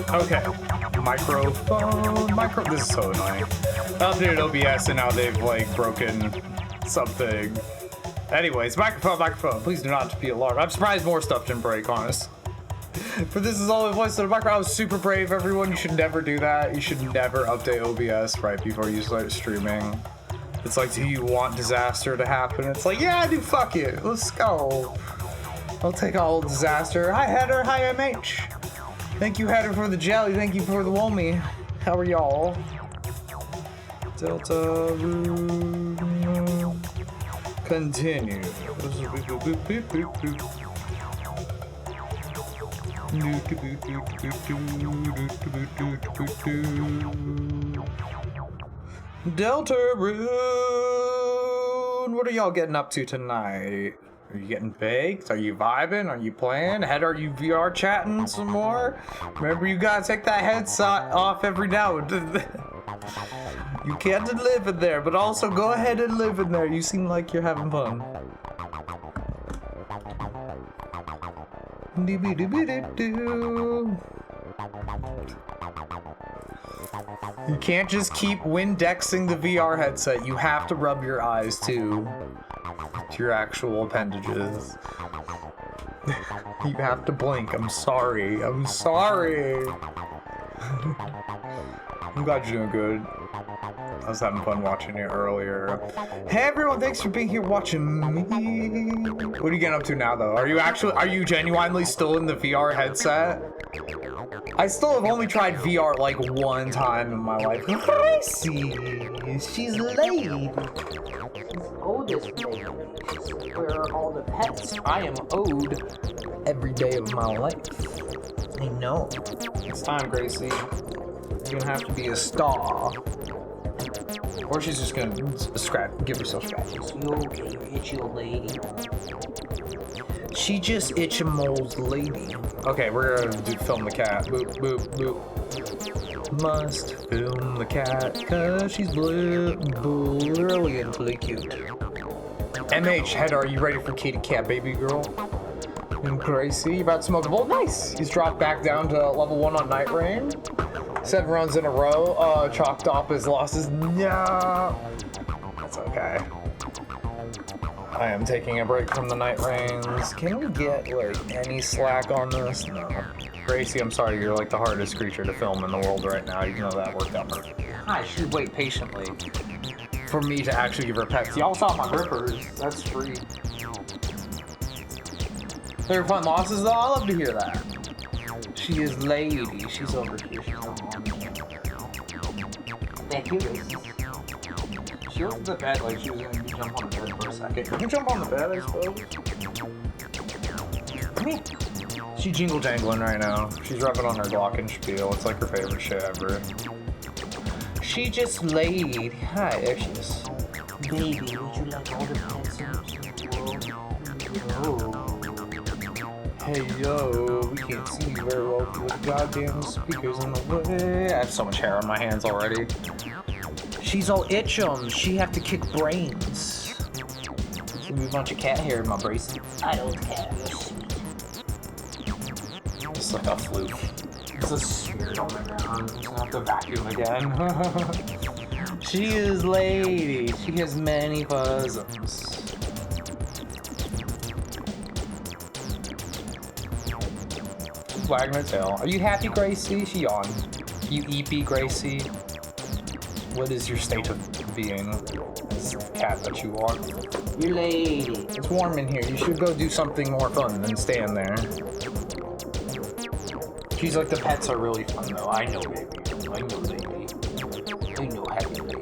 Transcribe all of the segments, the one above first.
Okay. Micro. This is so annoying. I updated OBS and now they've like broken something. Anyways, microphone. Please do not be alarmed. I'm surprised more stuff didn't break, honest. But this is all in voice to the microphone. I was super brave, everyone. You should never do that. You should never update OBS right before you start streaming. It's like, do you want disaster to happen? It's like, yeah, I do. Fuck it. Let's go. I'll take all disaster. Hi, Header. Hi, MH. Thank you, Header, for the jelly. Thank you for the Womi. How are y'all? Deltarune. Continue. Deltarune. What are y'all getting up to tonight? Are you getting baked? Are you vibing? Are you playing? Head, are you VR chatting some more? Remember, you gotta take that headset off every now and then. You can't live in there, but also go ahead and live in there. You seem like you're having fun. You can't just keep Windexing the VR headset. You have to rub your eyes too. To your actual appendages. You have to blink. I'm sorry. I'm sorry. I'm glad you're doing good. I was having fun watching it earlier. Hey everyone, thanks for being here watching me. What are you getting up to now though? Are you genuinely still in the VR headset? I still have only tried VR like one time in my life. Crazy. She's late. Oldest lady. Where are all the pets I am owed every day of my life? I know. It's time, Gracie. You're gonna have to be a star. Or she's just gonna give herself scratches. You okay, itchy old lady? She just itch a mole's lady. Okay, we're gonna film the cat. Boop, boop, boop. Must film the cat, cause she's brilliantly cute. MH, Head, are you ready for kitty cat baby girl? And Gracie, you about to smoke a bowl? Nice! He's dropped back down to level 1 on Night Rain. 7 runs in a row, chalked off his losses. No! That's okay. I am taking a break from the Night Rains. Can we get, like, any slack on this? No. Gracie, I'm sorry, you're like the hardest creature to film in the world right now, even though that worked out perfect. I should wait patiently for me to actually give her pets. Y'all saw my grippers. That's free. Favorite fun losses, though? I love to hear that. She is lady. She's over here. She's over here. Thank you, Gracie. She was in the bed like she was going to jump on the bed for a second. Can you jump on the bed, I suppose? Come here. She's jingle jangling right now. She's rubbing on her glockenspiel. It's like her favorite shit ever. She just laid. Hi, there she is. Baby, would you like all the pencils in the world? Hey yo, we can't see you very well with the goddamn speakers in the way. I have so much hair on my hands already. She's all itchum. She have to kick brains. Give me a bunch of cat hair in my braces. I don't care. It's like a floof. It's a spirit on the ground. I'm gonna have to vacuum again. She is lady. She has many bosoms. She's wagging her tail. Are you happy, Gracie? She yawned. You EP, Gracie. What is your state of being? This cat that you are. You lady. It's warm in here. You should go do something more fun than stand there. She's like, the pets are really fun though. I know, baby. I know, baby. I know, happy baby.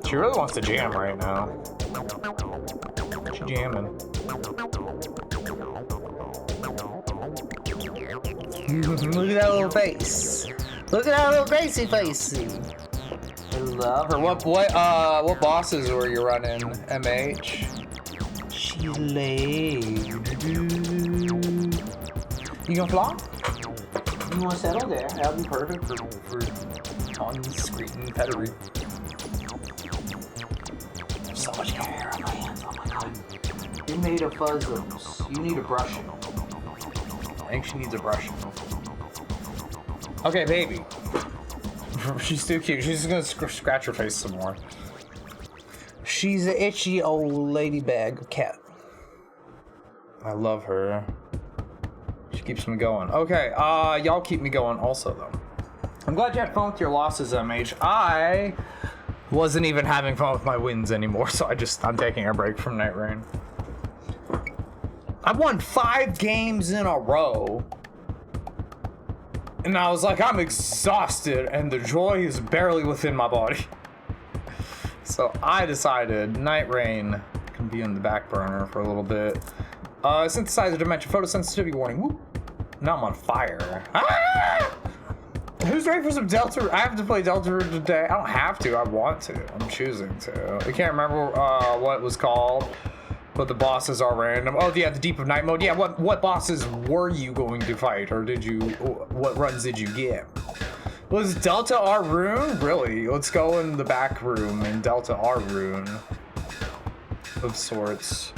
She really wants to jam right now. She's jamming. Look at that little face. Look at that little Gracie face. I love her. What bosses were you running, MH? She's laid. You gonna fly? You wanna settle there? That'll be perfect for on-screen pettery. so much hair on my hands. Oh my god. It made a fuzzums. You need a brushing. I think she needs a brushing. Okay, baby. She's too cute. She's just gonna scratch her face some more. She's an itchy old ladybag cat. I love her. She keeps me going. Okay, y'all keep me going also, though. I'm glad you had fun with your losses, MH. I wasn't even having fun with my wins anymore, so I'm taking a break from Night Rain. I won 5 games in a row. And I was like, I'm exhausted, and the joy is barely within my body. So I decided Night Rain can be in the back burner for a little bit. Synthesizer dimension, photosensitivity warning. Woo. Now I'm on fire. Ah! Who's ready for some Deltarune? I have to play Deltarune today. I don't have to. I want to. I'm choosing to. I can't remember what it was called, but the bosses are random. Oh yeah, the Deep of Night mode. Yeah, what bosses were you going to fight, or did you? What runs did you get? Was Deltarune? Really? Let's go in the back room in Deltarune of sorts.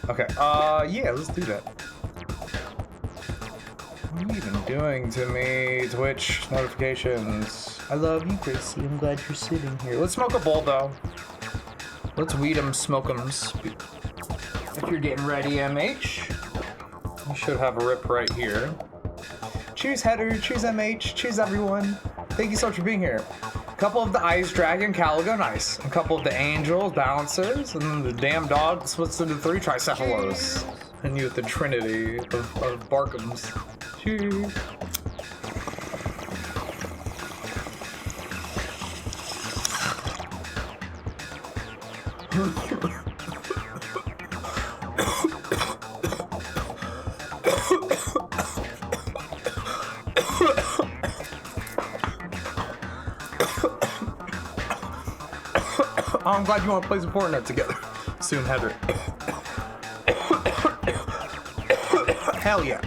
Okay, yeah, let's do that. What are you even doing to me? Twitch notifications. I love you, Gracie. I'm glad you're sitting here. Let's smoke a bowl, though. Let's weed 'em, smoke 'ems. If you're getting ready, MH, you should have a rip right here. Cheers, Header. Cheers, MH. Cheers, everyone. Thank you so much for being here. A couple of the Ice Dragon, Caligo, nice. A couple of the Angels, Balancers, and then the damn dog splits into 3 Tricephalos. And you with the trinity of Barkums. Cheers. Oh, I'm glad you want to play some Fortnite together soon, Heather. Hell yeah.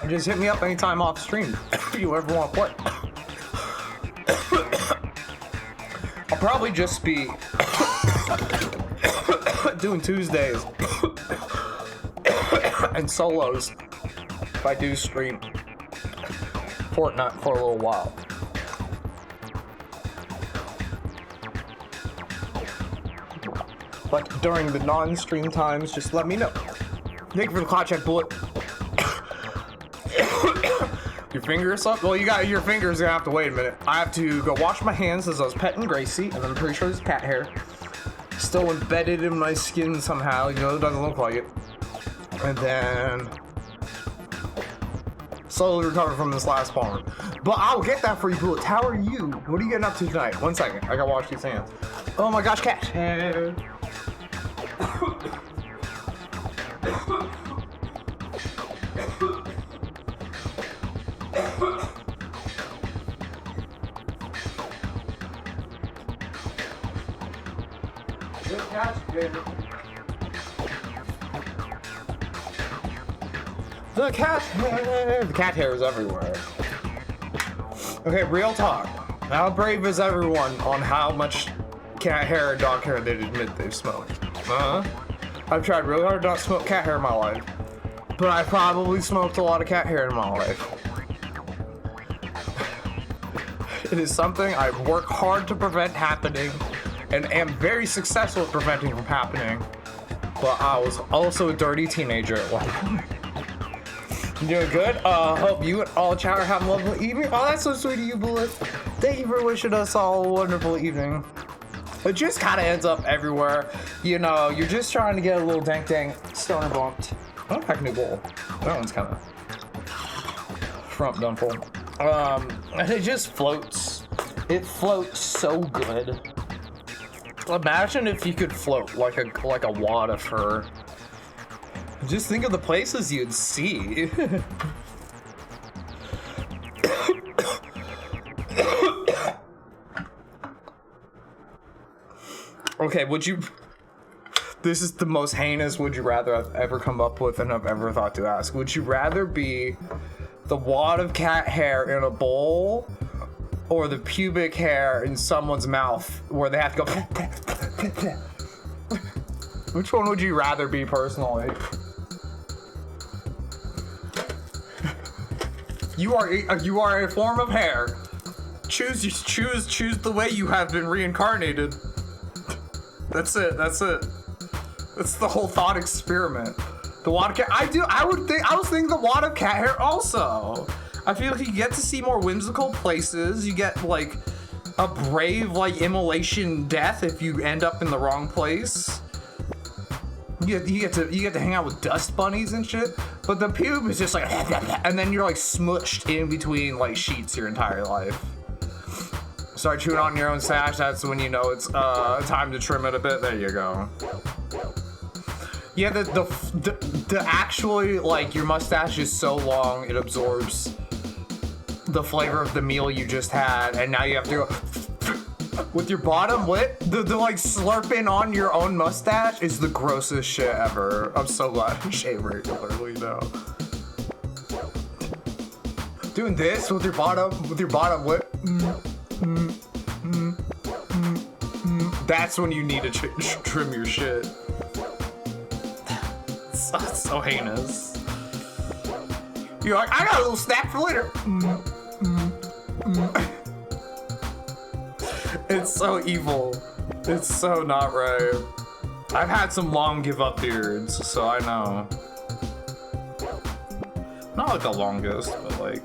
Just hit me up anytime off stream if you ever want to play. I'll probably just be doing Tuesdays and solos if I do stream Fortnite for a little while. But during the non-stream times, just let me know. Thank you for the cloud check, Bullet. Your fingers up? Well, you got your fingers gonna have to wait a minute. I have to go wash my hands as I was petting Gracie, and I'm pretty sure there's cat hair still embedded in my skin somehow, even though it doesn't look like it. And then slowly recover from this last farm. But I'll get that for you, Bullet. How are you? What are you getting up to tonight? 1 second. I gotta wash these hands. Oh my gosh, cat hair. The cat hair is everywhere. Okay, real talk. How brave is everyone on how much cat hair and dog hair they'd admit they've smoked? I've tried really hard to not smoke cat hair in my life, but I probably smoked a lot of cat hair in my life. It is something I work hard to prevent happening and am very successful at preventing from happening, but I was also a dirty teenager at one point. You doing good? Hope you and all chat are having a lovely evening. Oh, that's so sweet of you, Bullet. Thank you for wishing us all a wonderful evening. It just kind of ends up everywhere. You know, you're just trying to get a little dang stoner bumped. I don't pack a new bowl. That one's kind of front done full. And it just floats. It floats so good. Imagine if you could float like a wad of fur. Just think of the places you'd see. Okay, would you This is the most heinous would you rather I've ever come up with and I've ever thought to ask. Would you rather be the wad of cat hair in a bowl or the pubic hair in someone's mouth where they have to go? Which one would you rather be personally? You are a form of hair. Choose the way you have been reincarnated. That's it. That's the whole thought experiment. The wad of cat. I was thinking the wad of cat hair also. I feel like you get to see more whimsical places. You get like a brave like immolation death if you end up in the wrong place. You get to hang out with dust bunnies and shit. But the pube is just like, and then you're like smushed in between like sheets your entire life. Start chewing on your own sash. That's when you know it's time to trim it a bit. There you go. Yeah, the actually like your mustache is so long it absorbs the flavor of the meal you just had, and now you have to go with your bottom lip. The like slurping on your own mustache is the grossest shit ever. I'm so glad I shave regularly now. Doing this with your bottom lip. That's when you need to trim your shit. It's so heinous. You're like, I got a little snack for later. It's so evil. It's so not right. I've had some long give up beards, so I know. Not like the longest, but like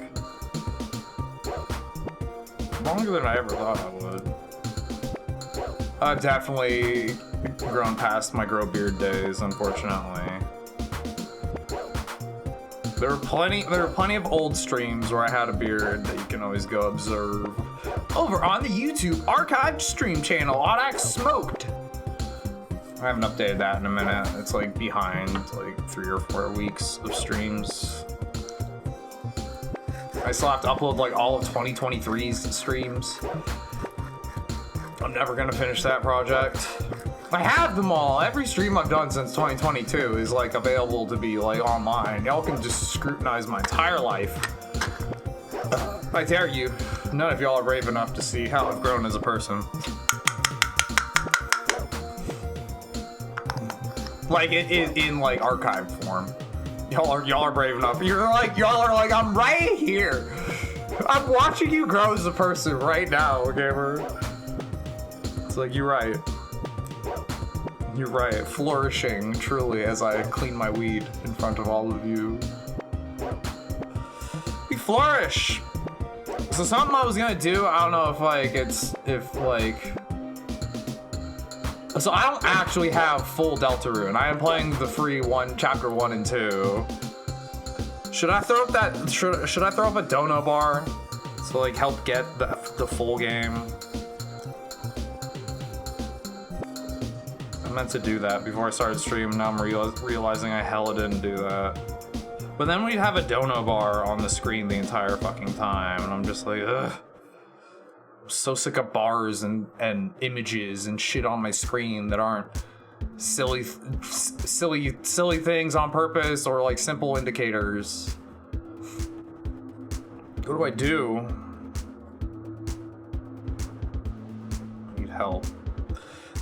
longer than I ever thought I would. I've definitely grown past my grow beard days, unfortunately. There were plenty of old streams where I had a beard that you can always go observe over on the YouTube archived stream channel, AudaxSmoked. I haven't updated that in a minute. It's like behind like 3 or 4 weeks of streams. I still have to upload like all of 2023's streams. I'm never gonna finish that project. I have them all. Every stream I've done since 2022 is like available to be like online. Y'all can just scrutinize my entire life. I dare you. None of y'all are brave enough to see how I've grown as a person. Like it is in like archive form. Y'all are brave enough. Y'all are like, I'm right here. I'm watching you grow as a person right now, gamer. It's like, you're right. You're right. Flourishing, truly, as I clean my weed in front of all of you. We flourish. So something I was gonna do, I don't know if so I don't actually have full Deltarune. I am playing the free chapter 1 and 2. Should I throw up should I throw up a dono bar to like help get the full game? I meant to do that before I started streaming. Now I'm realizing I hella didn't do that. But then we'd have a dono bar on the screen the entire fucking time, and I'm just like, ugh. I'm so sick of bars and images and shit on my screen that aren't silly things on purpose or like simple indicators. What do I do? I need help.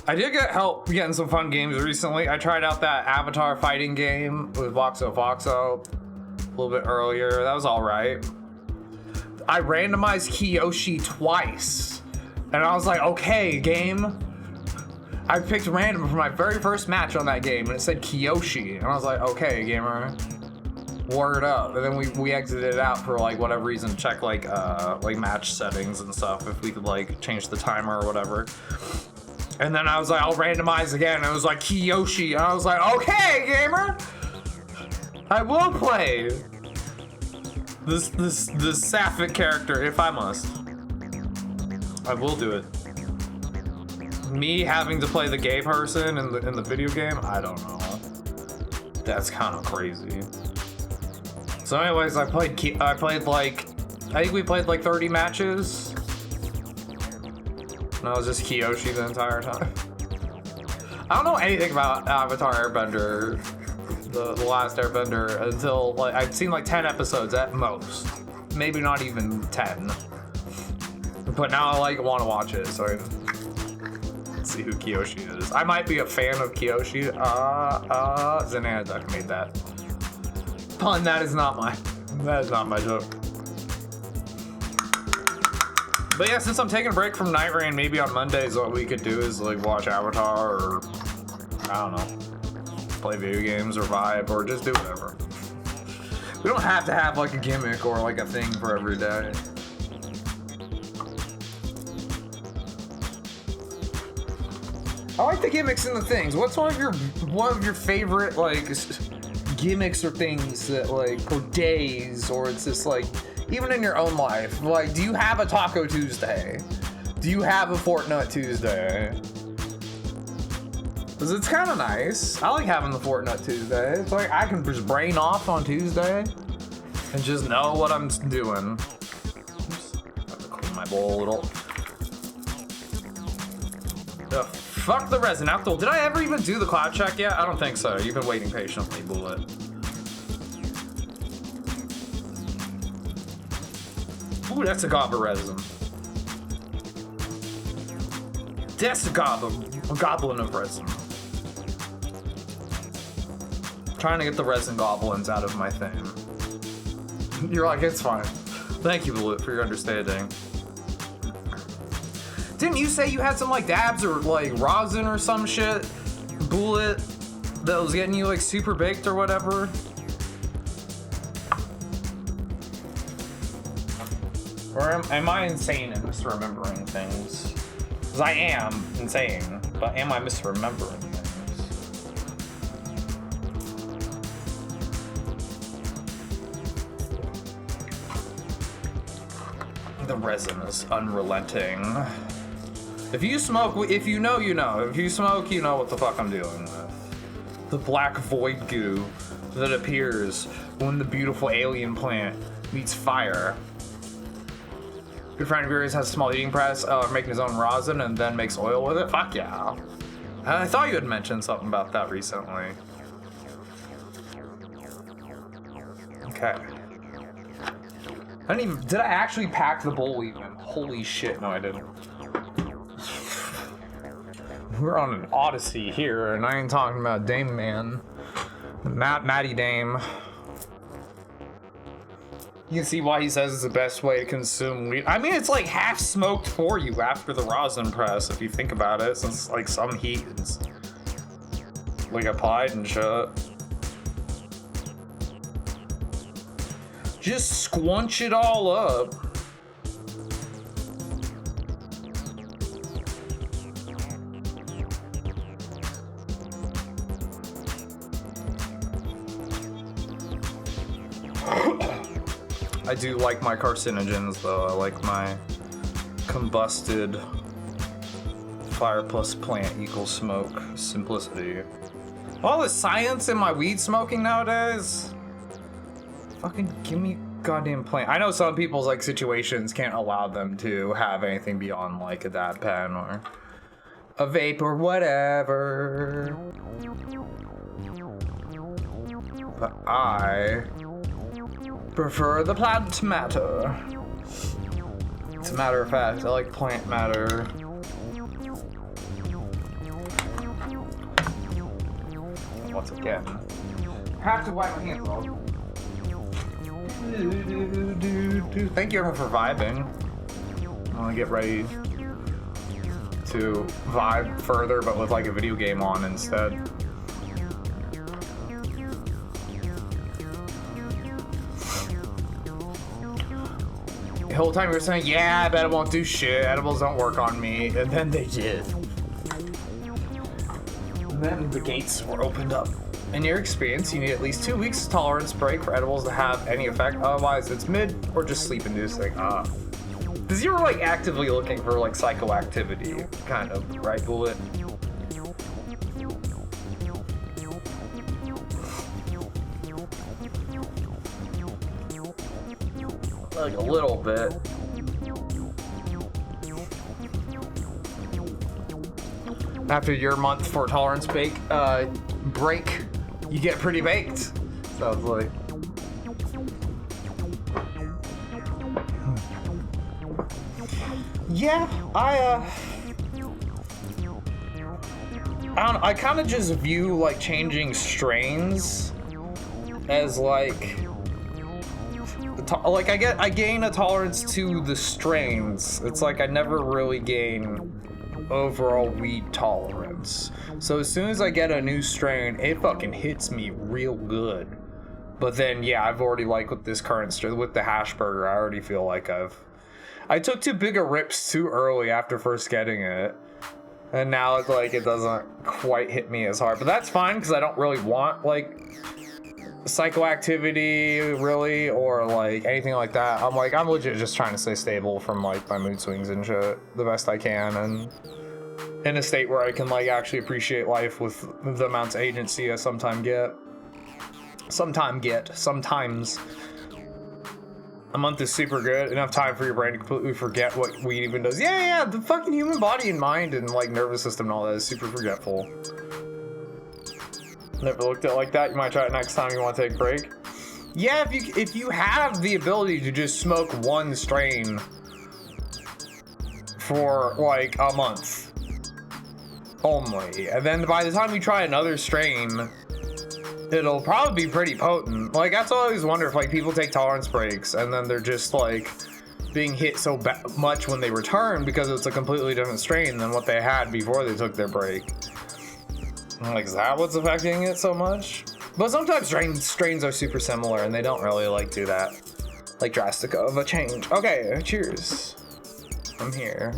I did get help getting some fun games recently. I tried out that Avatar fighting game with Voxo a little bit earlier. That was all right. I randomized Kiyoshi twice, and I was like, okay, game. I picked random for my very first match on that game, and it said Kiyoshi, and I was like, okay, gamer, word up. And then we exited out for like whatever reason to check like match settings and stuff, if we could like change the timer or whatever. And then I was like, I'll randomize again, and it was like Kiyoshi, and I was like, okay, gamer, I will play this sapphic character if I must. I will do it. Me having to play the gay person in the video game, I don't know. That's kind of crazy. So anyways, I played like, I think we played like 30 matches. And I was just Kiyoshi the entire time. I don't know anything about Avatar Airbender, the last Airbender, until like I've seen like 10 episodes at most. Maybe not even 10. But now I like want to watch it, so I can see who Kyoshi is. I might be a fan of Kyoshi. Zenana Duck made that pun. That is not my joke. But yeah, since I'm taking a break from Night Rain, maybe on Mondays what we could do is like watch Avatar, or I don't know, play video games or vibe, or just do whatever. We don't have to have like a gimmick or like a thing for every day. I like the gimmicks and the things. What's one of your favorite like gimmicks or things that like for days, or it's just like even in your own life? Like, do you have a Taco Tuesday? Do you have a Fortnite Tuesday? Because it's kind of nice. I like having the Fortnite Tuesday. It's like I can just brain off on Tuesday and just know what I'm doing. Oops. Have to clean my bowl a little. Fuck the resin. After, did I ever even do the cloud check yet? I don't think so. You've been waiting patiently, Bullet. Ooh, that's a goblin resin. That's a goblin of resin. Trying to get the resin goblins out of my thing. You're like, it's fine. Thank you, Bullet, for your understanding. Didn't you say you had some like dabs or like rosin or some shit, Bullet, that was getting you like super baked or whatever? Or am I insane and misremembering things? Because I am insane, but am I misremembering things? The resin is unrelenting. If you smoke, if you know, you know. If you smoke, you know what the fuck I'm dealing with. The black void goo that appears when the beautiful alien plant meets fire. Good friend of yours has a small eating press, making his own rosin and then makes oil with it. Fuck yeah. I thought you had mentioned something about that recently. Okay. Did I actually pack the bowl even? Holy shit, no I didn't. We're on an odyssey here, and I ain't talking about Dame Man. Matty Dame. You can see why he says it's the best way to consume weed. I mean, it's like half smoked for you after the rosin press, if you think about it, since like some heat is like applied and shit. Just squunch it all up. I do like my carcinogens though. I like my combusted fire plus plant equals smoke simplicity. All the science in my weed smoking nowadays. Fucking give me goddamn plant. I know some people's like situations can't allow them to have anything beyond like a dab pen or a vape or whatever. But I prefer the plant matter. As a matter of fact, I like plant matter. Once again, have to wipe my hands off. Thank you everyone for vibing. I want to get ready to vibe further, but with like a video game on instead. The whole time you were saying, yeah, I bet it won't do shit. Edibles don't work on me. And then they did. And then the gates were opened up. In your experience, you need at least 2 weeks tolerance break for edibles to have any effect. Otherwise, it's mid or just sleep-inducing. Because you were like actively looking for like psychoactivity, kind of, right, Bullet? Like a little bit. After your month for tolerance break, you get pretty baked. Sounds like. Yeah, I don't know, I kind of just view like changing strains as like I gain a tolerance to the strains. It's like I never really gain overall weed tolerance. So as soon as I get a new strain, it fucking hits me real good. But then yeah, I've already like with this current strain, with the hash burger, I already feel like I took too big a rips too early after first getting it. And now it's like it doesn't quite hit me as hard. But that's fine because I don't really want like psychoactivity really or like anything like that. I'm legit just trying to stay stable from like my mood swings and shit the best I can, and in a state where I can like actually appreciate life with the amounts of agency I sometimes get. Sometimes. A month is super good. Enough time for your brain to completely forget what weed even does. Yeah, the fucking human body and mind and like nervous system and all that is super forgetful. Never looked at it like that. You might try it next time you want to take a break. Yeah, if you have the ability to just smoke one strain for like a month only, and then by the time you try another strain, it'll probably be pretty potent. Like, that's what I always wonder, if like people take tolerance breaks and then they're just like being hit so much when they return because it's a completely different strain than what they had before they took their break. I'm like, is that what's affecting it so much? But sometimes strains are super similar and they don't really like do that like drastic of a change. Okay, cheers. I'm here.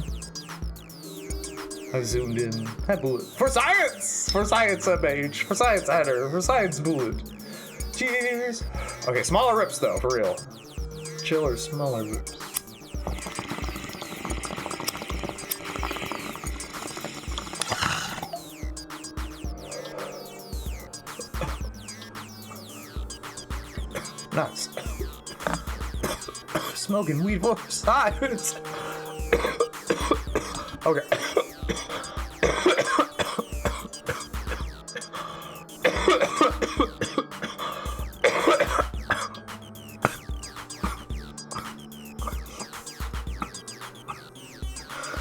I zoomed in. That bullet. For science! For science, MH. For science, header. For science, bullet. Cheers! Okay, smaller rips, though, for real. Chiller, smaller rips. Nuts. Smoking weed for science. Okay.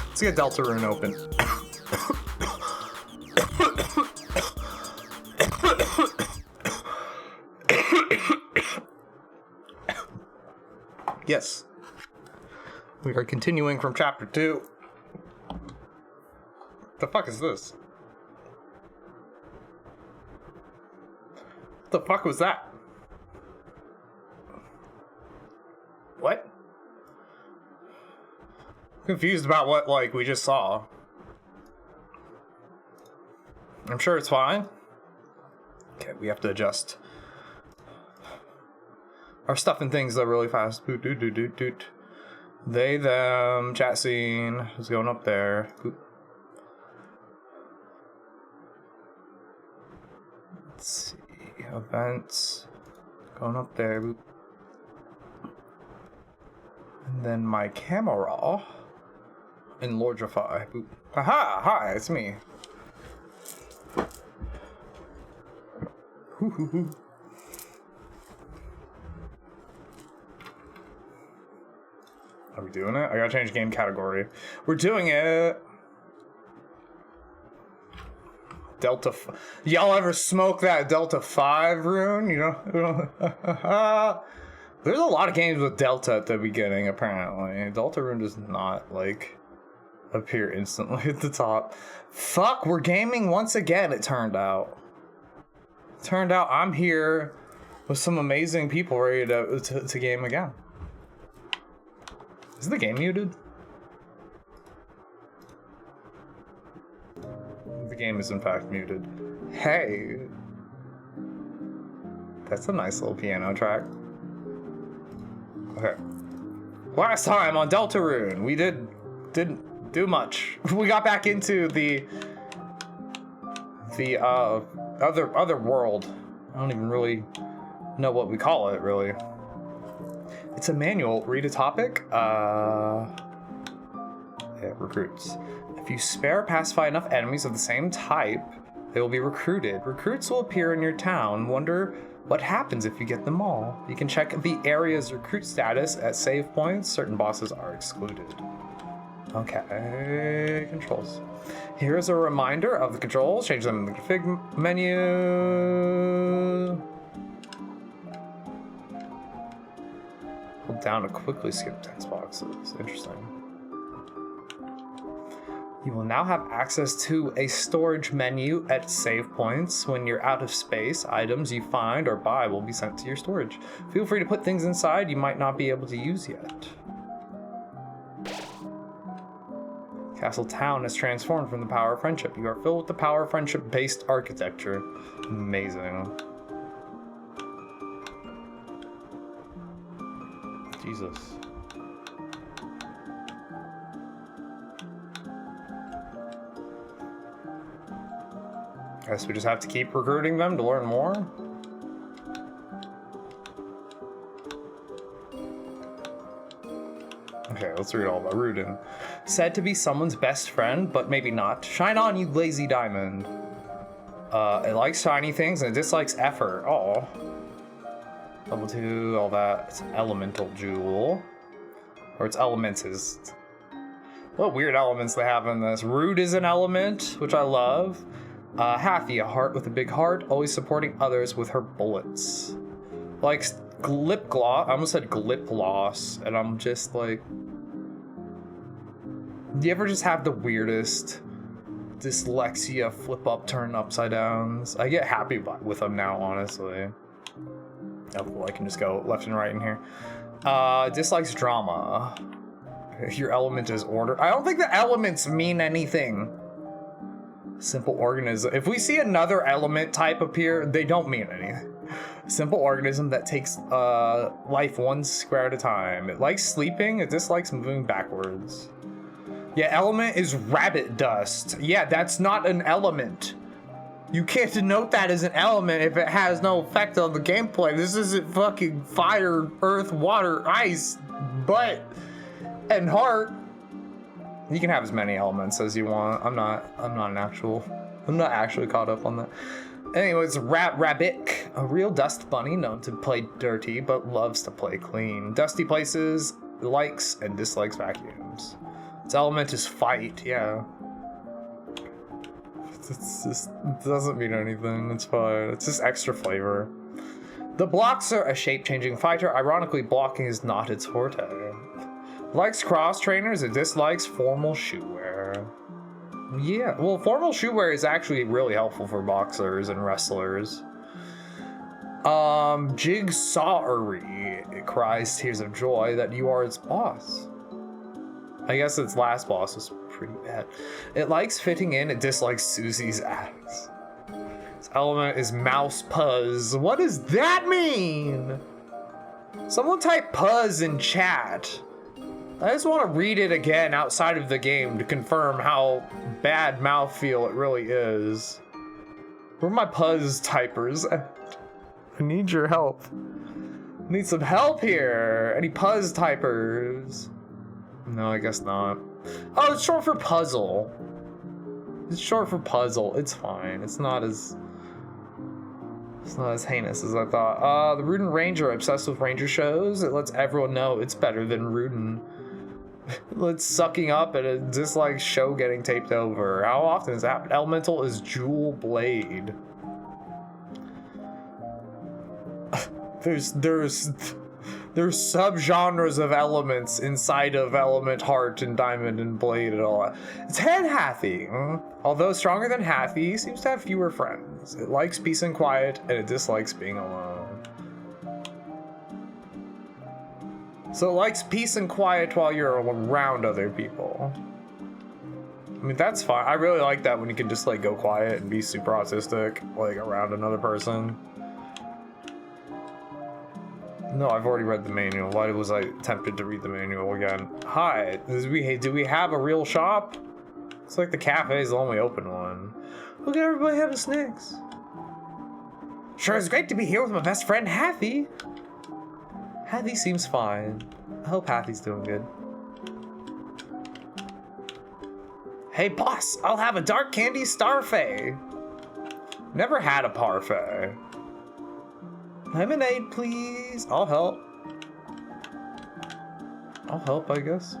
Let's get Deltarune open. Yes. We are continuing from chapter 2. The fuck is this? What the fuck was that? What? Confused about what, like, we just saw. I'm sure it's fine. Okay, we have to adjust our stuff and things though really fast. Boot, doot, doot, doot, doot. They, them, chat scene is going up there. Boop. Let's see, events going up there. Boop. And then my camera in Lordify. Boop. Haha! Hi, it's me. Are we doing it? I gotta change game category. We're doing it. Delta. Y'all ever smoke that Delta 5 rune? You know? There's a lot of games with Delta at the beginning, apparently. Deltarune does not, like, appear instantly at the top. Fuck, we're gaming once again, it turned out. Turned out I'm here with some amazing people ready to game again. Is the game muted? The game is in fact muted. Hey! That's a nice little piano track. Okay. Last time on Deltarune, we didn't do much. We got back into the other world. I don't even really know what we call it, really. It's a manual. Read a topic. Yeah, recruits. If you spare or pacify enough enemies of the same type, they will be recruited. Recruits will appear in your town. Wonder what happens if you get them all. You can check the area's recruit status at save points. Certain bosses are excluded. Okay, controls. Here's a reminder of the controls. Change them in the config menu. Hold down to quickly skip text boxes. Interesting. You will now have access to a storage menu at save points. When you're out of space, items you find or buy will be sent to your storage. Feel free to put things inside you might not be able to use yet. Castle Town has transformed from the power of friendship. You are filled with the power of friendship-based architecture. Amazing. Jesus. Guess we just have to keep recruiting them to learn more. Okay, let's read all about Rudin. Said to be someone's best friend, but maybe not. Shine on, you lazy diamond. It likes shiny things and it dislikes effort. Oh. Level 2, all that. It's an elemental jewel. Or it's elements. What weird elements they have in this. Rude is an element, which I love. Hathy, a heart with a big heart, always supporting others with her bullets. Like lip gloss. I almost said lip gloss, and I'm just like, do you ever just have the weirdest dyslexia flip up turn upside downs? I get happy with them now, honestly. Oh, cool, I can just go left and right in here. Dislikes drama. Your element is order. I don't think the elements mean anything. Simple organism. If we see another element type appear, they don't mean anything. Simple organism that takes life one square at a time. It likes sleeping. It dislikes moving backwards. Yeah, element is rabbit dust. Yeah, that's not an element. You can't denote that as an element if it has no effect on the gameplay. This isn't fucking fire, earth, water, ice, butt, and heart. You can have as many elements as you want. I'm not actually caught up on that. Anyways, Rabbit, a real dust bunny known to play dirty but loves to play clean. Dusty places, likes and dislikes vacuums. Its element is fight, yeah. It's just, it doesn't mean anything, it's fine. It's just extra flavor. The Bloxer, a shape-changing fighter. Ironically, blocking is not its forte. Likes cross trainers, it dislikes formal shoe wear. Yeah, well, formal shoe wear is actually really helpful for boxers and wrestlers. Jigsawry, it cries tears of joy that you are its boss. I guess its last boss was pretty bad. It likes fitting in, it dislikes Susie's ass. Its element is mouse puzz. What does that mean? Someone type puzz in chat. I just want to read it again outside of the game to confirm how bad mouthfeel it really is. Where are my puzz typers? I need your help. I need some help here. Any puzz typers? No, I guess not. Oh, it's short for puzzle. It's short for puzzle. It's fine. It's not as heinous as I thought. The Rudin Ranger, obsessed with ranger shows. It lets everyone know it's better than Rudin. It's sucking up and it dislikes show getting taped over. How often does that happen? Elemental is Jewel Blade. There's subgenres of elements inside of Element Heart and Diamond and Blade and all that. It's Hathy. Although stronger than Hathy, seems to have fewer friends. It likes peace and quiet and it dislikes being alone. So it likes peace and quiet while you're around other people. I mean, that's fine. I really like that when you can just like go quiet and be super autistic, like around another person. No, I've already read the manual. Why was I tempted to read the manual again? Hi, do we have a real shop? It's like the cafe is the only open one. Look at everybody having snacks. Sure, it's great to be here with my best friend, Hathy. Hathy seems fine. I hope Hathy's doing good. Hey boss, I'll have a dark candy starfait. Never had a parfait. Lemonade, please. I'll help. I'll help, I guess.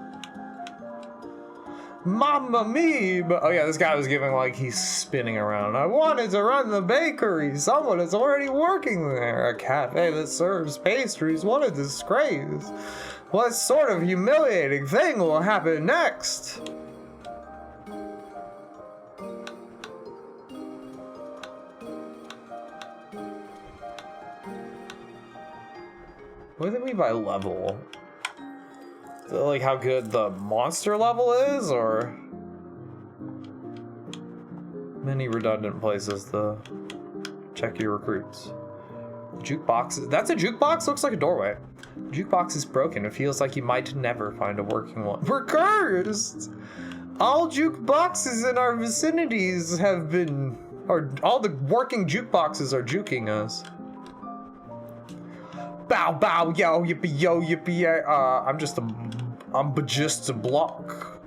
Mamma mia! Oh yeah, this guy was giving like he's spinning around. I wanted to run the bakery. Someone is already working there. A cafe that serves pastries. What a disgrace. What sort of humiliating thing will happen next? What do they mean by level? Like how good the monster level is, or many redundant places to check your recruits. Jukebox, that's a jukebox? Looks like a doorway. Jukebox is broken. It feels like you might never find a working one. We're cursed! All jukeboxes in our vicinities have been, or all the working jukeboxes are juking us. Bow bow yo yippee I'm just a block.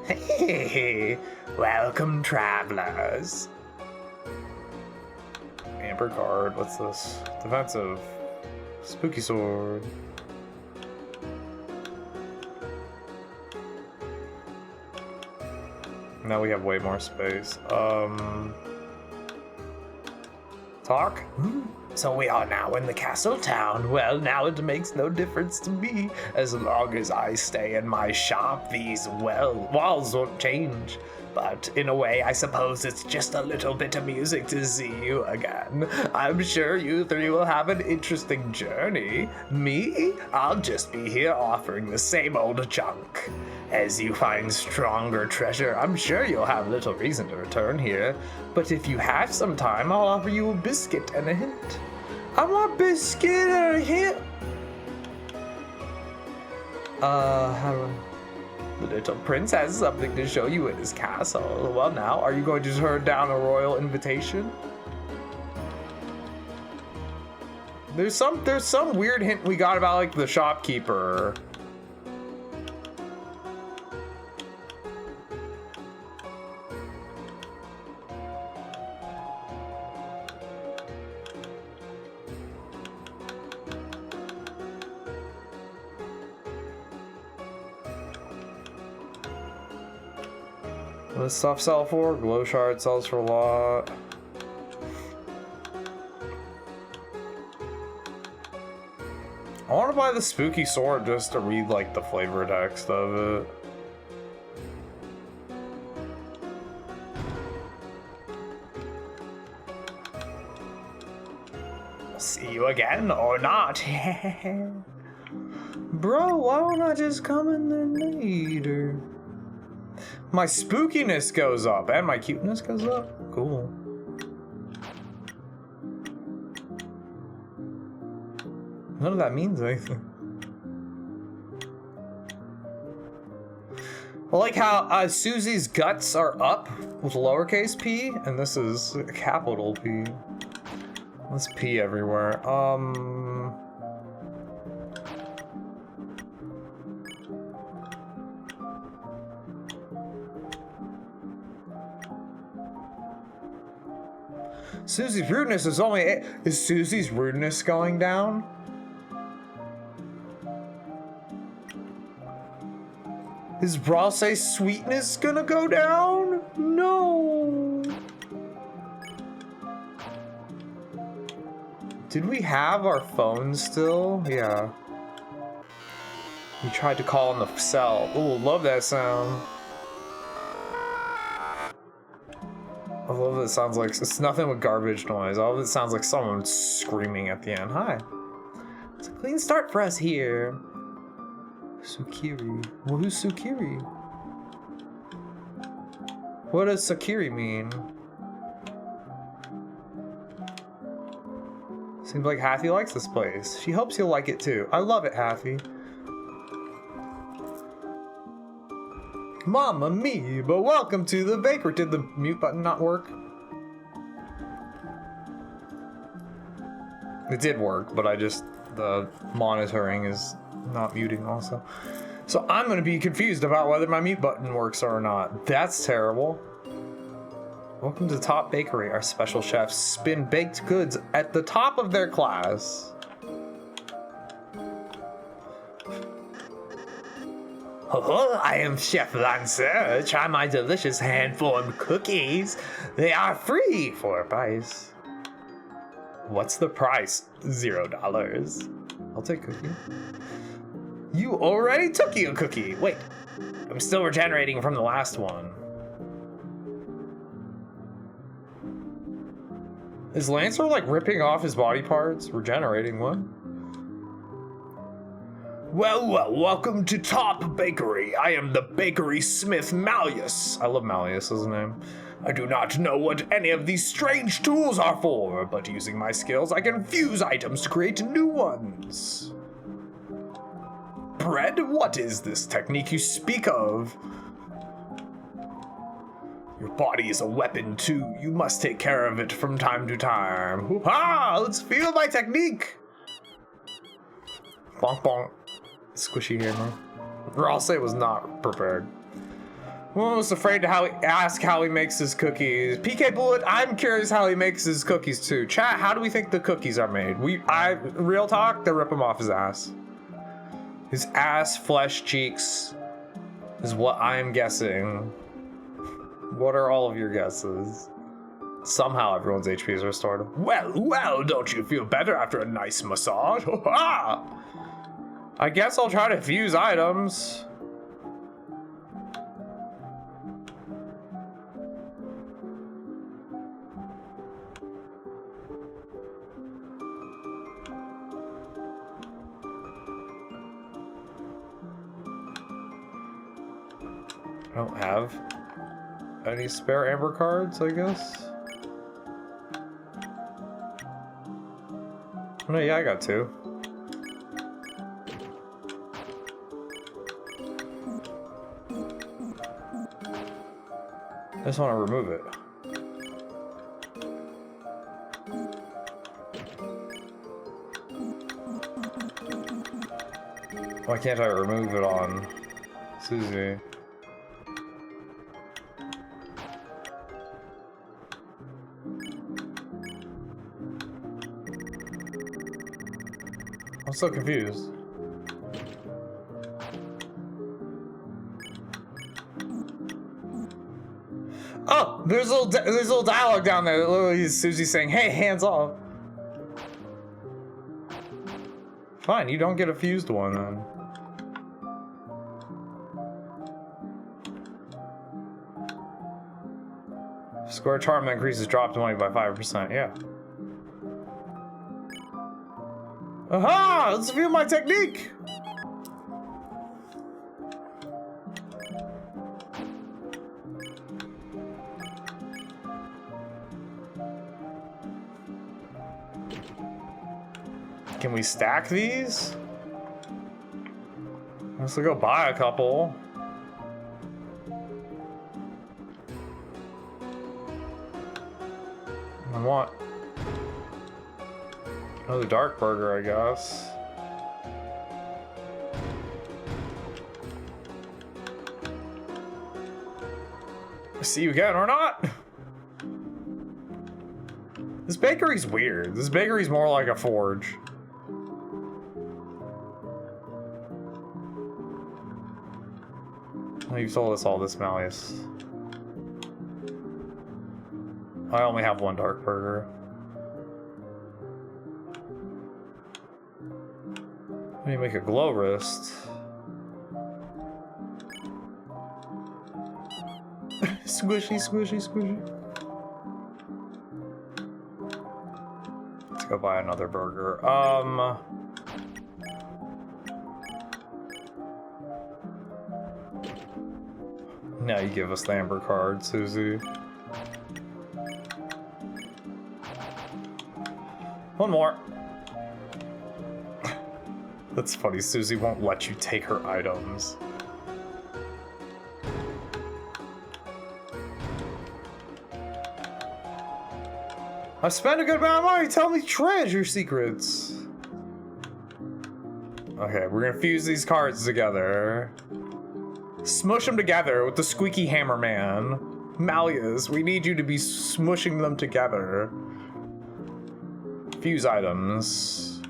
Hey, welcome travelers. Amber card, what's this? Defensive. Spooky sword. Now we have way more space. Talk? So we are now in the castle town. Well, now it makes no difference to me. As long as I stay in my shop, these walls won't change. But in a way, I suppose it's just a little bit amusing to see you again. I'm sure you three will have an interesting journey. Me? I'll just be here offering the same old junk. As you find stronger treasure, I'm sure you'll have little reason to return here. But if you have some time, I'll offer you a biscuit and a hint. I want biscuit and a hint. The little prince has something to show you in his castle. Well now, are you going to turn down a royal invitation? There's some weird hint we got about like the shopkeeper. What does stuff sell for? Glow shard sells for a lot. I want to buy the spooky sword just to read like the flavor text of it. See you again or not. Bro, why don't I just come in there later? My spookiness goes up and my cuteness goes up. Cool. None of that means anything. I like how Susie's guts are up with lowercase p, and this is capital P. Let's P everywhere. Susie's rudeness is only 8. Is Susie's rudeness going down? Is Bralse's sweetness gonna go down? No. Did we have our phone still? Yeah. We tried to call on the cell. Ooh, love that sound. I love that it sounds like, it's nothing with garbage noise. All of it sounds like someone screaming at the end. Hi. It's a clean start for us here. Sukiri. Well, who's Sukiri? What does Sukiri mean? Seems like Hathy likes this place. She hopes you'll like it too. I love it, Hathy. Mamma mia, but welcome to the bakery. Did the mute button not work? It did work, but the monitoring is not muting also. So I'm gonna be confused about whether my mute button works or not. That's terrible. Welcome to Top Bakery. Our special chefs spin baked goods at the top of their class. Oh, I am Chef Lancer. Try my delicious hand-formed cookies. They are free for a price. What's the price? $0. I'll take cookie. You already took you a cookie. Wait, I'm still regenerating from the last one. Is Lancer like ripping off his body parts? Regenerating one? Well, welcome to Top Bakery. I am the bakery smith Malleus. I love Malleus's name. I do not know what any of these strange tools are for, but using my skills, I can fuse items to create new ones. Bread? What is this technique you speak of? Your body is a weapon too. You must take care of it from time to time. Hoo-ha! Let's feel my technique! Bonk bonk. Squishy hammer. Or I'll say it was not prepared. One was afraid to ask how he makes his cookies. PK Bullet, I'm curious how he makes his cookies too. Chat, how do we think the cookies are made? Real talk, they rip him off his ass. His ass, flesh, cheeks is what I'm guessing. What are all of your guesses? Somehow everyone's HP is restored. Well, don't you feel better after a nice massage? I guess I'll try to fuse items. I don't have any spare amber cards, I guess. Oh, no, yeah, I got 2. I just want to remove it. Why can't I remove it on Susie? I'm so confused. Oh, there's a little dialogue down there. Literally, Susie's saying, "Hey, hands off." Fine, you don't get a fused one then. Square charm that increases drop 20 by 5%. Yeah. Aha! Let's view my technique! Can we stack these? Let's go buy a couple. I want another dark burger, I guess. See you again or not? This bakery's weird. This bakery's more like a forge. Oh, you've told us all this, Malleus. I only have one dark burger. Let me make a glow wrist. Squishy, squishy, squishy. Let's go buy another burger. Now you give us the amber card, Susie. One more. That's funny, Susie won't let you take her items. I've spent a good amount of money, tell me treasure secrets. Okay, we're gonna fuse these cards together. Smush them together with the squeaky hammer man. Malleus, we need you to be smushing them together. Fuse items.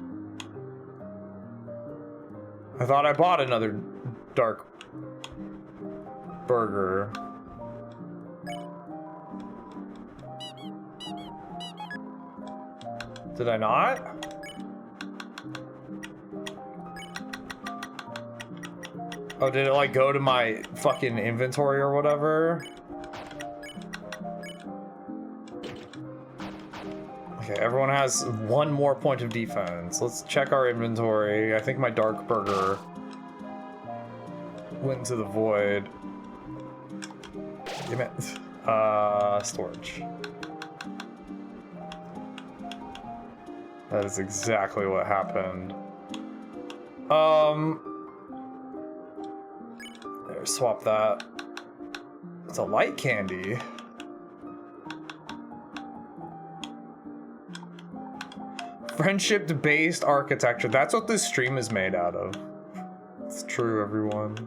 I thought I bought another dark burger. Did I not? Oh, did it like go to my fucking inventory or whatever? Okay, everyone has one more point of defense. Let's check our inventory. I think my dark burger went into the void. Damn it. Storage. That is exactly what happened. There, swap that. It's a light candy. Friendship-based architecture. That's what this stream is made out of. It's true, everyone.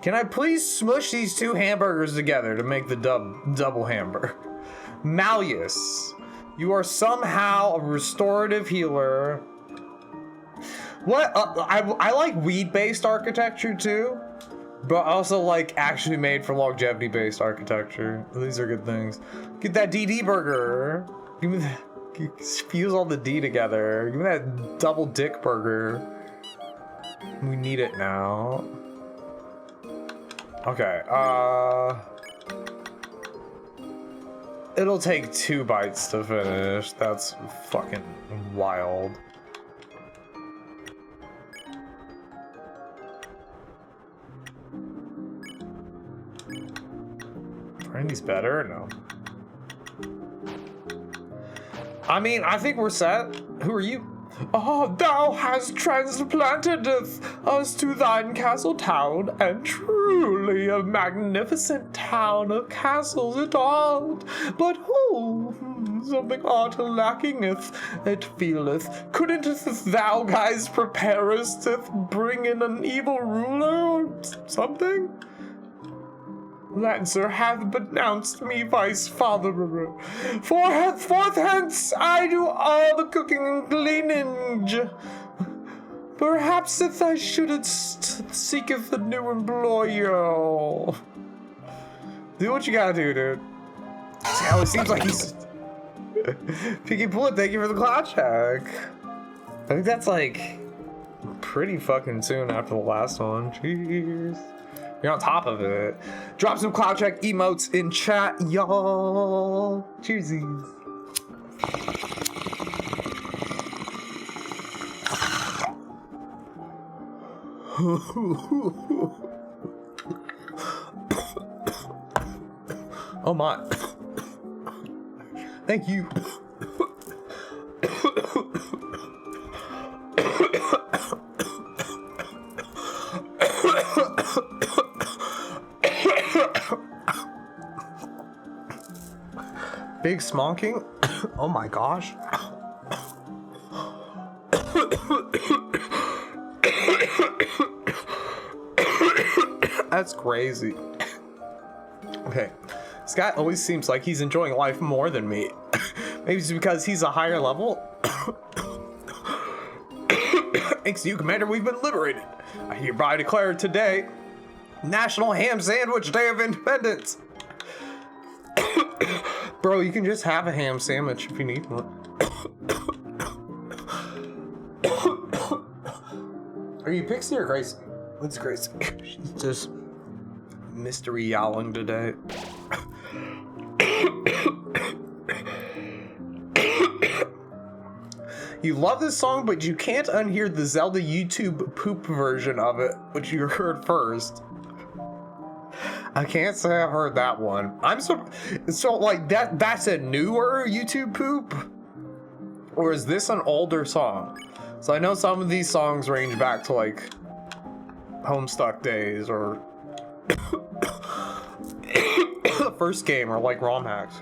Can I please smush these two hamburgers together to make the double hamburger? Malleus, you are somehow a restorative healer. What? I like weed-based architecture too, but also like actually made for longevity-based architecture. These are good things. Get that DD burger. Give me that. Fuse all the D together. Give me that double dick burger. We need it now. Okay, it'll take 2 bites to finish. That's fucking wild. Brandy's better? No. I mean, I think we're set. Who are you? Oh, thou hast transplanted us to thine castle town, and truly a magnificent town of castles it all. But something odd lackingeth, it feeleth. Couldn't thou guys prepare us to bring in an evil ruler or something? Lancer hath denounced me vice father. Forth hence I do all the cooking and cleaning. Perhaps if I shouldst seeketh a new employer. Do what you gotta do, dude. Hell, it seems like he's Picky Bullet, thank you for the cloud check. I think that's like pretty fucking soon after the last one. Jeez. You're on top of it. Drop some cloud check emotes in chat, y'all. Cheersies. Oh my. Thank you. Big smonking? Oh my gosh. That's crazy. Okay. This guy always seems like he's enjoying life more than me. Maybe it's because he's a higher level. Thanks to you, Commander, we've been liberated. I hereby declare today National Ham Sandwich Day of Independence. Bro, you can just have a ham sandwich if you need one. Are you Pixie or Gracie? What's Gracie? She's just mystery yowling today. You love this song, but you can't unhear the Zelda YouTube poop version of it, which you heard first. I can't say I've heard that one. I'm so like that's a newer YouTube poop? Or is this an older song? So I know some of these songs range back to like Homestuck days or the first game or like ROM hacks.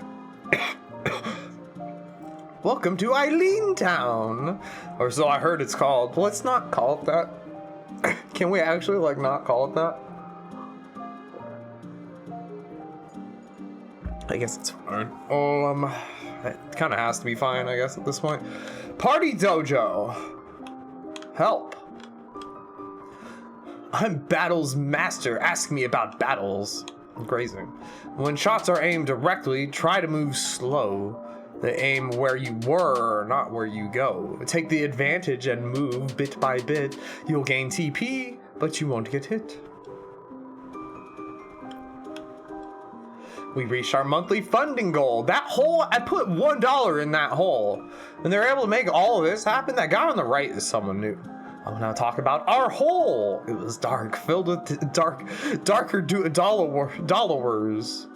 Welcome to Eileen Town. Or so I heard it's called. Let's not call it that. Can we actually, like, not call it that? I guess it's fine. It kind of has to be fine, I guess, at this point. Party Dojo. Help. I'm Battle's master. Ask me about battles. Grazing. When shots are aimed directly, try to move slow. They aim where you were, not where you go. Take the advantage and move bit by bit. You'll gain TP, but you won't get hit. We reached our monthly funding goal. That hole, I put $1 in that hole. And they're able to make all of this happen. That guy on the right is someone new. I will now talk about our hole. It was dark, filled with darker dollars.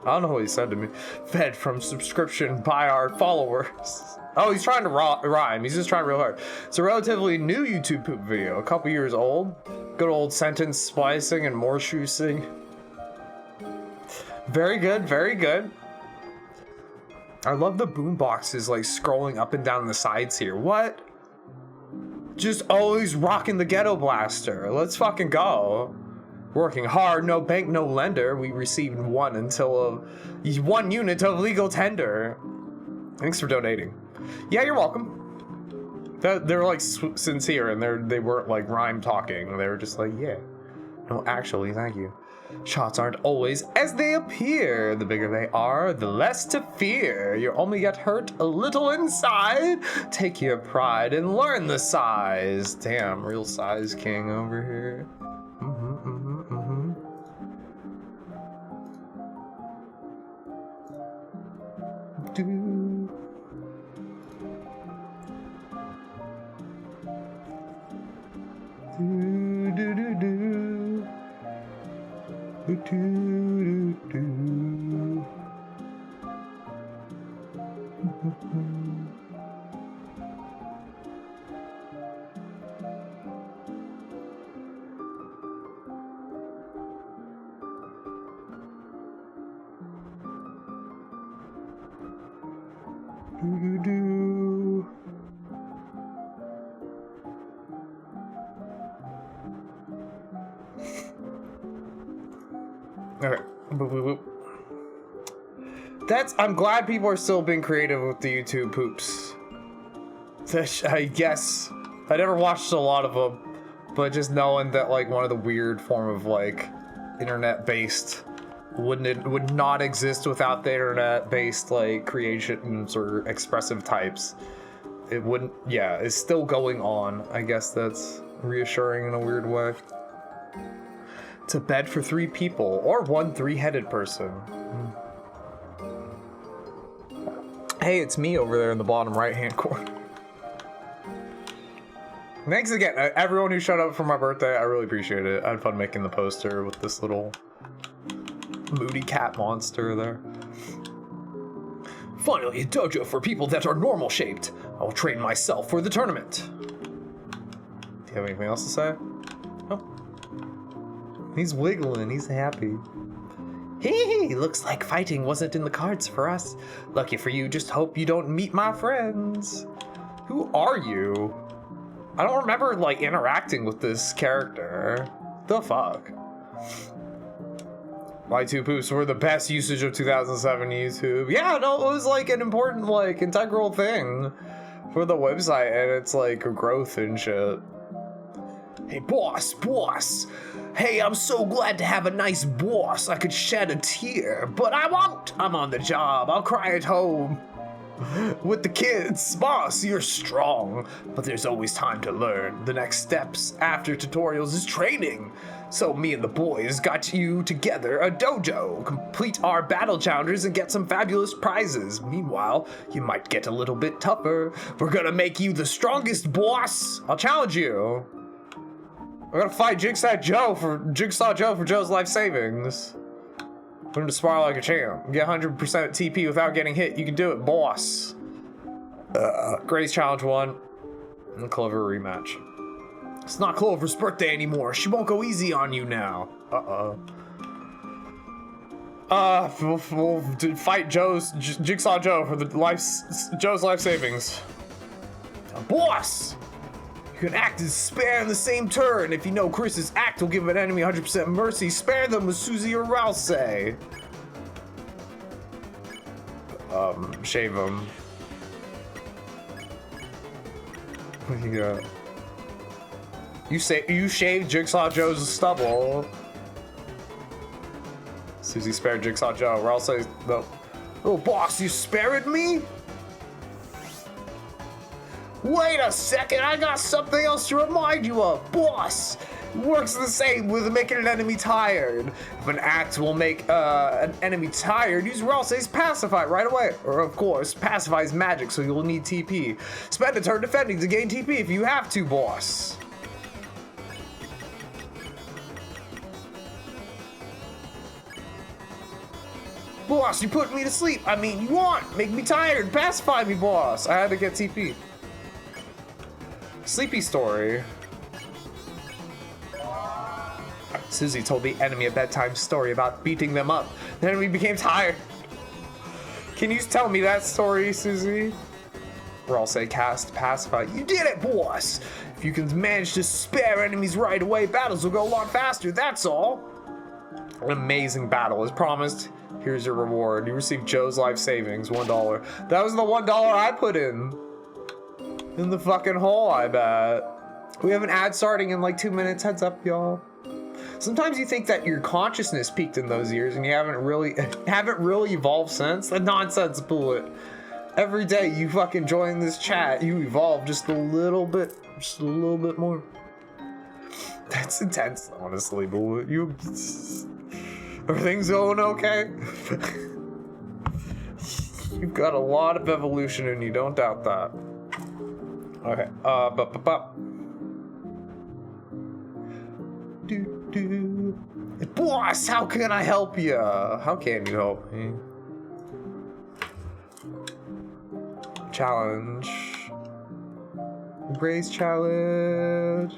I don't know what he said to me. Fed from subscription by our followers. Oh, he's trying to rhyme. He's just trying real hard. It's a relatively new YouTube poop video, a couple years old. Good old sentence splicing and more shoosing. Very good, very good. I love the boomboxes like scrolling up and down the sides here. What? Just always rocking the ghetto blaster. Let's fucking go. Working hard, no bank, no lender. We received one unit of legal tender. Thanks for donating. Yeah, you're welcome. They're like sincere, and they weren't like rhyme talking. They were just like, yeah. No, actually, thank you. Shots aren't always as they appear. The bigger they are, the less to fear. You only get hurt a little inside. Take your pride and learn the size. Damn, real size king over here. Okay. I'm glad people are still being creative with the YouTube poops. I guess I never watched a lot of them, but just knowing that like one of the weird form of like internet-based would not exist without the internet-based like creations or expressive types. It wouldn't. Yeah, it's still going on. I guess that's reassuring in a weird way. It's a bed for 3 people, or one 3-headed person. Hey, it's me over there in the bottom right-hand corner. Thanks again, everyone who showed up for my birthday. I really appreciate it. I had fun making the poster with this little moody cat monster there. Finally, a dojo for people that are normal-shaped. I'll train myself for the tournament. Do you have anything else to say? Oh. He's wiggling, he's happy. Hee, looks like fighting wasn't in the cards for us. Lucky for you, just hope you don't meet my friends. Who are you? I don't remember, like, interacting with this character. The fuck? My 2 poops were the best usage of 2007 YouTube. Yeah, no, it was, like, an important, like, integral thing for the website and its, like, growth and shit. Hey, boss! Hey, I'm so glad to have a nice boss. I could shed a tear, but I won't. I'm on the job. I'll cry at home with the kids. Boss, you're strong, but there's always time to learn. The next steps after tutorials is training. So me and the boys got you together a dojo. Complete our battle challenges and get some fabulous prizes. Meanwhile, you might get a little bit tougher. We're gonna make you the strongest, boss. I'll challenge you. We're gonna fight Jigsaw Joe for Joe's life savings. Put him to spar like a champ. Get 100% TP without getting hit. You can do it, boss. Grace challenge 1. And Clover rematch. It's not Clover's birthday anymore. She won't go easy on you now. We'll fight Jigsaw Joe for the Joe's life savings. Boss! You can act as spare in the same turn. If you know Chris's act will give an enemy 100% mercy, spare them with Susie or Rousey. Shave him. What do you got? You shaved Jigsaw Joe's stubble. Susie spared Jigsaw Joe. Rousey, no. Oh, boss, you spared me? Wait a second, I got something else to remind you of. Boss, it works the same with making an enemy tired. If an act will make an enemy tired, use Rousey's Pacify right away. Or of course, Pacify is magic, so you'll need TP. Spend a turn defending to gain TP if you have to, boss. Boss, you put me to sleep. I mean, you want. Make me tired. Pacify me, boss. I had to get TP. Sleepy story. Susie told the enemy a bedtime story about beating them up. The enemy became tired. Can you tell me that story, Susie? Rousey cast Pacify. You did it, boss. If you can manage to spare enemies right away, battles will go a lot faster. That's all. An amazing battle is promised. Here's your reward. You received Joe's life savings, $1. That was the $1 I put in the fucking hole, I bet. We have an ad starting in like 2 minutes. Heads up, y'all. Sometimes you think that your consciousness peaked in those years and you haven't really evolved since. The nonsense bullet. Every day you fucking join this chat, you evolve just a little bit more. That's intense, honestly, bullet. Are things going okay? You've got a lot of evolution in you, don't doubt that. Okay, Boss, how can I help you? How can you help me? Challenge. Embrace challenge.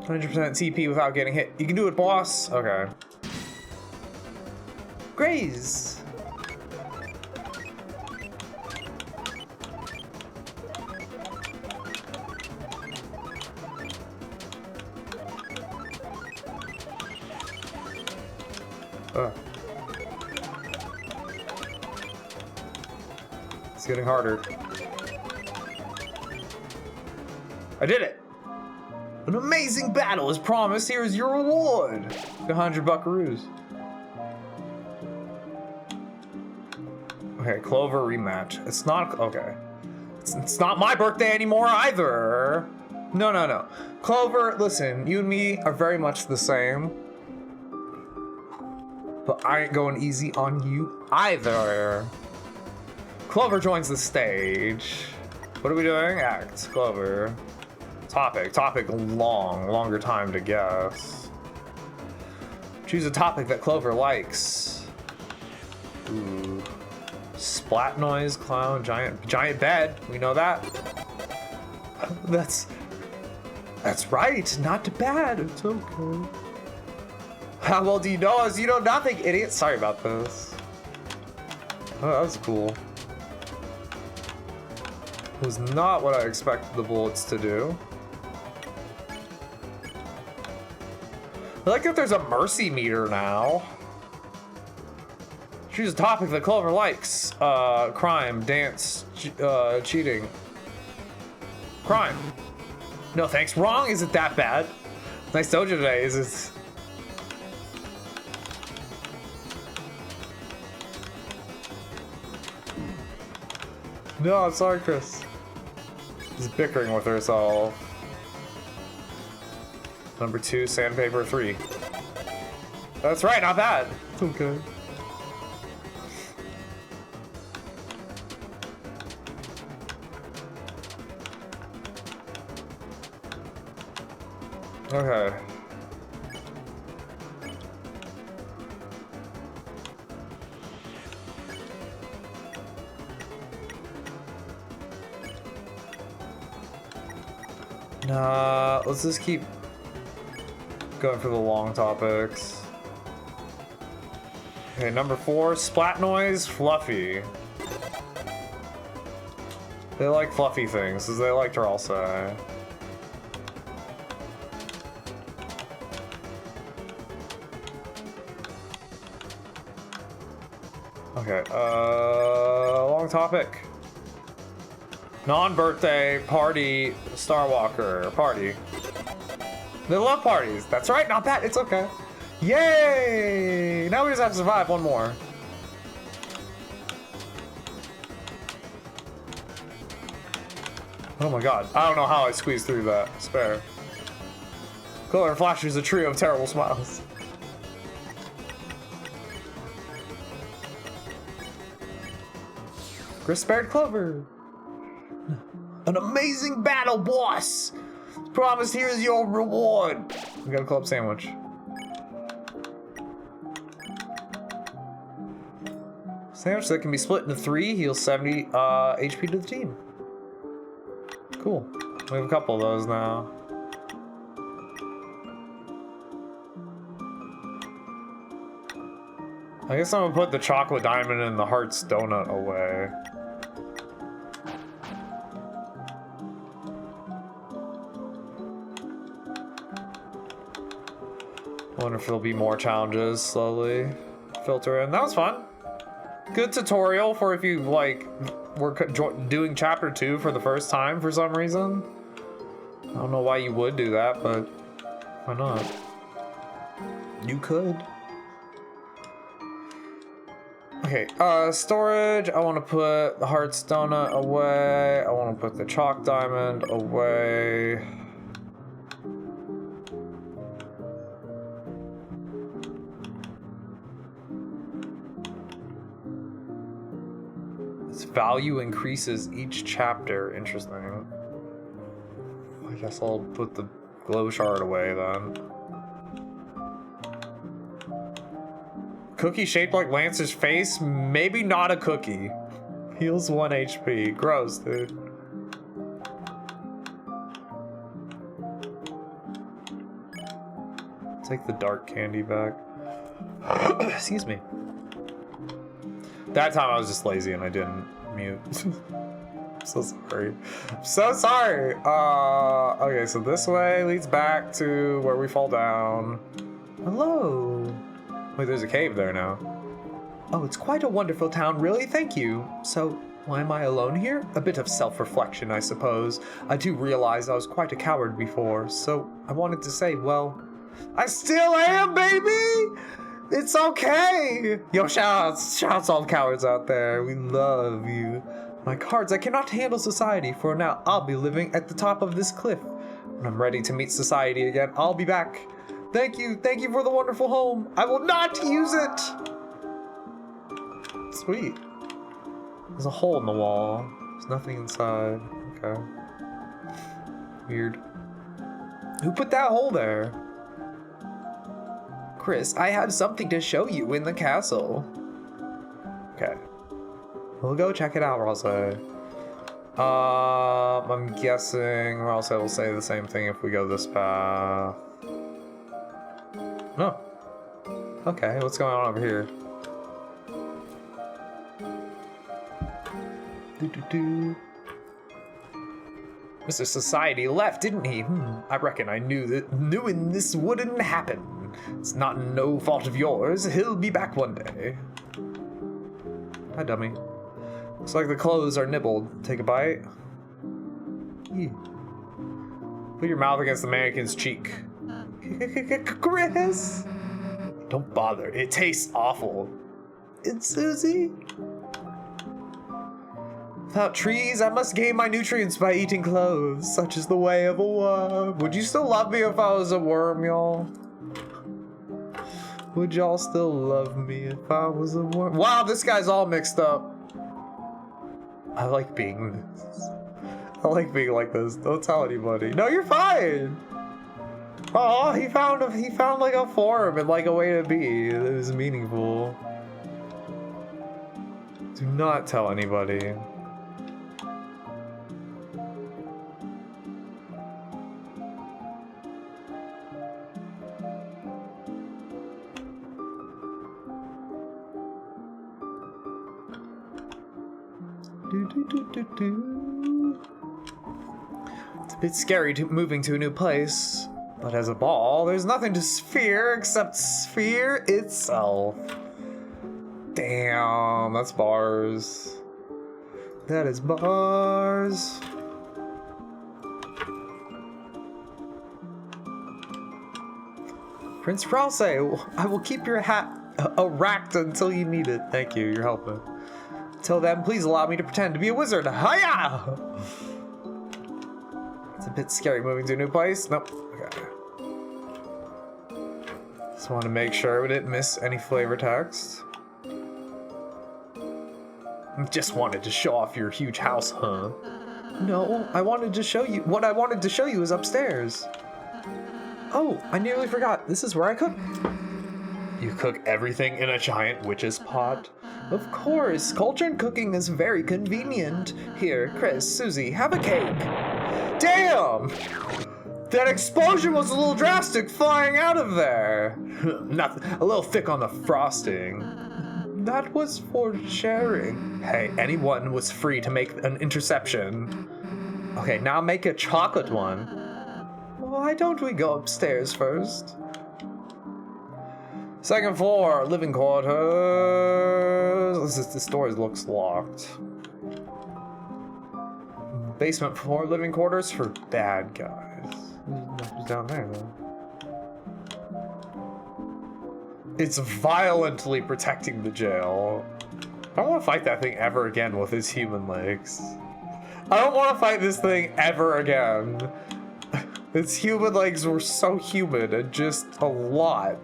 100% TP without getting hit. You can do it, boss. Okay. Graze. It's getting harder. I did it! An amazing battle is promised. Here is your reward. 100 buckaroos. Okay, Clover rematch. It's not okay. It's not my birthday anymore either. No. Clover, listen, you and me are very much the same. But I ain't going easy on you either. Clover joins the stage. What are we doing? Act. Clover. Topic. Longer time to guess. Choose a topic that Clover likes. Ooh. Splat noise, clown, giant bed. We know that. That's right. Not bad. It's okay. How well do you know us? You know nothing, idiot. Sorry about this. Oh, that was cool. It was not what I expected the bullets to do. I like that there's a mercy meter now. Choose a topic that Clover likes. Crime, dance, cheating. Crime. No thanks. Wrong. Is it that bad? Nice dojo today. Is it? No, I'm sorry, Chris. She's bickering with herself. Number 2, sandpaper 3. That's right, not bad. It's okay. Okay. Let's just keep going for the long topics. Okay, number 4, splat noise, fluffy. They like fluffy things, as they like to all say. Okay, long topic. Non-birthday party, Starwalker party. They love parties. That's right, not that. It's okay. Yay! Now we just have to survive one more. Oh my god. I don't know how I squeezed through that. Spare. Color flashes a trio of terrible smiles. Chris spared Clover. An amazing battle, boss! Promise, here is your reward. We got a club sandwich. Sandwich that can be split into 3 heals 70 HP to the team. Cool. We have a couple of those now. I guess I'm gonna put the chocolate diamond and the hearts donut away. Wonder if there'll be more challenges slowly filter in. That was fun. Good tutorial for if you like were doing chapter 2 for the first time for some reason. I don't know why you would do that, but why not? You could. Okay, storage. I want to put the hearts donut away. I want to put the chalk diamond away. Its value increases each chapter. Interesting. I guess I'll put the glow shard away then. Cookie shaped like Lance's face? Maybe not a cookie. Heals 1 HP. Gross, dude. Take the dark candy back. Excuse me. That time I was just lazy and I didn't mute. I'm so sorry. I'm so sorry. Okay, so this way leads back to where we fall down. Hello. Wait, there's a cave there now. Oh, it's quite a wonderful town, really. Thank you. So, why am I alone here? A bit of self-reflection, I suppose. I do realize I was quite a coward before, so I wanted to say, well, I still am, baby! It's okay! Yo, shouts all cowards out there. We love you. My cards, I cannot handle society. For now, I'll be living at the top of this cliff. When I'm ready to meet society again, I'll be back. Thank you for the wonderful home. I will not use it! Sweet. There's a hole in the wall. There's nothing inside. Okay. Weird. Who put that hole there? Chris, I have something to show you in the castle. Okay. We'll go check it out, Rosa. I'm guessing Rosa will say the same thing if we go this path. No. Okay, what's going on over here? Mr. Society left, didn't he? I reckon I knew this wouldn't happen. It's not no fault of yours. He'll be back one day. Hi, dummy. Looks like the clothes are nibbled. Take a bite. Ew. Put your mouth against the mannequin's cheek. Chris! Don't bother. It tastes awful. It's Susie. Without trees, I must gain my nutrients by eating clothes. Such is the way of a worm. Would you still love me if I was a worm, y'all? Would y'all still love me if I was a worm? Wow, this guy's all mixed up. I like being this. I like being like this. Don't tell anybody. No, you're fine. Oh, he found like a form and like a way to be. It was meaningful. Do not tell anybody. It's a bit scary moving to a new place, but as a ball, there's nothing to fear except fear itself. Damn, that's bars. That is bars. Prince Pralse, I will keep your hat erect until you need it. Thank you, you're helping. Till then, please allow me to pretend to be a wizard. Hiya! It's a bit scary moving to a new place. Nope. Okay. Just want to make sure we didn't miss any flavor text. Just wanted to show off your huge house, huh? No, I wanted to show you. What I wanted to show you is upstairs. Oh, I nearly forgot. This is where I cook. You cook everything in a giant witch's pot? Of course, cauldron cooking is very convenient. Here, Chris, Susie, have a cake. Damn! That explosion was a little drastic flying out of there. Nothing, a little thick on the frosting. That was for sharing. Hey, anyone was free to make an interception. Okay, now make a chocolate one. Why don't we go upstairs first? Second floor, living quarters. This door looks locked. Basement floor, living quarters for bad guys. Who's down there though? It's violently protecting the jail. I don't want to fight that thing ever again with its human legs. I don't want to fight this thing ever again. Its human legs were so human and just a lot.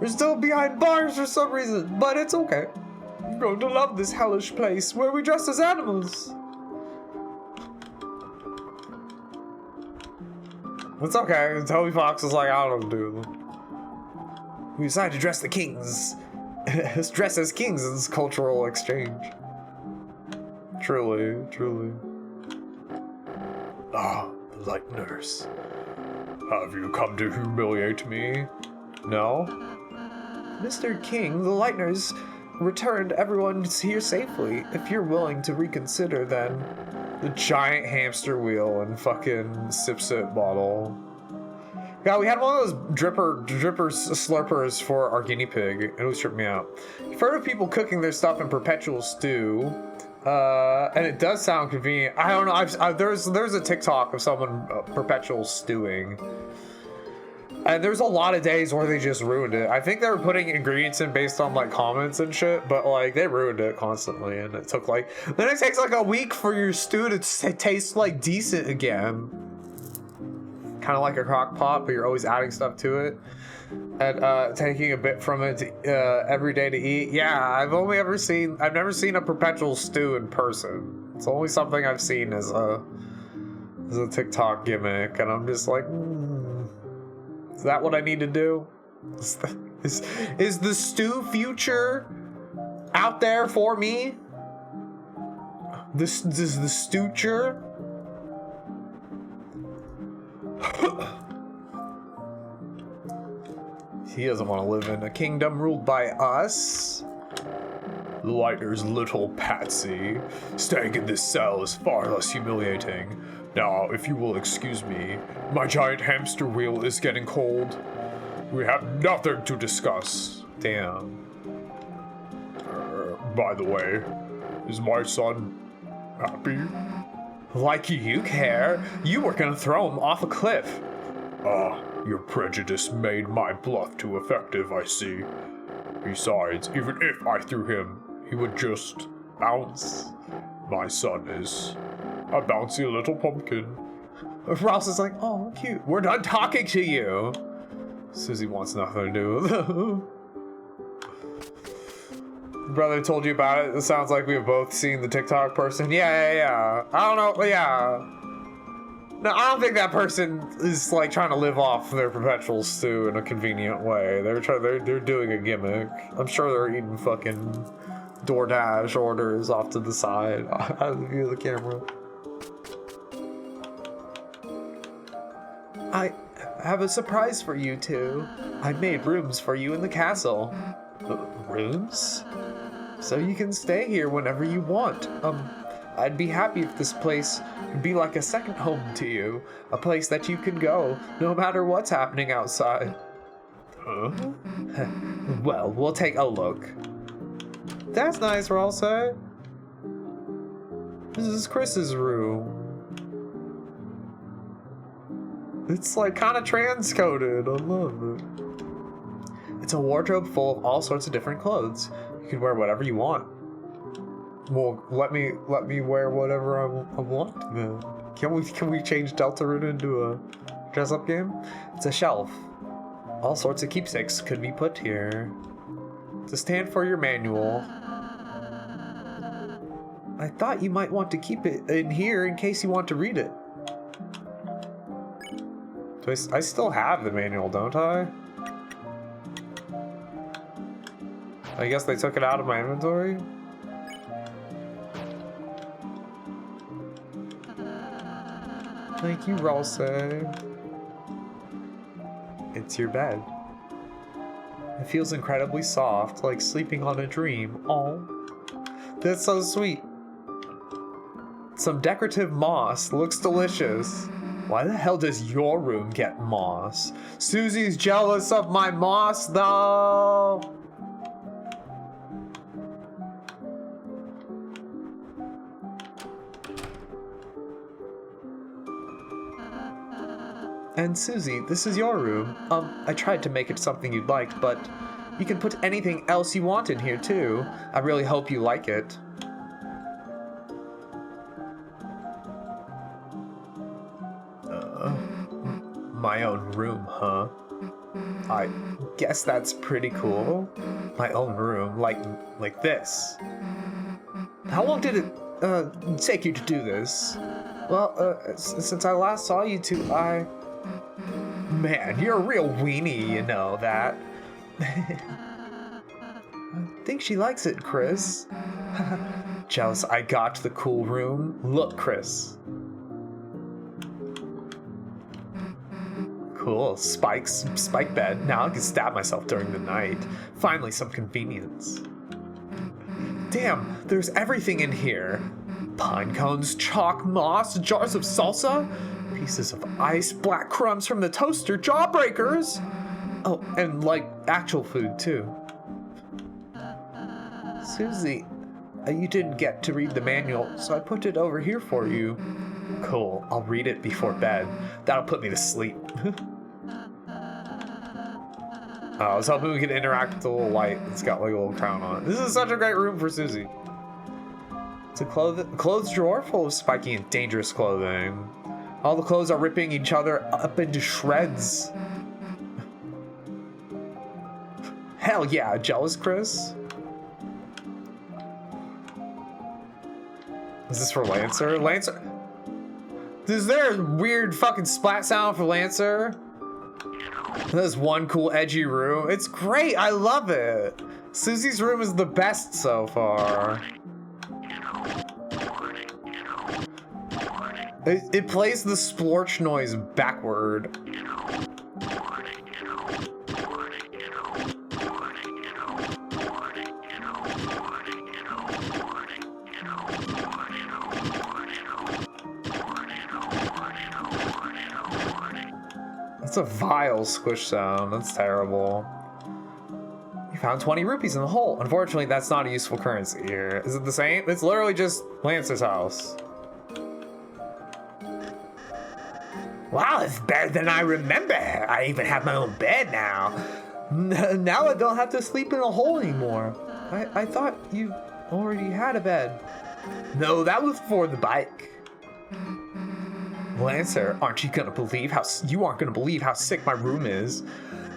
We're still behind bars for some reason, but it's okay. I'm going to love this hellish place where we dress as animals. It's okay. Tobyfox is like, I don't do them. We decided to dress the kings. Dress as kings in this cultural exchange. Truly, truly. Ah, the light nurse. Have you come to humiliate me? No? Mr. King, the Lightners returned everyone here safely. If you're willing to reconsider, then... The giant hamster wheel and fucking sip bottle. God, we had one of those drippers slurpers for our guinea pig. It was tripping me out. You've heard of people cooking their stuff in perpetual stew. And it does sound convenient. I don't know. There's a TikTok of someone perpetual stewing. And there's a lot of days where they just ruined it. I think they were putting ingredients in based on like comments and shit, but like they ruined it constantly, and it took like then it takes like a week for your stew to taste like decent again. Kind of like a crock pot, but you're always adding stuff to it and taking a bit from it every day to eat. Yeah, I've never seen a perpetual stew in person. It's only something I've seen as a TikTok gimmick, and I'm just like. Is that what I need to do? Is the stew future out there for me? Is the stewture? He doesn't want to live in a kingdom ruled by us. The Lightner's little patsy. Staying in this cell is far less humiliating. Now, if you will excuse me, my giant hamster wheel is getting cold. We have nothing to discuss. Damn. By the way, is my son happy? Like you care? You were gonna throw him off a cliff. Your prejudice made my bluff too effective, I see. Besides, even if I threw him, he would just bounce. My son is a bouncy little pumpkin. Ross is like, oh, cute. We're done talking to you. Susie wants nothing to do with it. Brother told you about it. It sounds like we've both seen the TikTok person. Yeah. I don't know. Yeah. No, I don't think that person is like trying to live off their perpetual stew in a convenient way. They're doing a gimmick. I'm sure they're eating fucking DoorDash orders off to the side out of the view of the camera. I have a surprise for you two. I made rooms for you in the castle. Rooms? so you can stay here whenever you want. I'd be happy if this place would be like a second home to you, a place that you can go no matter what's happening outside. Huh? Well, we'll take a look. That's nice, Ralsei. This is Chris's room. It's like kind of transcoded. I love it. It's a wardrobe full of all sorts of different clothes. You can wear whatever you want. Well, let me wear whatever I want then. Can we change Deltarune into a dress-up game? It's a shelf. All sorts of keepsakes could be put here. To stand for your manual. I thought you might want to keep it in here in case you want to read it. So I still have the manual, don't I? I guess they took it out of my inventory? Thank you, Ralsei. It's your bed. It feels incredibly soft, like sleeping on a dream. Oh, that's so sweet. Some decorative moss. Looks delicious. Why the hell does your room get moss? Susie's jealous of my moss, though. And Susie, this is your room. I tried to make it something you'd like, but you can put anything else you want in here, too. I really hope you like it. My own room, huh? I guess that's pretty cool. My own room, like this. How long did it take you to do this? Well, since I last saw you two, Man, you're a real weenie, you know that. I think she likes it, Chris. Jealous I got the cool room. Look, Chris. Cool, spike bed. Now I can stab myself during the night. Finally, some convenience. Damn, there's everything in here. Pine cones, chalk, moss, jars of salsa, pieces of ice, black crumbs from the toaster, jawbreakers. Oh, and like actual food too. Susie, you didn't get to read the manual, so I put it over here for you. Cool, I'll read it before bed. That'll put me to sleep. I was hoping we could interact with the little light that's got like a little crown on it. This is such a great room for Susie. It's a clothes drawer full of spiky and dangerous clothing. All the clothes are ripping each other up into shreds. Hell yeah, jealous, Chris? Is this for Lancer? Lancer? Is there a weird fucking splat sound for Lancer? This one cool edgy room. It's great, I love it. Susie's room is the best so far. It plays the splorch noise backward. That's a vile squish sound. That's terrible. You found 20 rupees in the hole. Unfortunately, that's not a useful currency here. Is it the same? It's literally just Lancer's house. Wow, it's better than I remember. I even have my own bed now. Now I don't have to sleep in a hole anymore. I thought you already had a bed. No, that was for the bike. Lancer, aren't you gonna believe you aren't gonna believe how sick my room is?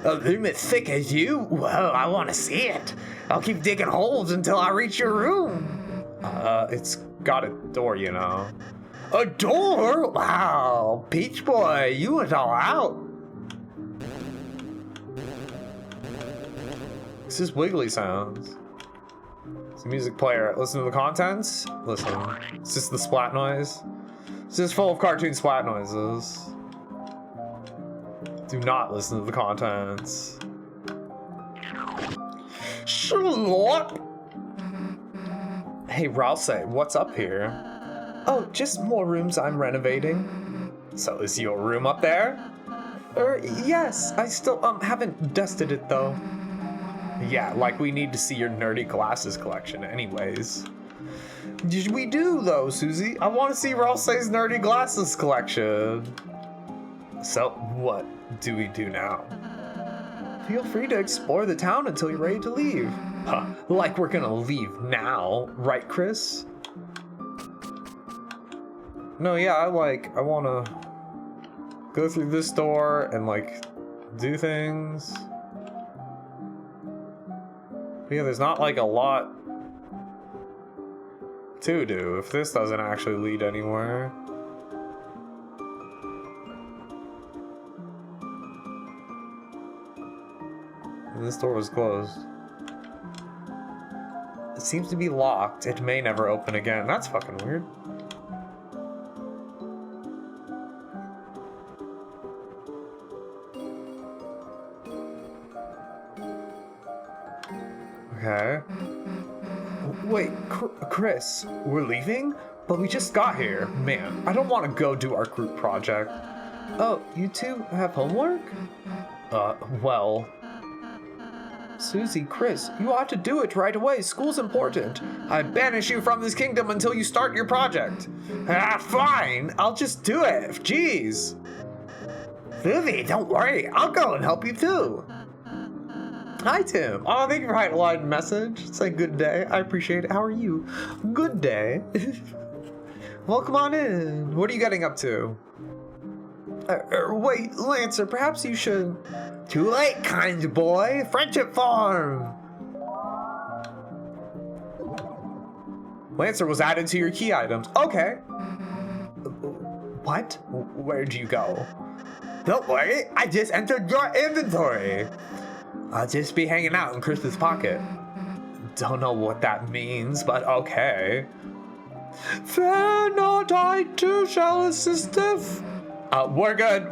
A room as thick as you? Whoa, I wanna see it. I'll keep digging holes until I reach your room. It's got a door, you know. A door? Wow, Peach Boy, you went all out. This is wiggly sounds. It's a music player. Listen to the contents. Listen. It's just the splat noise. It's just full of cartoon splat noises. Do not listen to the contents. Slop. Hey, Rouse, what's up here? Oh, just more rooms I'm renovating. So is your room up there? Yes, I still haven't dusted it though. Yeah, like we need to see your nerdy glasses collection anyways. We do though, Susie. I want to see Ralsei's nerdy glasses collection. So, what do we do now? Feel free to explore the town until you're ready to leave. Huh, like we're gonna leave now, right, Chris? No, yeah, I wanna go through this door and like do things. But yeah, there's not like a lot to do if this doesn't actually lead anywhere. And this door was closed. It seems to be locked. It may never open again. That's fucking weird. Okay. Wait, Chris, we're leaving? But we just got here. Man, I don't want to go do our group project. Oh, you two have homework? Well... Susie, Chris, you ought to do it right away. School's important. I banish you from this kingdom until you start your project. Ah, fine. I'll just do it. Jeez. Susie, don't worry. I'll go and help you too. Hi, Tim. Oh, thank you for highlighting message. Say good day. I appreciate it. How are you? Good day. Welcome on in. What are you getting up to? Wait, Lancer, perhaps you should... Too late, kind boy. Friendship farm. Lancer was added to your key items. Okay. What? Where'd you go? Don't worry, I just entered your inventory. I'll just be hanging out in Chris's pocket. Don't know what that means, but okay. Fear not, I too shall assist if... we're good.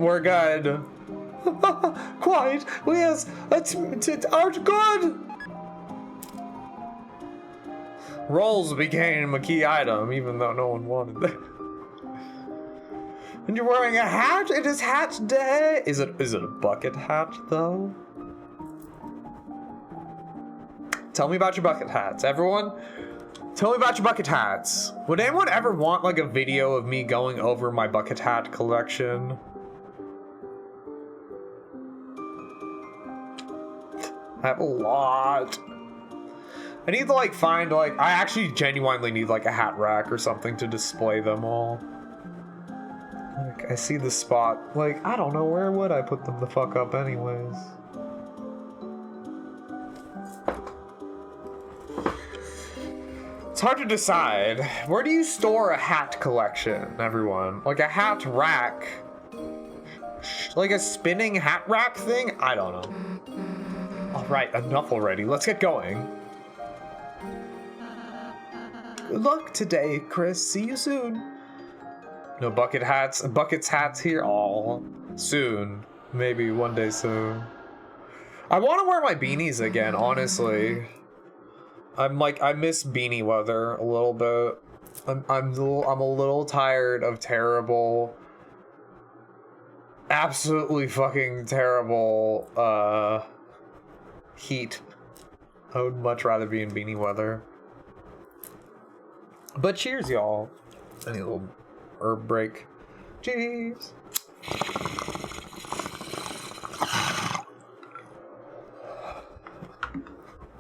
Quiet, yes, art good. Rolls became a key item, even though no one wanted that. And you're wearing a hat? It is hat day. Is it a bucket hat though? Tell me about your bucket hats, everyone. Tell me about your bucket hats. Would anyone ever want like a video of me going over my bucket hat collection? I have a lot. I need to like find like, I actually genuinely need like a hat rack or something to display them all. Like I see the spot, like I don't know, where would I put them the fuck up anyways? It's hard to decide. Where do you store a hat collection, everyone? Like a hat rack? Like a spinning hat rack thing? I don't know. Alright, enough already. Let's get going. Good luck today, Chris. See you soon. No buckets hats here? Aw. Soon. Maybe one day soon. I want to wear my beanies again, honestly. I miss beanie weather a little bit. I'm a little tired of terrible, absolutely fucking terrible, heat. I would much rather be in beanie weather. But cheers, y'all. I need a little herb break. Cheers.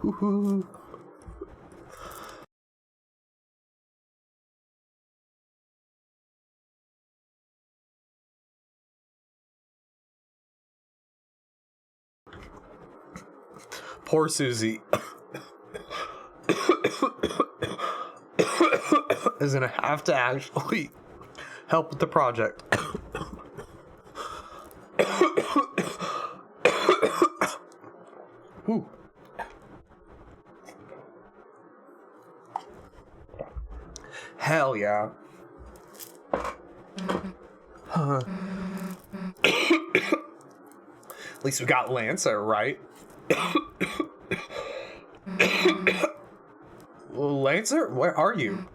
Woohoo. Poor Susie is gonna have to actually help with the project. Ooh. Hell yeah. At least we got Lancer, right? Lancer, where are you?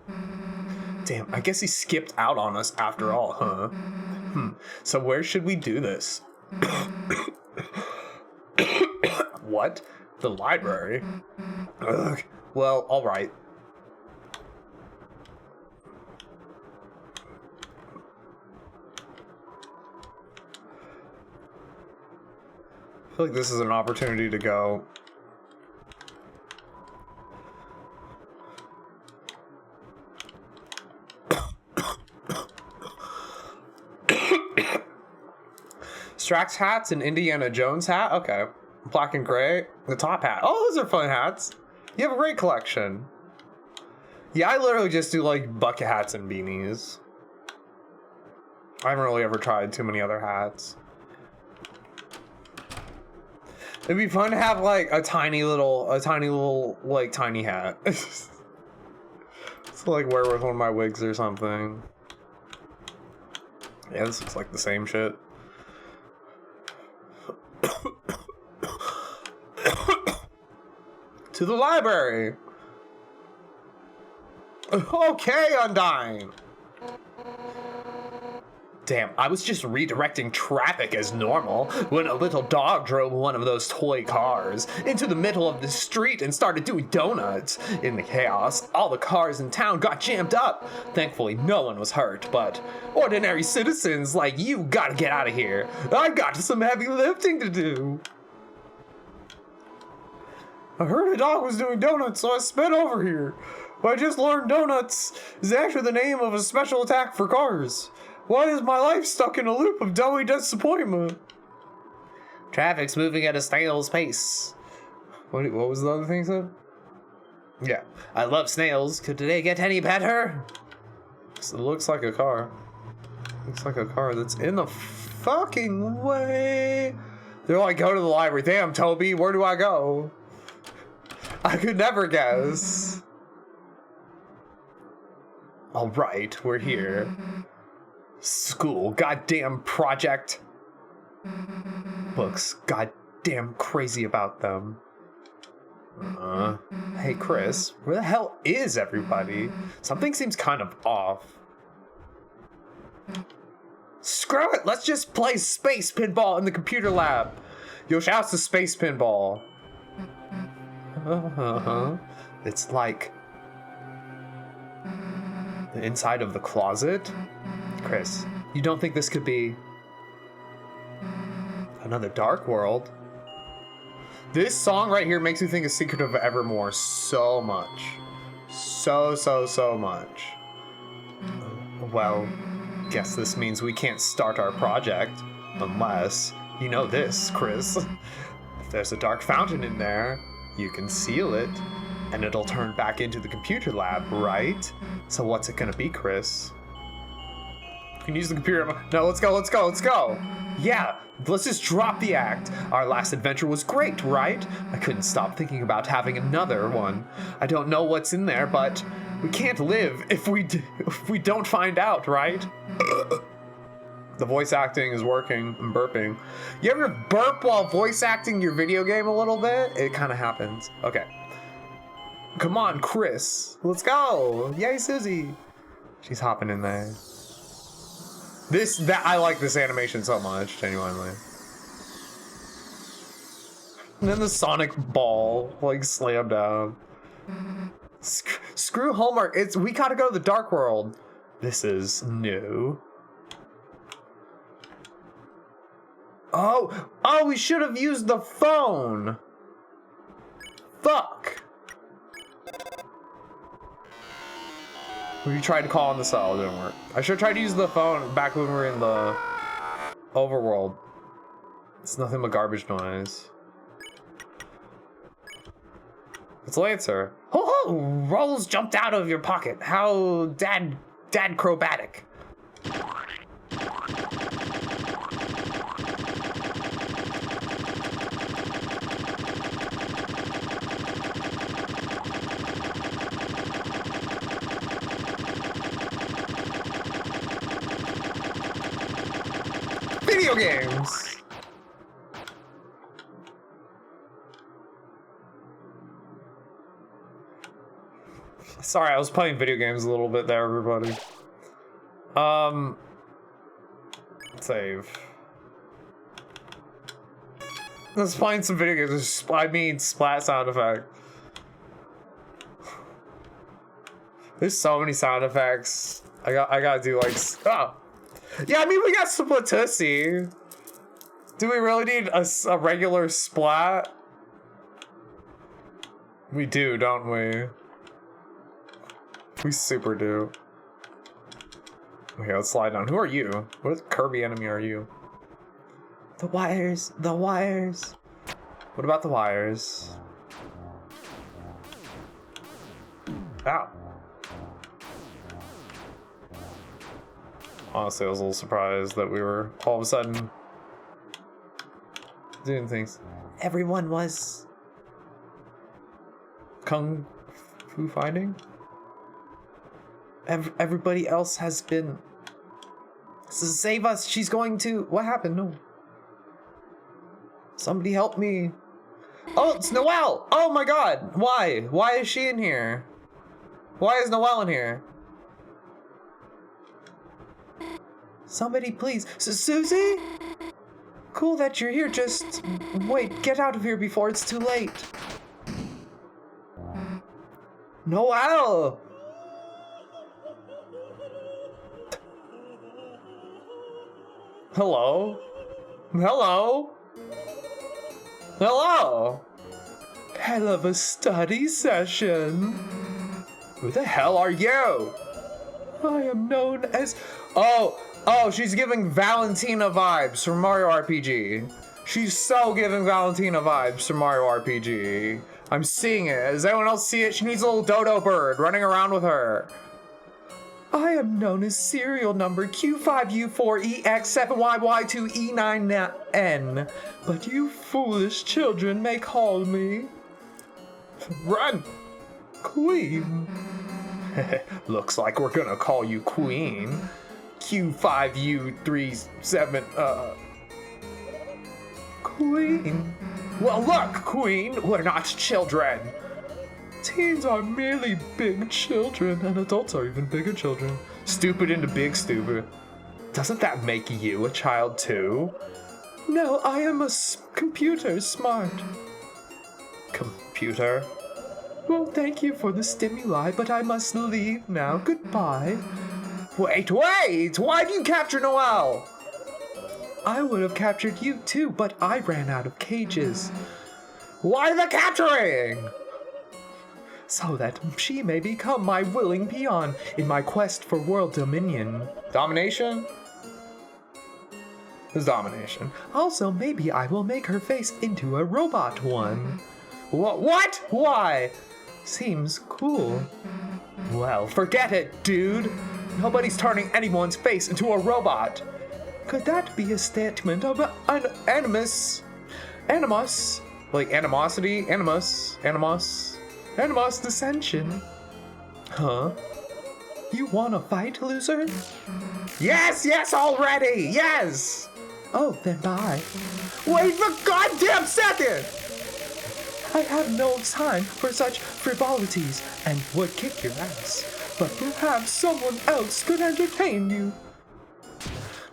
Damn, I guess he skipped out on us after all, huh? So where should we do this? What? The library? Ugh. Well, alright. I feel like this is an opportunity to go. Strax hats and Indiana Jones hat? Okay. Black and gray. The top hat. Oh, those are fun hats. You have a great collection. Yeah, I literally just do like bucket hats and beanies. I haven't really ever tried too many other hats. It'd be fun to have like a tiny little like tiny hat. So like wear with one of my wigs or something. Yeah, this looks like the same shit. To the library. Okay, Undyne. Damn, I was just redirecting traffic as normal when a little dog drove one of those toy cars into the middle of the street and started doing donuts. In the chaos, all the cars in town got jammed up. Thankfully, no one was hurt, but ordinary citizens like you gotta get out of here. I've got some heavy lifting to do. I heard a dog was doing donuts, so I sped over here. But I just learned donuts is actually the name of a special attack for cars. Why is my life stuck in a loop of doughy disappointment? Traffic's moving at a snail's pace. What was the other thing he said? Yeah. I love snails. Could today get any better? It looks like a car. Looks like a car that's in the fucking way. They're like, go to the library. Damn, Toby, where do I go? I could never guess. All right, we're here. School, goddamn project. Books, goddamn crazy about them. Hey Chris, where the hell is everybody? Something seems kind of off. Screw it, let's just play space pinball in the computer lab. Yo, shouts to space pinball. It's like the inside of the closet. Chris, you don't think this could be another dark world? This song right here makes me think of Secret of Evermore so much. So much. Well, guess this means we can't start our project unless you know this, Chris. If there's a dark fountain in there, you can seal it and it'll turn back into the computer lab, right? So what's it gonna be, Chris? You can use the computer. No, let's go. Yeah, let's just drop the act. Our last adventure was great, right? I couldn't stop thinking about having another one. I don't know what's in there, but we can't live if we don't find out, right? The voice acting is working. I'm burping. You ever burp while voice acting your video game a little bit? It kind of happens. Okay. Come on, Chris. Let's go. Yay, Susie. She's hopping in there. I like this animation so much, genuinely. And then the Sonic ball, like, slammed down. Screw homework. We gotta go to the dark world. This is new. Oh, we should have used the phone. Fuck. We tried to call on the cell, it didn't work. I should have tried to use the phone back when we were in the overworld. It's nothing but garbage noise. It's Lancer. Oh, rolls jumped out of your pocket. How dad acrobatic. Video games. Sorry, I was playing video games a little bit there, everybody. Save. Let's playing some video games. I mean, splat sound effect. There's so many sound effects. I gotta do like, oh. Yeah, I mean, we got Splatoosy. Do we really need a regular splat? We do, don't we? We super do. Okay, let's slide down. Who are you? What Kirby enemy are you? The wires, the wires. What about the wires? Ow. Honestly, I was a little surprised that we were all of a sudden doing things. Everyone was kung fu fighting. Everybody else has been. Save us! She's going to. What happened? No. Somebody help me! Oh, it's Noelle! Oh my God! Why? Why is she in here? Why is Noelle in here? Somebody please. Susie? Cool that you're here. Just wait. Get out of here before it's too late. Noelle! Hello? Hello? Hello? Hell of a study session. Who the hell are you? I am known as... Oh, she's giving Valentina vibes from Mario RPG. She's so giving Valentina vibes from Mario RPG. I'm seeing it. Does anyone else see it? She needs a little dodo bird running around with her. I am known as serial number Q5U4EX7YY2E9N, but you foolish children may call me... Run! Queen. Looks like we're gonna call you Queen. Q5U37, Queen. Well, look, Queen, we're not children. Teens are merely big children, and adults are even bigger children. Stupid into big stupid. Doesn't that make you a child too? No, I am a computer smart. Computer? Well, thank you for the stimuli, but I must leave now. Goodbye. Wait! Why do you capture Noelle? I would have captured you too, but I ran out of cages. Why the capturing? So that she may become my willing peon in my quest for world dominion. Domination? This is domination. Also, maybe I will make her face into a robot one. What? Why? Seems cool. Well, forget it, dude. Nobody's turning anyone's face into a robot. Could that be a statement of animus? Like animosity? Animus dissension. Huh? You wanna fight, loser? Yes, already! Yes! Oh, then bye. Wait the goddamn second! I have no time for such frivolities and would kick your ass. But perhaps someone else could entertain you.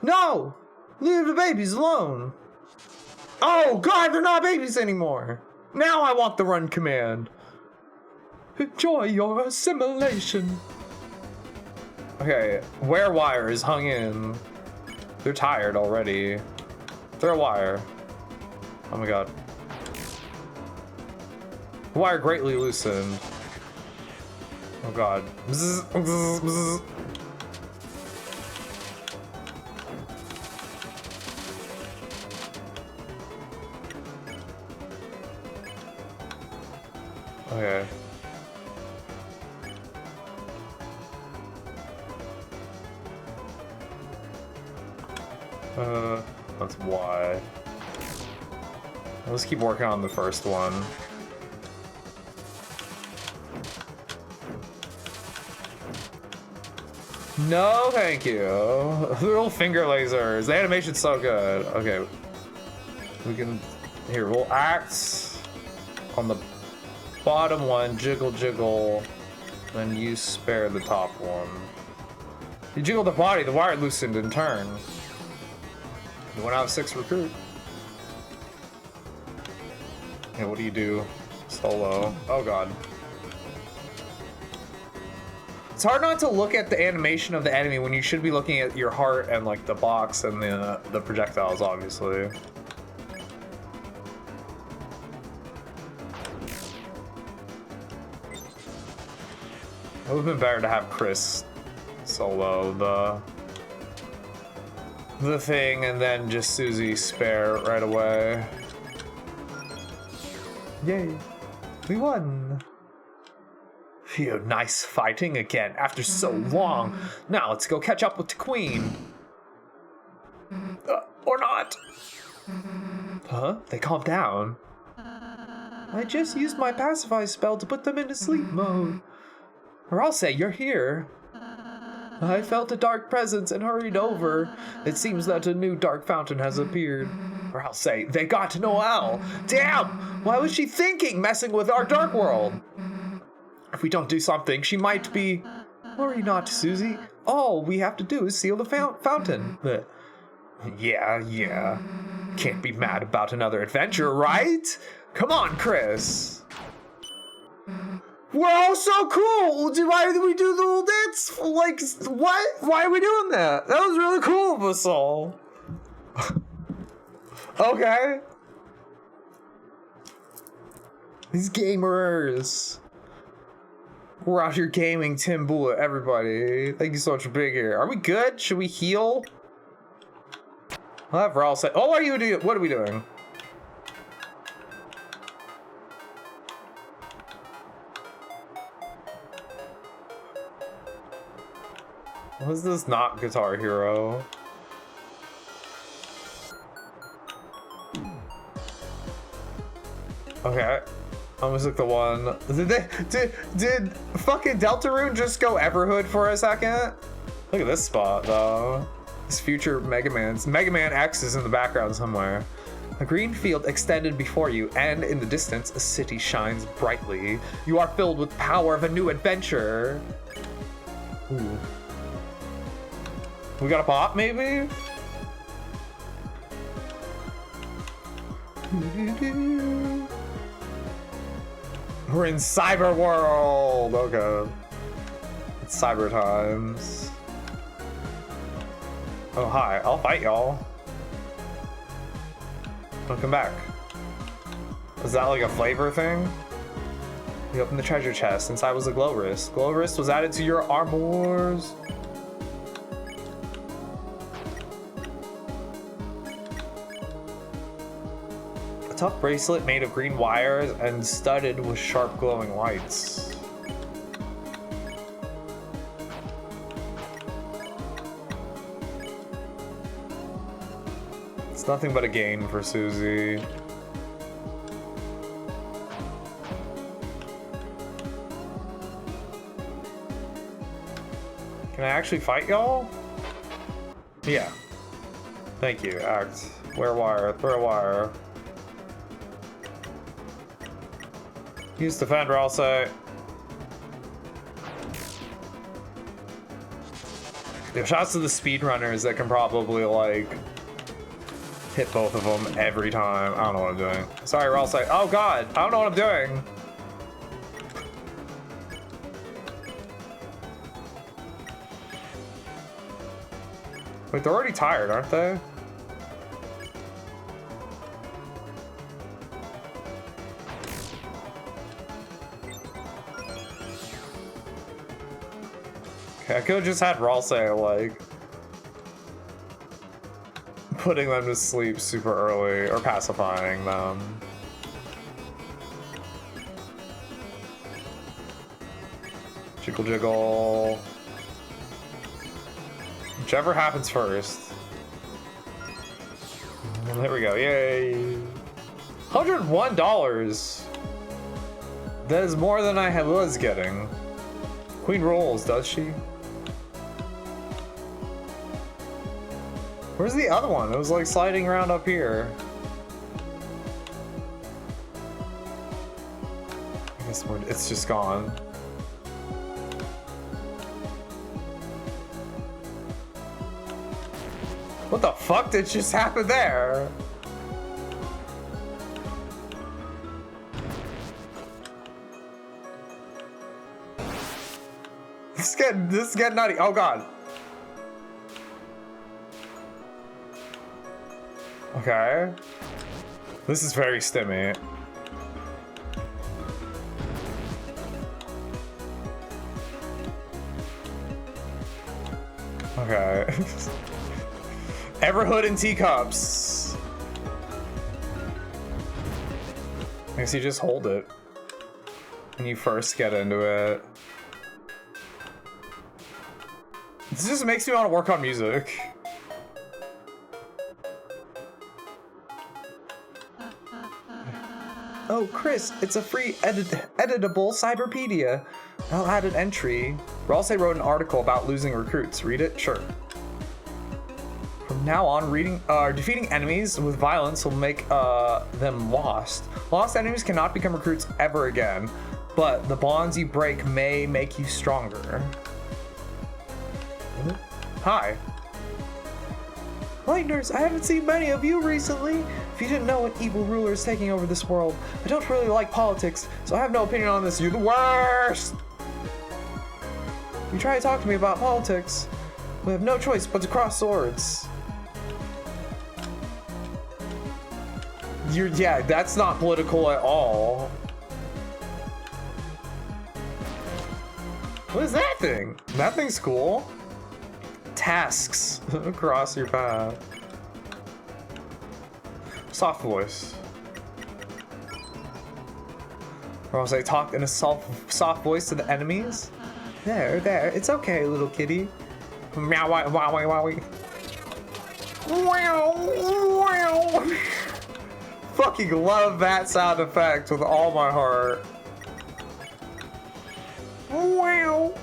No! Leave the babies alone. Oh God, they're not babies anymore. Now I want the run command. Enjoy your assimilation. Okay, wear wires hung in. They're tired already. Throw a wire. Oh my God. Wire greatly loosened. Oh God. Bzz, bzz, bzz. Okay. That's why. Let's keep working on the first one. No, thank you. Little finger lasers. The animation's so good. Okay. We can... Here, we'll act on the bottom one. Jiggle, jiggle. Then you spare the top one. You jiggle the body, the wire loosened in turn. You went out of 6 recruit. Yeah, what do you do? Solo. Oh god. It's hard not to look at the animation of the enemy when you should be looking at your heart and like the box and the projectiles, obviously. It would have been better to have Chris solo the thing and then just Susie spare right away. Yay, we won. Phew, nice fighting again after so long. Now let's go catch up with the queen. Or not. Huh? They calmed down. I just used my pacify spell to put them into sleep mode. Or I'll say you're here. I felt a dark presence and hurried over. It seems that a new dark fountain has appeared. Or I'll say, they got Noelle. Damn! Why was she thinking, messing with our dark world? If we don't do something, she might be... Worry not, Susie. All we have to do is seal the fountain. Yeah. Can't be mad about another adventure, right? Come on, Chris. We're all so cool! Why did we do the little dance? Like, what? Why are we doing that? That was really cool of us all. Okay. These gamers. We're out here gaming, Tim Bullet, everybody. Thank you so much for being here. Are we good? Should we heal? Whatever, I'll say. Oh, what are you doing? What are we doing? What is this not Guitar Hero? Okay. I almost took the one. Did fucking Deltarune just go Everhood for a second? Look at this spot though. This future Mega Man X is in the background somewhere. A green field extended before you, and in the distance, a city shines brightly. You are filled with power of a new adventure. Ooh. We got a bot, maybe? We're in cyber world. Okay. It's cyber times. Oh, hi. I'll fight y'all. Welcome back. Is that like a flavor thing? You opened the treasure chest. Inside was a glow wrist. Glow wrist was added to your armors. Tough bracelet made of green wires and studded with sharp glowing lights. It's nothing but a gain for Susie. Can I actually fight y'all? Yeah. Thank you, act. Wear wire, throw wire. Use defender, I'll say. There are shots of the speedrunners that can probably like hit both of them every time. I don't know what I'm doing. Sorry, I'll say. Oh god, I don't know what I'm doing. Wait, they're already tired, aren't they? I could have just had Ralsei, like, putting them to sleep super early, or pacifying them. Jiggle jiggle. Whichever happens first. And there we go, yay. $101! That is more than I was getting. Queen rolls, does she? Where's the other one? It was like sliding around up here. I guess it's just gone. What the fuck did just happen there? This is getting nutty. Oh god. Okay. This is very stimmy. Okay. Everhood and teacups. I guess you just hold it when you first get into it. This just makes me want to work on music. Oh, Chris, it's a free editable cyberpedia. I'll add an entry. Ralsei wrote an article about losing recruits. Read it? Sure. From now on, defeating enemies with violence will make them lost. Lost enemies cannot become recruits ever again, but the bonds you break may make you stronger. Hi. Lightners, I haven't seen many of you recently. If you didn't know, an evil ruler is taking over this world. I don't really like politics, so I have no opinion on this. You're the worst! You try to talk to me about politics. We have no choice but to cross swords. Yeah, that's not political at all. What is that thing? That thing's cool. Tasks across your path. Soft voice. Or else I talk in a soft voice to the enemies. There, it's okay, little kitty. Meow, wow, wow, wow, wow. Fucking love that sound effect with all my heart. Wow.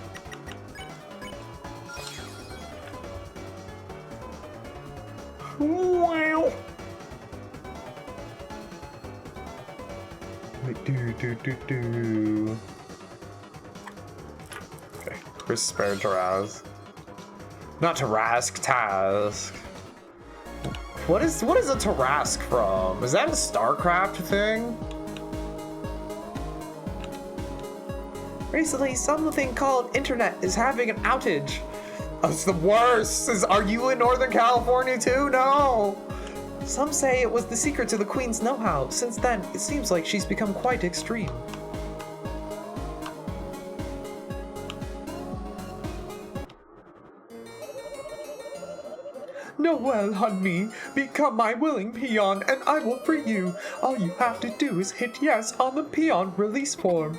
Wow. Do. Okay, Chris spared Taraz. Not Tarask, Task. What is a Tarask from? Is that a StarCraft thing? Recently, something called internet is having an outage. Oh, it's the worst. Are you in Northern California too? No. Some say it was the secret to the Queen's know-how. Since then, it seems like she's become quite extreme. Noel, honey, become my willing peon and I will free you. All you have to do is hit yes on the peon release form.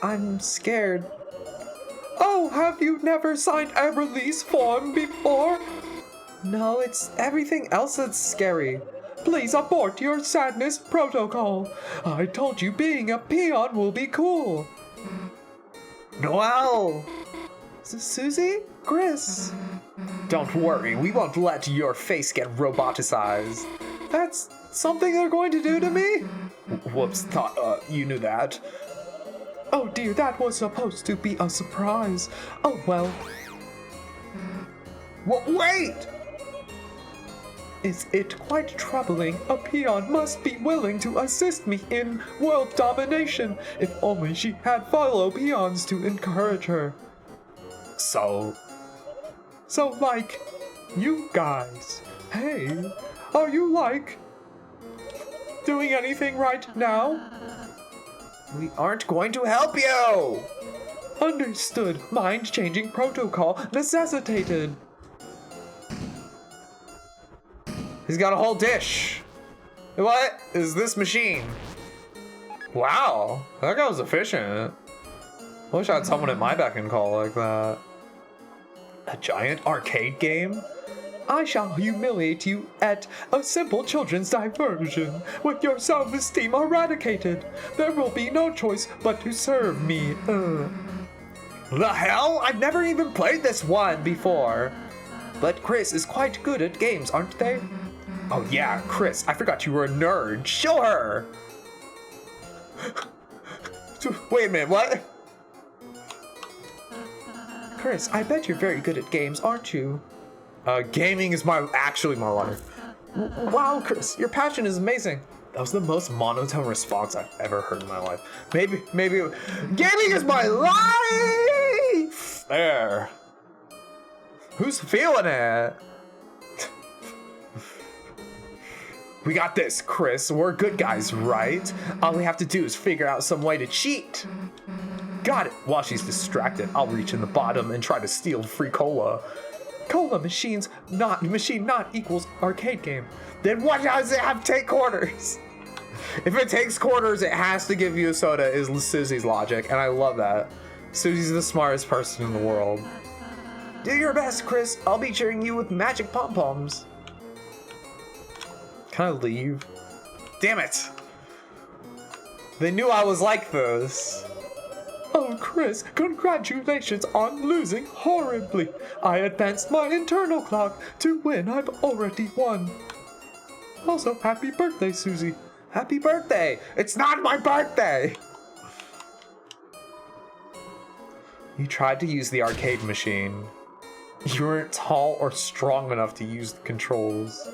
I'm scared. Oh, have you never signed a release form before? No, it's everything else that's scary. Please abort your sadness protocol. I told you being a peon will be cool. Noel! Susie? Chris? Don't worry, we won't let your face get roboticized. That's something they're going to do to me? Whoops, thought you knew that. Oh dear, that was supposed to be a surprise. Oh well. Wait! Is it quite troubling? A peon must be willing to assist me in world domination. If only she had fellow peons to encourage her. So like, you guys, hey, are you like, doing anything right now? We aren't going to help you! Understood. Mind-changing protocol necessitated. He's got a whole dish. What is this machine? Wow, that guy was efficient. I wish I had someone at my beck and call like that. A giant arcade game? I shall humiliate you at a simple children's diversion. With your self-esteem eradicated, there will be no choice but to serve me. The hell? I've never even played this one before. But Chris is quite good at games, aren't they? Oh yeah, Chris, I forgot you were a nerd. Show her! Wait a minute, what? Chris, I bet you're very good at games, aren't you? Gaming is actually my life. Wow, Chris, your passion is amazing. That was the most monotone response I've ever heard in my life. Maybe, gaming is my life! There. Who's feeling it? We got this, Chris. We're good guys, right? All we have to do is figure out some way to cheat. Got it. While she's distracted, I'll reach in the bottom and try to steal free cola. Cola machine not equals arcade game. Then what does it have to take quarters? If it takes quarters, it has to give you a soda is Susie's logic, and I love that. Susie's the smartest person in the world. Do your best, Chris. I'll be cheering you with magic pom-poms. Can I leave? Damn it! They knew I was like this. Oh, Chris, congratulations on losing horribly. I advanced my internal clock to win. I've already won. Also, happy birthday, Susie. Happy birthday! It's not my birthday! You tried to use the arcade machine. You weren't tall or strong enough to use the controls.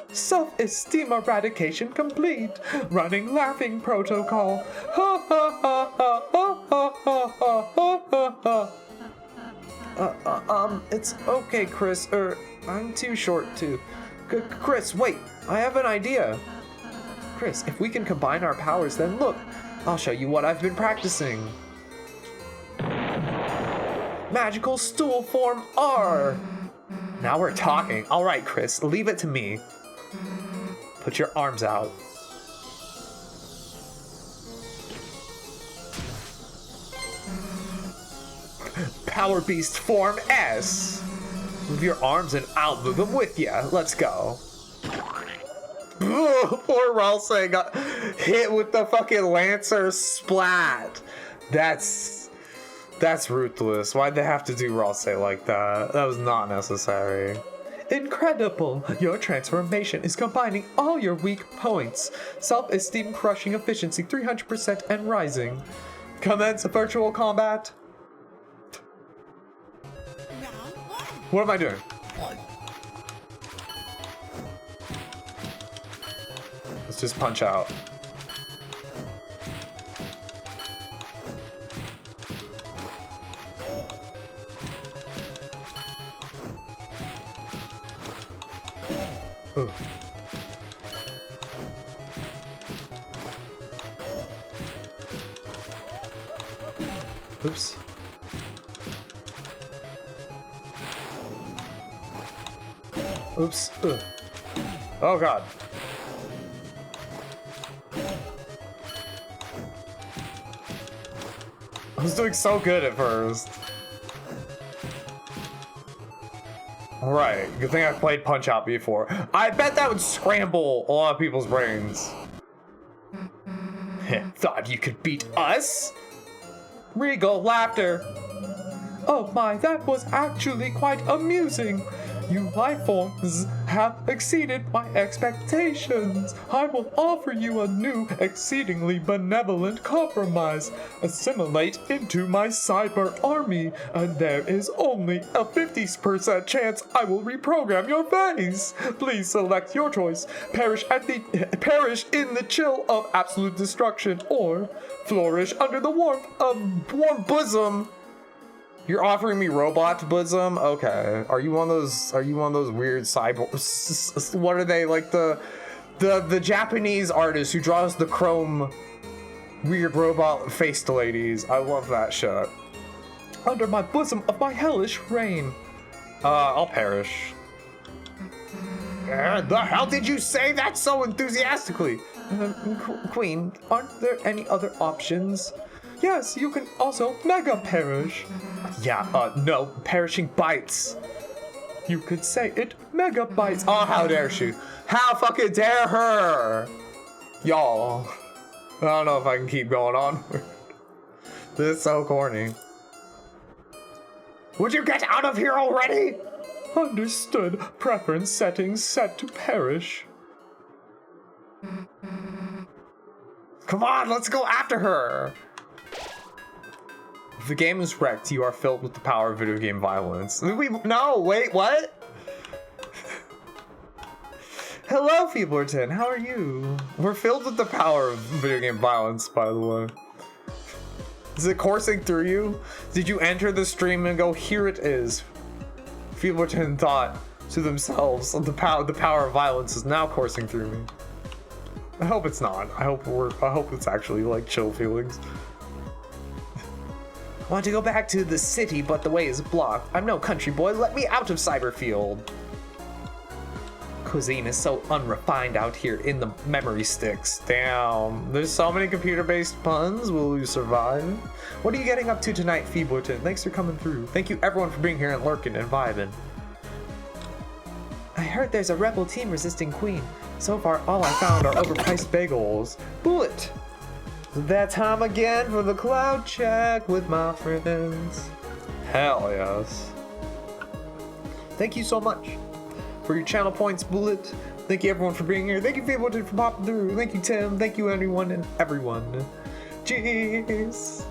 Self-esteem eradication complete. Running laughing protocol. Ha ha ha ha ha ha ha ha ha. It's okay, Chris. I'm too short to. Chris, wait. I have an idea. Chris, if we can combine our powers, then look. I'll show you what I've been practicing. Magical stool form R. Now we're talking. All right, Chris, leave it to me. Put your arms out. Power Beast form S. Move your arms and I'll move them with you. Let's go. Poor Ralsei got hit with the fucking Lancer splat. That's ruthless. Why'd they have to do Ralsei like that? That was not necessary. Incredible! Your transformation is combining all your weak points. Self-esteem crushing efficiency 300% and rising. Commence virtual combat. What am I doing? Let's just punch out. Ooh. Oops. Oops. Ugh. Oh god. I was doing so good at first. Right, good thing I've played Punch-Out before. I bet that would scramble a lot of people's brains. Thought you could beat us? Regal laughter. Oh my, that was actually quite amusing. You life forms have exceeded my expectations. I will offer you a new, exceedingly benevolent compromise. Assimilate into my cyber army, and there is only a 50% chance I will reprogram your face. Please select your choice. Perish in the chill of absolute destruction, or flourish under the warmth of warm bosom. You're offering me robot bosom? Okay. Are you one of those weird cyborgs? What are they, like the Japanese artist who draws the chrome weird robot faced ladies? I love that shit. Under my bosom of my hellish reign. I'll perish. The hell did you say that so enthusiastically? Queen, aren't there any other options? Yes, you can also mega perish. Yeah, no, perishing bites. You could say it mega bites. Oh, how dare she? How fucking dare her? Y'all, I don't know if I can keep going on. This is so corny. Would you get out of here already? Understood. Preference settings set to perish. Come on, let's go after her. If the game is wrecked, you are filled with the power of video game violence. No, wait, what? Hello, Feeblerton. How are you? We're filled with the power of video game violence, by the way. Is it coursing through you? Did you enter the stream and go, here it is? Feeblerton thought to themselves, the power of violence is now coursing through me. I hope it's not. I hope it's actually like chill feelings. Want to go back to the city, but the way is blocked. I'm no country boy. Let me out of Cyberfield. Cuisine is so unrefined out here in the memory sticks. Damn. There's so many computer-based puns. Will you survive? What are you getting up to tonight, Feeblerton? Thanks for coming through. Thank you everyone for being here and lurking and vibing. I heard there's a rebel team resisting Queen. So far, all I found are overpriced bagels. Bullet! That time again for the cloud check with my friends. Hell yes. Thank you so much for your channel points, Bullet. Thank you everyone for being here. Thank you, Feeblerton, for popping through. Thank you, Tim. Thank you, anyone and everyone. Jeez.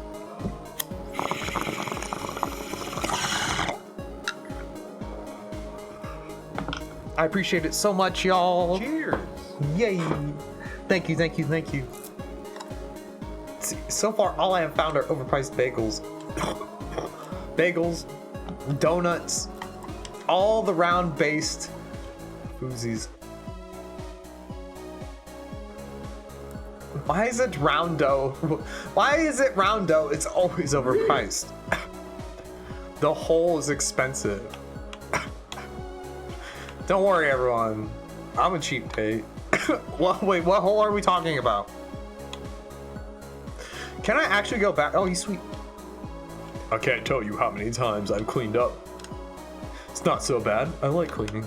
I appreciate it so much, y'all. Cheers. Yay. Thank you, thank you, thank you. See, so far, all I have found are overpriced bagels. Bagels, donuts, all the round-based Uzis. Why is it round dough? Why is it round dough? It's always overpriced. The whole is expensive. Don't worry, everyone. I'm a cheap date. Wait, what hole are we talking about? Can I actually go back? Oh, he's sweet. I can't tell you how many times I've cleaned up. It's not so bad. I like cleaning.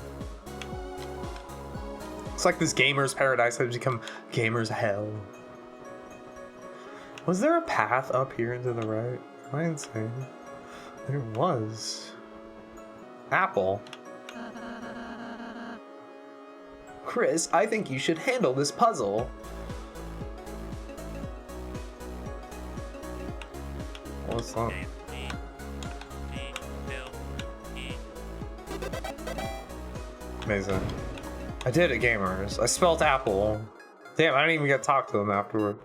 It's like this gamer's paradise has become gamer's hell. Was there a path up here and to the right? Am I insane? There was. Apple. Chris, I think you should handle this puzzle. What's that? Amazing. I did it, gamers. I spelled apple. Damn, I didn't even get to talk to them afterward.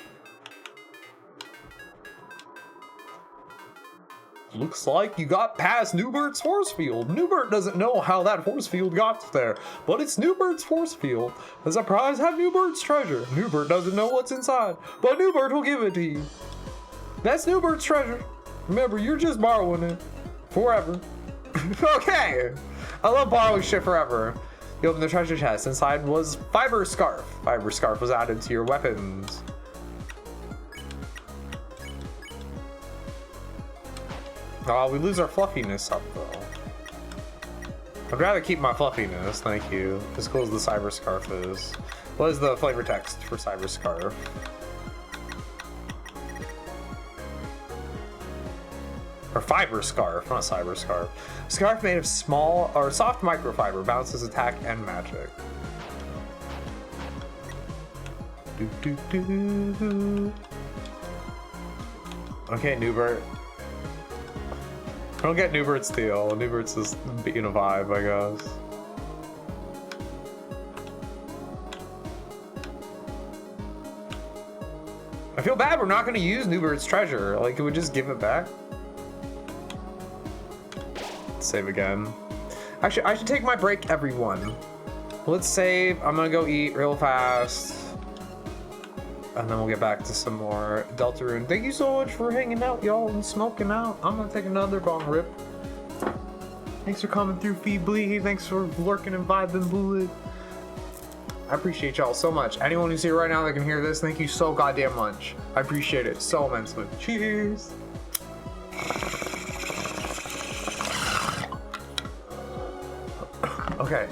Looks like you got past Newbert's force field. Newbert doesn't know how that force field got there, but it's Newbert's force field. As a prize, have Newbert's treasure. Newbert doesn't know what's inside, but Newbert will give it to you. That's Newbert's treasure. Remember, you're just borrowing it. Forever. Okay. I love borrowing shit forever. You open the treasure chest. Inside was fiber scarf. Fiber scarf was added to your weapons. Oh, we lose our fluffiness up though. I'd rather keep my fluffiness, thank you. As cool as the cyber scarf is. What is the flavor text for cyber scarf? Or fiber scarf, not cyber scarf. Scarf made of small or soft microfiber, bounces attack and magic. Okay, Newbert. I don't get Newbert's deal. Newbert's just being a vibe, I guess. I feel bad we're not going to use Newbert's treasure. Like, can we just give it back? Save again. Actually, I should take my break, everyone. Let's save. I'm going to go eat real fast. And then we'll get back to some more Deltarune. Thank you so much for hanging out, y'all, and smoking out. I'm gonna take another bong rip. Thanks for coming through, Feebly. Thanks for lurking and vibing, Bullet. I appreciate y'all so much. Anyone who's here right now that can hear this, thank you so goddamn much. I appreciate it so immensely. Cheers. Okay,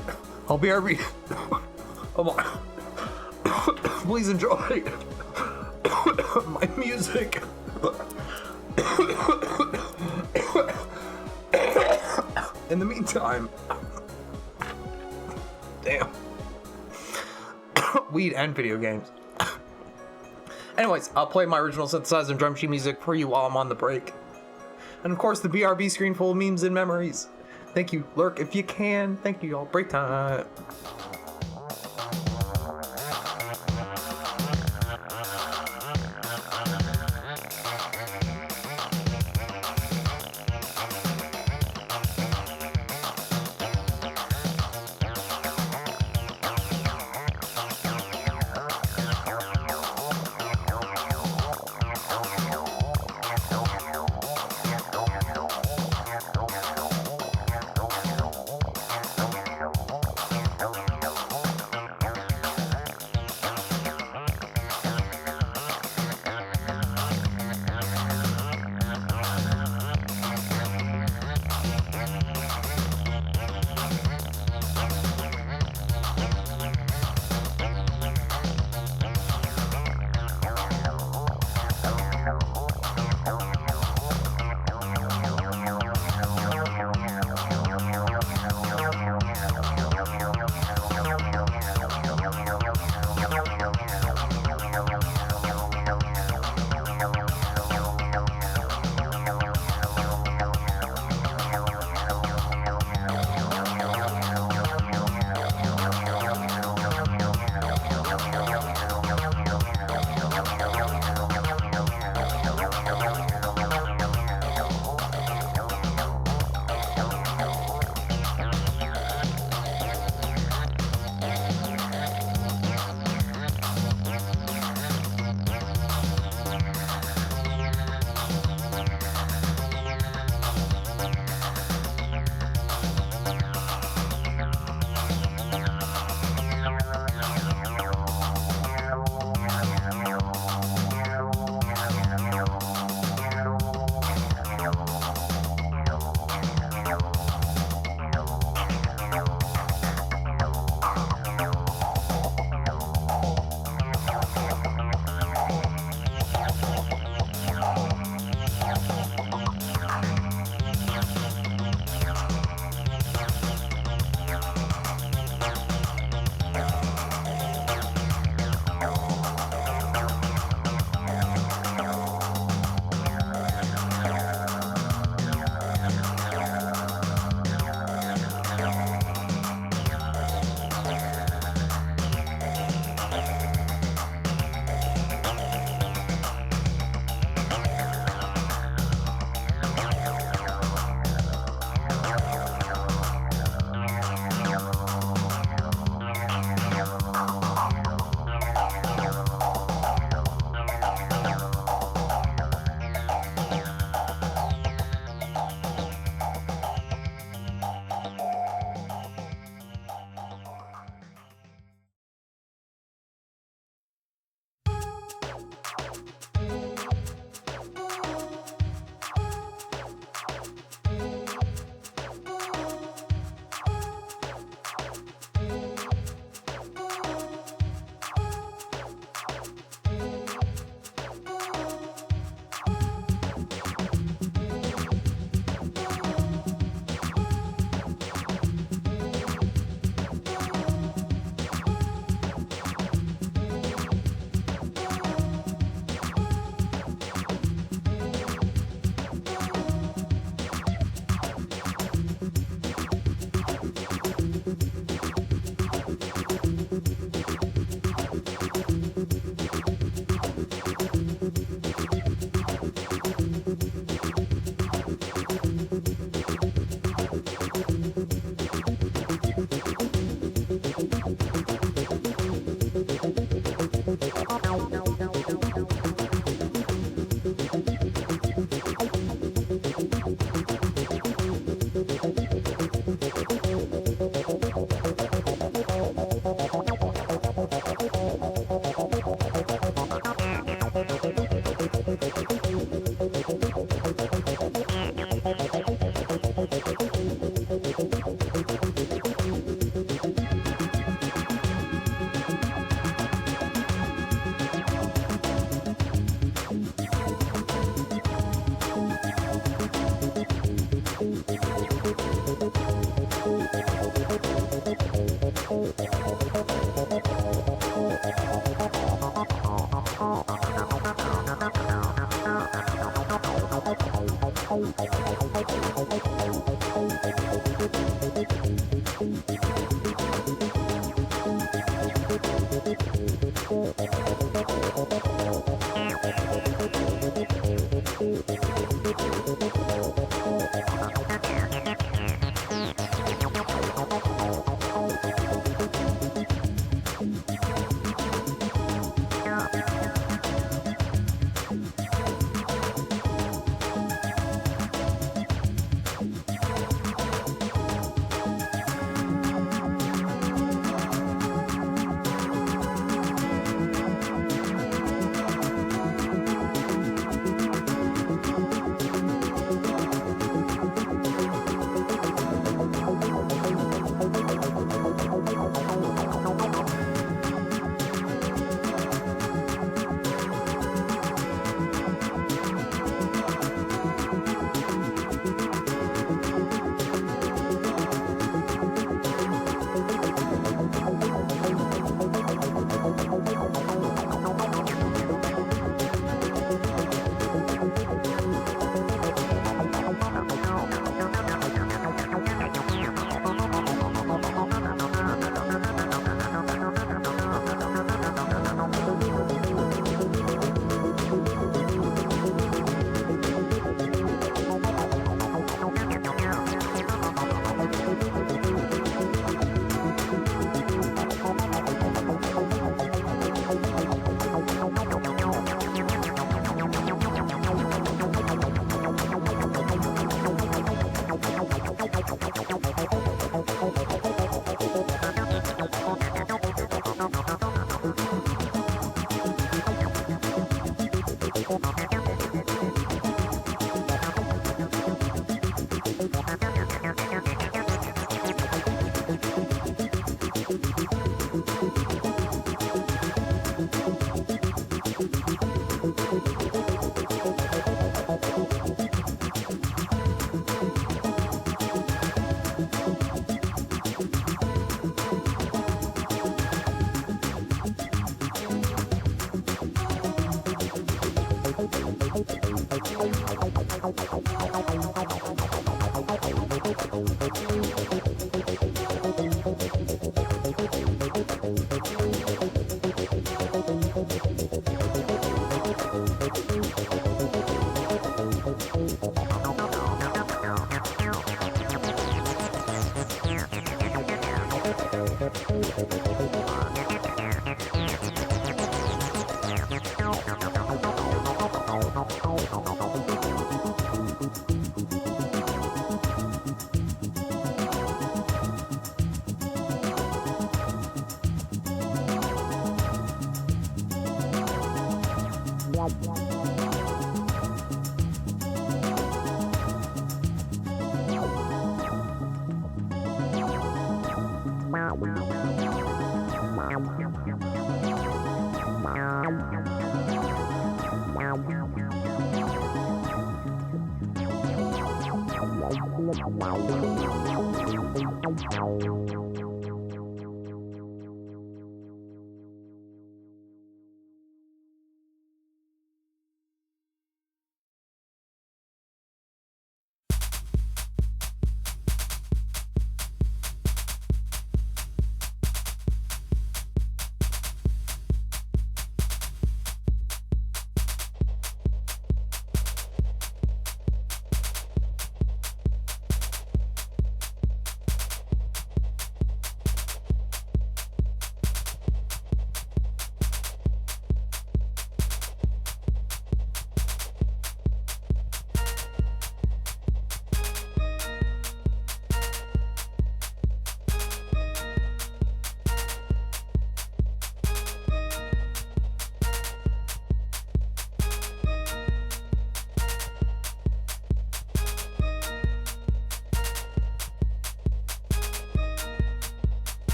I'll be RB. Oh my. Please enjoy my music. In the meantime, damn, weed and video games. Anyways, I'll play my original synthesizer and drum sheet music for you while I'm on the break. And of course, the BRB screen full of memes and memories. Thank you, lurk if you can. Thank you, y'all. Break time.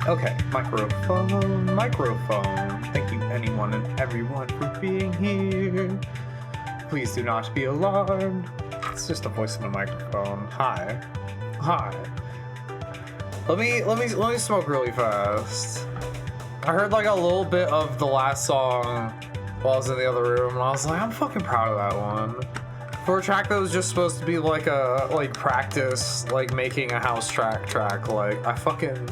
Okay, microphone. Thank you anyone and everyone for being here. Please do not be alarmed. It's just a voice in a microphone. Hi. Let me smoke really fast. I heard like a little bit of the last song while I was in the other room, and I was like, I'm fucking proud of that one. For a track that was just supposed to be like a practice, like making a house track, like I fucking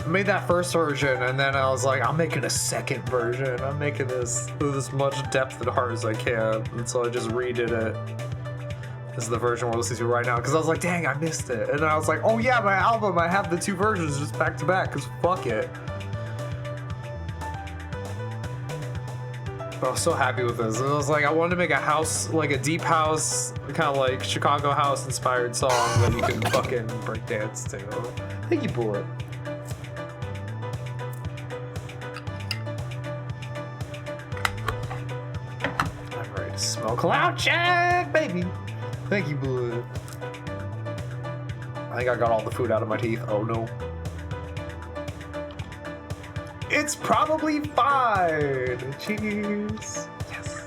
made that first version, and then I was like, I'm making a second version. I'm making this with as much depth and heart as I can, and so I just redid it. This is the version we're listening to right now, because I was like, dang, I missed it. And then I was like, oh yeah, my album, I have the two versions just back to back, because fuck it. I was so happy with this. It was like I wanted to make a house, like a deep house, kind of like Chicago house inspired song that you can fucking break dance to. Thank you, boy. I'm ready to smoke. Cloud check, baby. Thank you, boy. I think I got all the food out of my teeth. Oh no. It's probably fine. Cheers. Yes.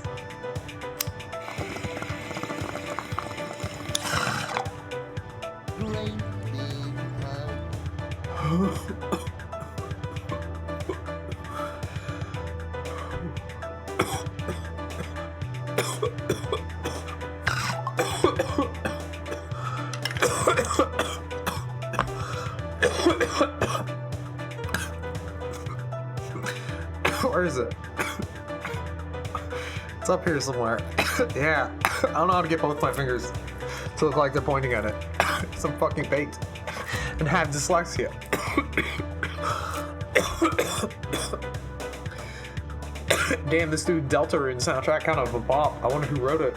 Where is it? It's up here somewhere. Yeah. I don't know how to get both my fingers to look like they're pointing at it. Some fucking bait. And have dyslexia. Damn, this dude Deltarune soundtrack kind of a bop. I wonder who wrote it.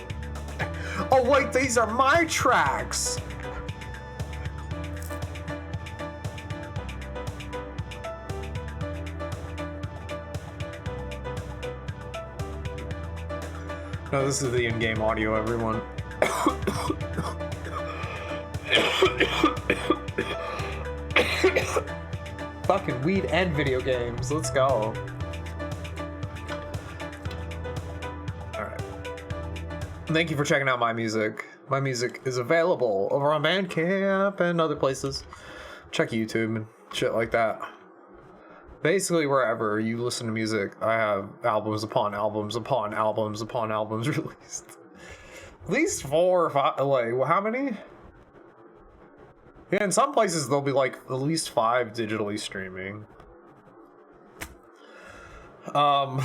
Oh wait, these are my tracks! No, this is the in-game audio, everyone. Fucking weed and video games. Let's go. Alright. Thank you for checking out my music. My music is available over on Bandcamp and other places. Check YouTube and shit like that. Basically, wherever you listen to music, I have albums upon albums upon albums upon albums released. At least 4 or 5, like, how many? Yeah, in some places there'll be like at least 5 digitally streaming. I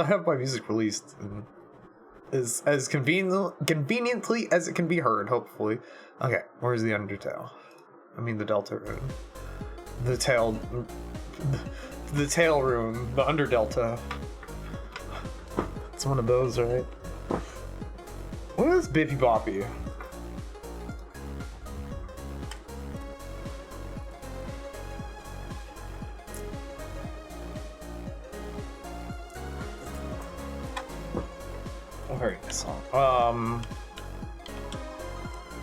have my music released and is as conveniently as it can be heard, hopefully. Okay, where's the Undertale? I mean the Deltarune. The tail room, the under delta. It's one of those, right? What is Bippy Boppy? I'll hear this song.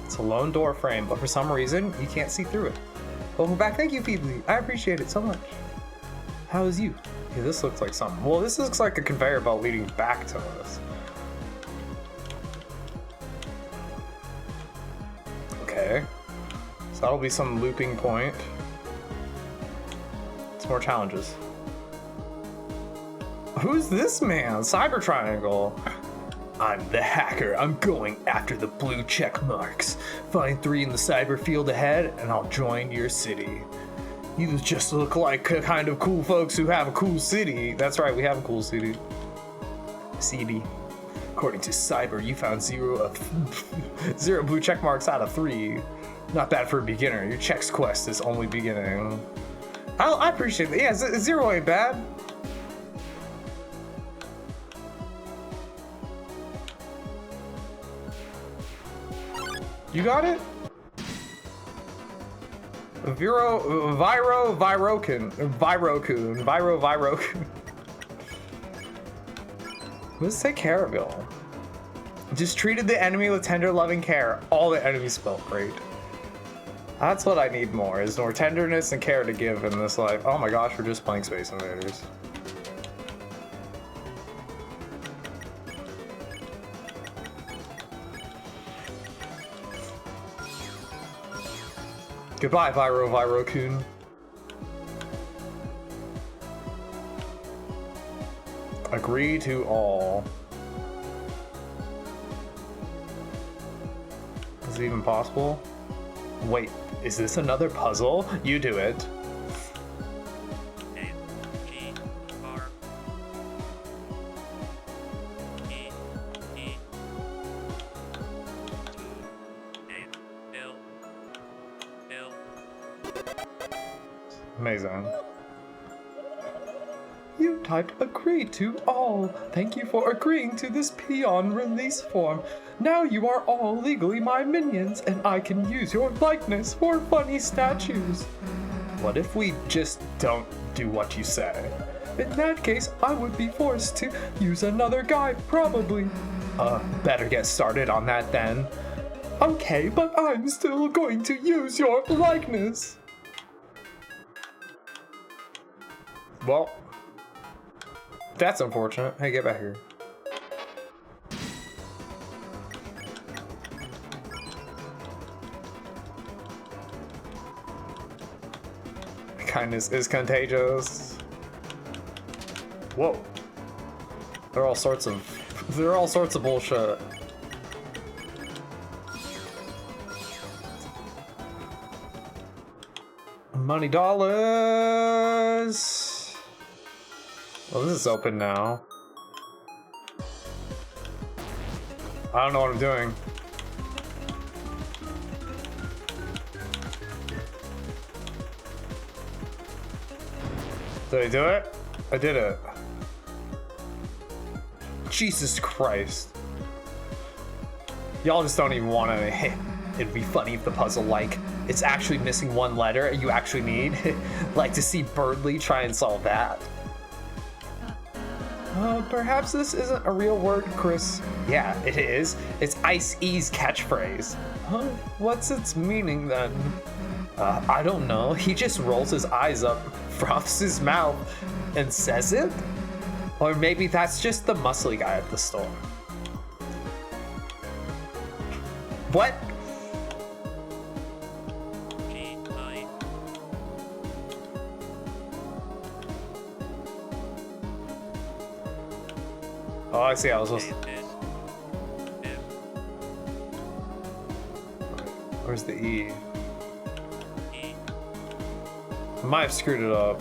It's a lone door frame, but for some reason you can't see through it. Welcome back. Thank you, Feebly. I appreciate it so much. How is you? Yeah, this looks like something. Well, this looks like a conveyor belt leading back to us. Okay. So that'll be some looping point. It's more challenges. Who's this man? Cyber Triangle. I'm the hacker. I'm going after the blue check marks. Find 3 in the cyber field ahead, and I'll join your city. You just look like kind of cool folks who have a cool city. That's right, we have a cool city. CD. According to Cyber, you found 0 blue check marks out of 3. Not bad for a beginner. Your checks quest is only beginning. I appreciate that. Yeah, 0 ain't bad. You got it? Virokun. Let's say Caravel. Just treated the enemy with tender, loving care. All the enemies felt great. That's what I need more, is more tenderness and care to give in this life. Oh my gosh, we're just playing Space Invaders. Goodbye, Viro-Kun. Agree to all. Is it even possible? Wait, is this another puzzle? You do it. Amazing. You typed agree to all. Thank you for agreeing to this peon release form. Now you are all legally my minions, and I can use your likeness for funny statues. What if we just don't do what you say? In that case, I would be forced to use another guy, probably. Better get started on that then. Okay, but I'm still going to use your likeness. Well, that's unfortunate. Hey, get back here. Kindness is contagious. Whoa. There are all sorts of bullshit. Money dollars. Well, this is open now. I don't know what I'm doing. Did I do it? I did it. Jesus Christ. Y'all just don't even want to. Hey, it'd be funny if the puzzle, like, it's actually missing one letter you actually need. Like to see Birdly try and solve that. Perhaps this isn't a real word, Chris. Yeah, it is. It's Ice-E's catchphrase. Huh? What's its meaning then? I don't know. He just rolls his eyes up, froths his mouth, and says it? Or maybe that's just the muscly guy at the store. What? Oh, I see. I was supposed to... Where's the E? I might have screwed it up.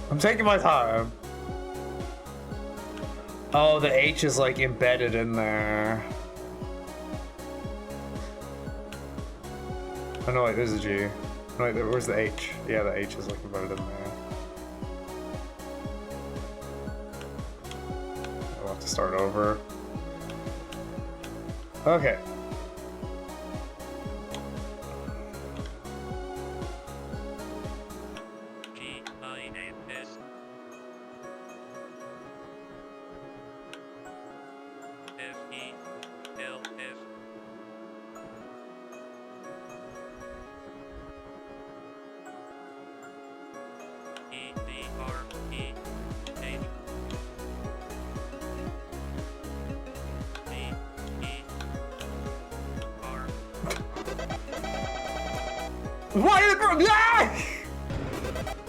I'm taking my time. Oh, the H is like embedded in there. Oh no, wait, there's a G. No, wait, where's the H? Yeah, the H is like embedded in there. I'll have to start over. Okay.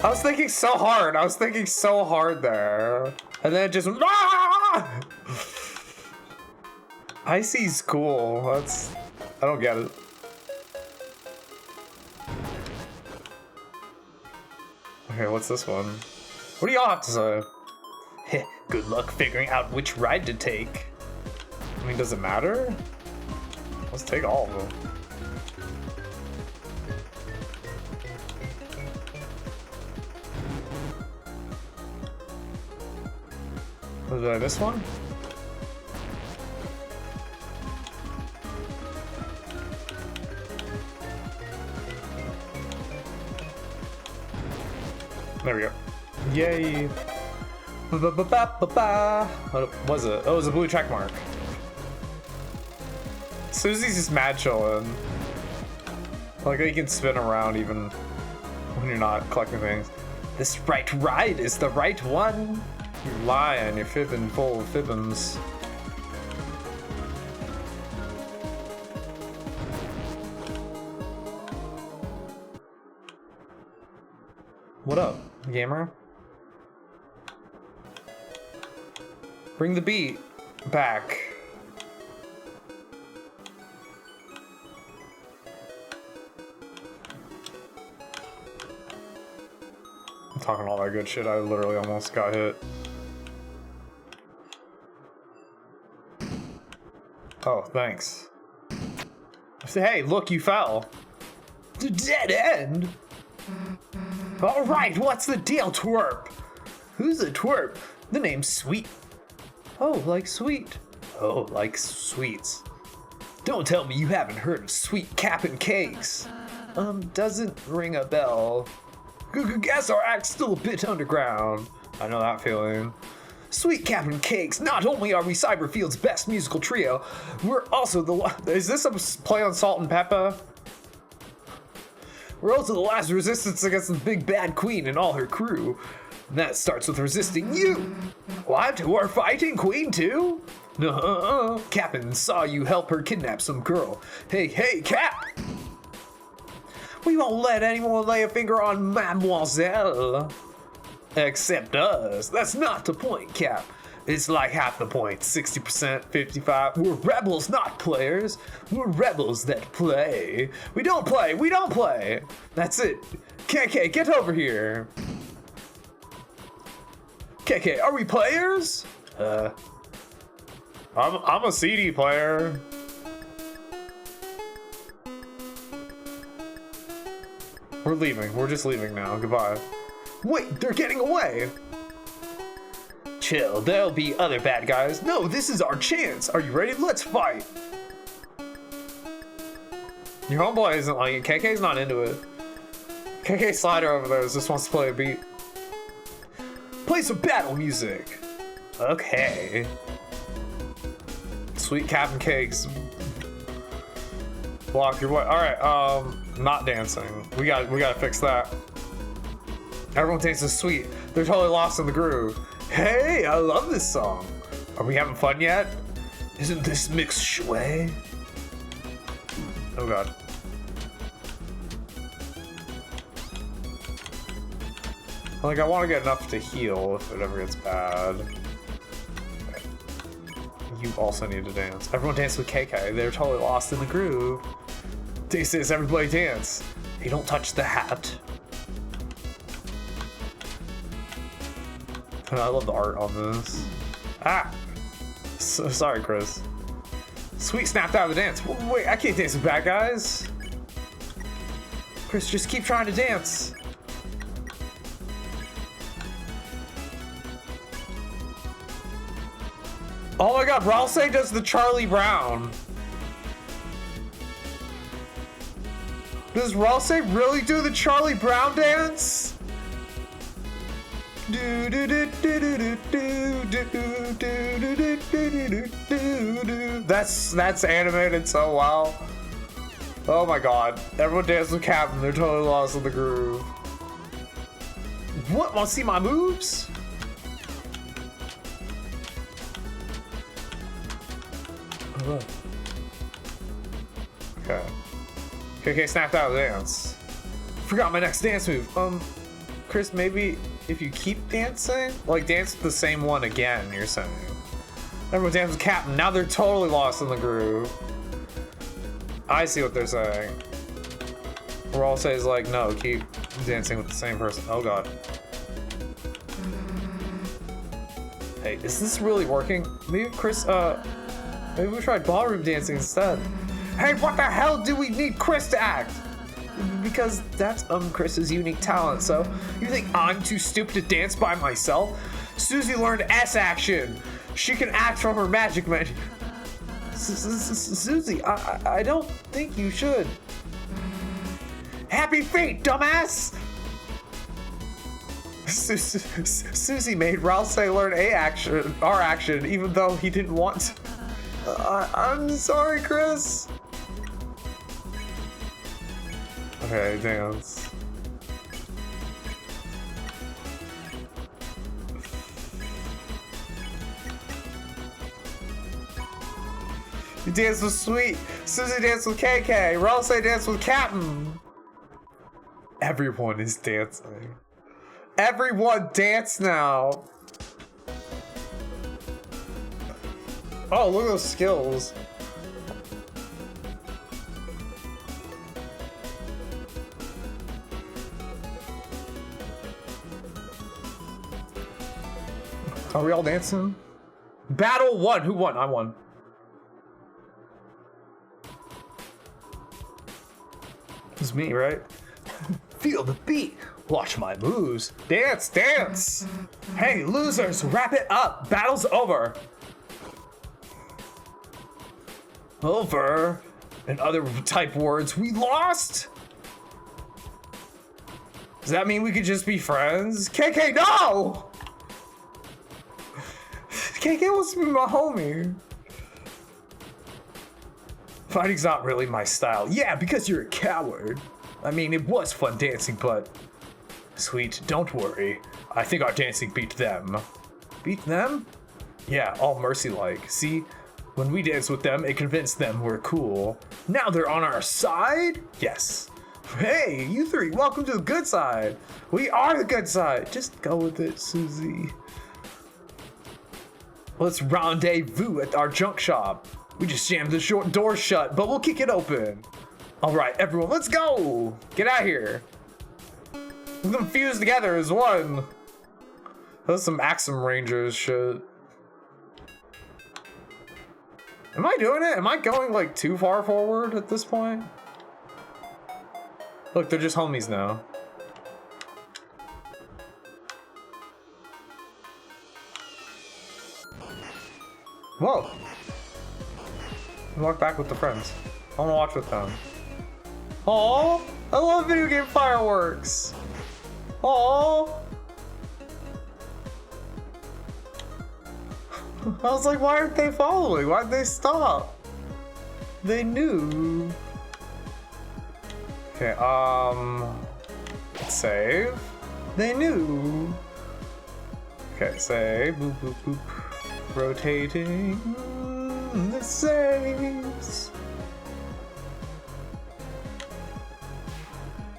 I was thinking so hard. I was thinking so hard there. And then it just... Icy's cool. That's... I don't get it. Okay, what's this one? What do y'all have to say? Good luck figuring out which ride to take. I mean, does it matter? Let's take all of them. Did I miss one? There we go. Yay. Ba-ba-ba-ba-ba. What was it? Oh, it was a blue check mark. Susie's just mad chillin'. Like, you can spin around even when you're not collecting things. This right ride is the right one. You're lying, you're fibbing full of fibbins. What up, gamer? Bring the beat back. I'm talking all that good shit, I literally almost got hit. Oh, thanks. Hey, look, you fell. Dead end? Alright, what's the deal, twerp? Who's a twerp? The name's Sweet. Oh, like sweet. Oh, like sweets. Don't tell me you haven't heard of Sweet Cap'n Cakes. Doesn't ring a bell. Guess our act's still a bit underground. I know that feeling. Sweet Cap'n Cakes, not only are we Cyberfield's best musical trio, we're also the... Is this a play on Salt and Pepper? We're also the last resistance against the big bad queen and all her crew. And that starts with resisting you. What? We're fighting Queen too? No, Cap'n saw you help her kidnap some girl. Hey, Cap! We won't let anyone lay a finger on Mademoiselle. Except us. That's not the point, Cap. It's like half the point. 60%, 55%. We're rebels, not players. We're rebels that play. We don't play. That's it. KK, get over here. KK, are we players? I'm a CD player. We're leaving. We're just leaving now. Goodbye. Wait, they're getting away. Chill, there'll be other bad guys. No, this is our chance. Are you ready? Let's fight. Your homeboy isn't like it. KK's not into it. KK Slider over there just wants to play a beat. Play some battle music. Okay. Sweet Cap'n Cakes. Block your way. Alright, not dancing. We gotta fix that. Everyone dances sweet. They're totally lost in the groove. Hey, I love this song. Are we having fun yet? Isn't this mix shui? Oh god. Like, I want to get enough to heal if it ever gets bad. You also need to dance. Everyone dance with KK. They're totally lost in the groove. They says everybody dance. Hey, don't touch the hat. I love the art on this. Ah! So, sorry, Chris. Sweet snapped out of the dance. Wait, I can't dance with bad guys. Chris, just keep trying to dance. Oh my god, Ralsei does the Charlie Brown. Does Ralsei really do the Charlie Brown dance? That's animated so well. Oh my god. Everyone dances with Captain. They're totally lost in the groove. What? Want to see my moves? Okay. KK snapped out of the dance. Forgot my next dance move. Chris, maybe if you keep dancing, like dance the same one again, you're saying. Everyone dances with Captain. Now they're totally lost in the groove. I see what they're saying. Ralsei is like, no, keep dancing with the same person. Oh god. Hey, is this really working? Maybe Chris, maybe we tried ballroom dancing instead. Hey, what the hell do we need Chris to act? Because that's Chris's unique talent, so you think I'm too stupid to dance by myself? Susie learned S action. She can act from her magic menu. Susie, I don't think you should. Happy feet, dumbass! Susie made Rouse learn R action, even though he didn't want to. I'm sorry, Chris. Okay, dance. You dance with Sweet. Susie danced with KK. Rouse danced with Captain. Everyone is dancing. Everyone dance now. Oh, look at those skills. Are we all dancing? Battle 1. Who won? I won. It's me, right? Feel the beat. Watch my moves. Dance, dance. Hey, losers, wrap it up. Battle's over. Over. In other type words, we lost. Does that mean we could just be friends? KK, no! KK wants to be my homie. Fighting's not really my style. Yeah, because you're a coward. I mean, it was fun dancing, but... Sweet, don't worry. I think our dancing beat them. Beat them? Yeah, all mercy-like. See? When we danced with them, it convinced them we're cool. Now they're on our side? Yes. Hey, you three, welcome to the good side. We are the good side. Just go with it, Susie. Let's rendezvous at our junk shop. We just jammed the short door shut, but we'll kick it open. All right, everyone, let's go. Get out of here. We're gonna fuse together as one. That's some Axum Rangers shit. Am I doing it? Am I going like too far forward at this point? Look, they're just homies now. Whoa. Walk back with the friends. I wanna watch with them. Aww, I love video game fireworks. Aww. I was like, why aren't they following? Why'd they stop? They knew. Okay, let's save. They knew. Okay, save. Boop, boop, boop. Rotating the saves.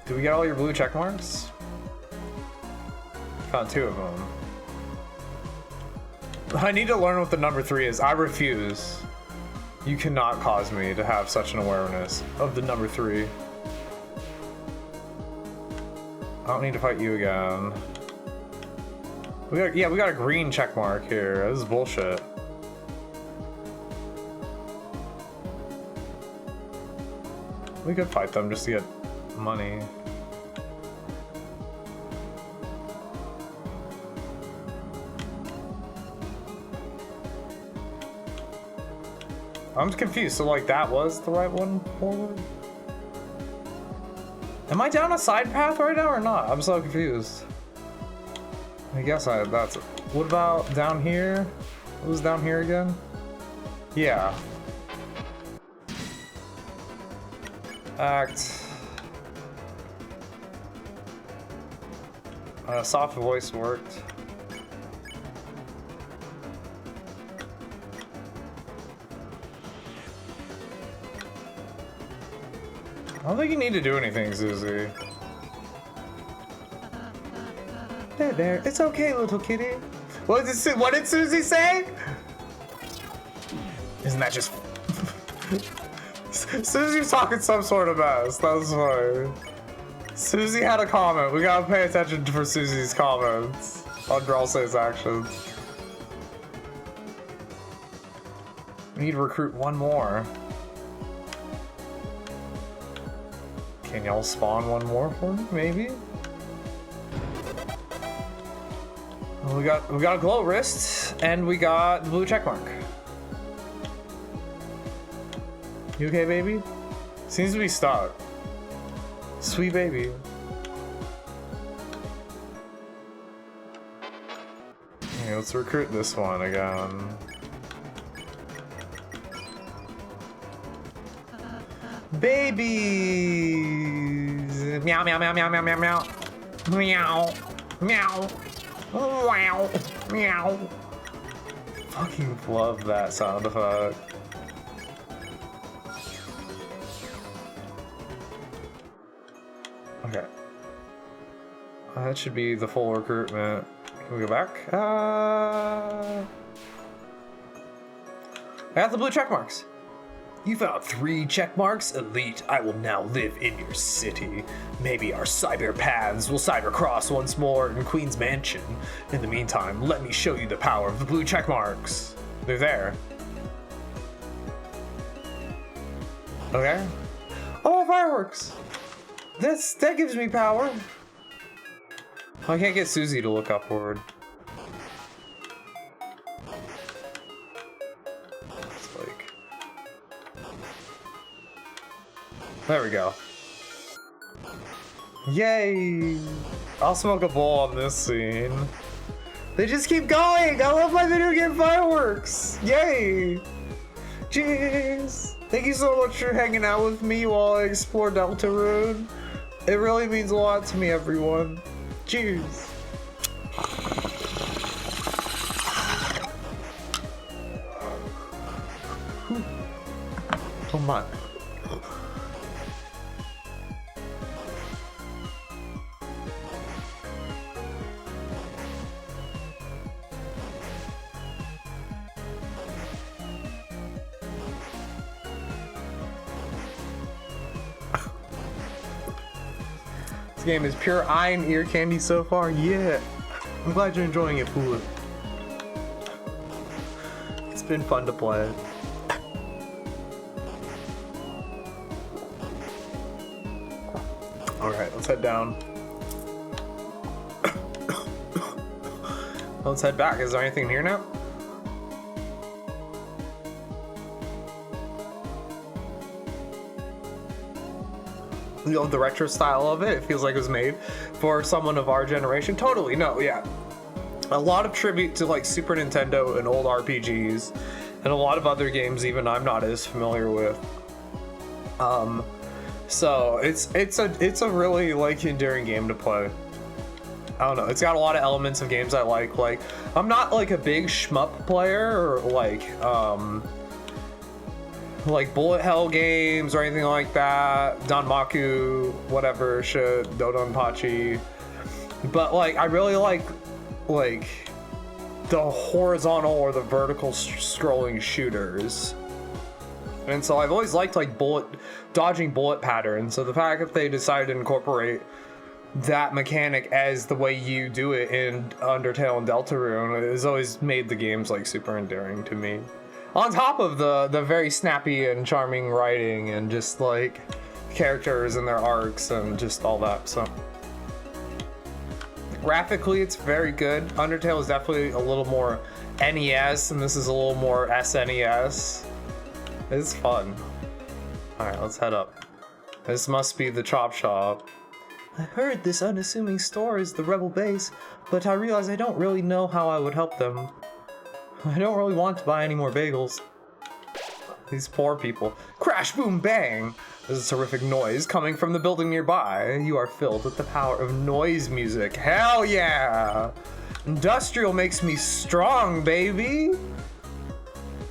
Did we get all your blue check marks? Found 2 of them. I need to learn what the number 3 is. I refuse. You cannot cause me to have such an awareness of the number 3. I don't need to fight you again. We got a green check mark here. This is bullshit. We could fight them just to get money. I'm confused. So like that was the right one forward? Am I down a side path right now or not? I'm so confused. I guess that's it. What about down here? What was down here again? Yeah. Act. Soft voice worked. I don't think you need to do anything, Susie. There. It's okay, little kitty. What did Susie say? Isn't that just... Susie's talking some sort of mess. That was funny. Susie had a comment. We gotta pay attention for Susie's comments on Dralsay's actions. We need to recruit one more. Can y'all spawn one more for me, maybe? We got a glow wrist and we got blue checkmark. You okay, baby? Seems to be stuck. Sweet baby. let's recruit this one again. Babies! Meow, meow, meow, meow, meow, meow, meow. Meow, meow, wow, meow. Fucking love that sound effect. Okay. That should be the full recruitment. Can we go back? I got the blue check marks. You found 3 check marks? Elite, I will now live in your city. Maybe our cyber paths will cybercross once more in Queen's Mansion. In the meantime, let me show you the power of the blue check marks. They're there. Okay. Oh, fireworks! That gives me power. I can't get Susie to look upward. It's like... There we go. Yay! I'll smoke a bowl on this scene. They just keep going! I love my video game fireworks! Yay! Jeez! Thank you so much for hanging out with me while I explore Deltarune. It really means a lot to me, everyone. Cheers! Oh my. This game is pure eye and ear candy so far. Yeah. I'm glad you're enjoying it, Pula. It's been fun to play. Alright, let's head down. Let's head back. Is there anything here now? You know, the retro style of it feels like it was made for someone of our generation. Totally, no, yeah. A lot of tribute to like Super Nintendo and old RPGs and a lot of other games even I'm not as familiar with. So it's a really like enduring game to play. I don't know, it's got a lot of elements of games I like. Like, I'm not like a big shmup player or like bullet hell games or anything like that, Danmaku, whatever shit, Dodonpachi. But like, I really like the horizontal or the vertical scrolling shooters. And so I've always liked like dodging bullet patterns. So the fact that they decided to incorporate that mechanic as the way you do it in Undertale and Deltarune has always made the games like super endearing to me. On top of the very snappy and charming writing and just like characters and their arcs and just all that. So graphically, it's very good. Undertale is definitely a little more NES, and this is a little more SNES. It's fun. All right, let's head up. This must be the chop shop. I heard this unassuming store is the rebel base, but I realize I don't really know how I would help them. I don't really want to buy any more bagels. These poor people. Crash, boom, bang! There's a terrific noise coming from the building nearby. You are filled with the power of noise music. Hell yeah! Industrial makes me strong, baby!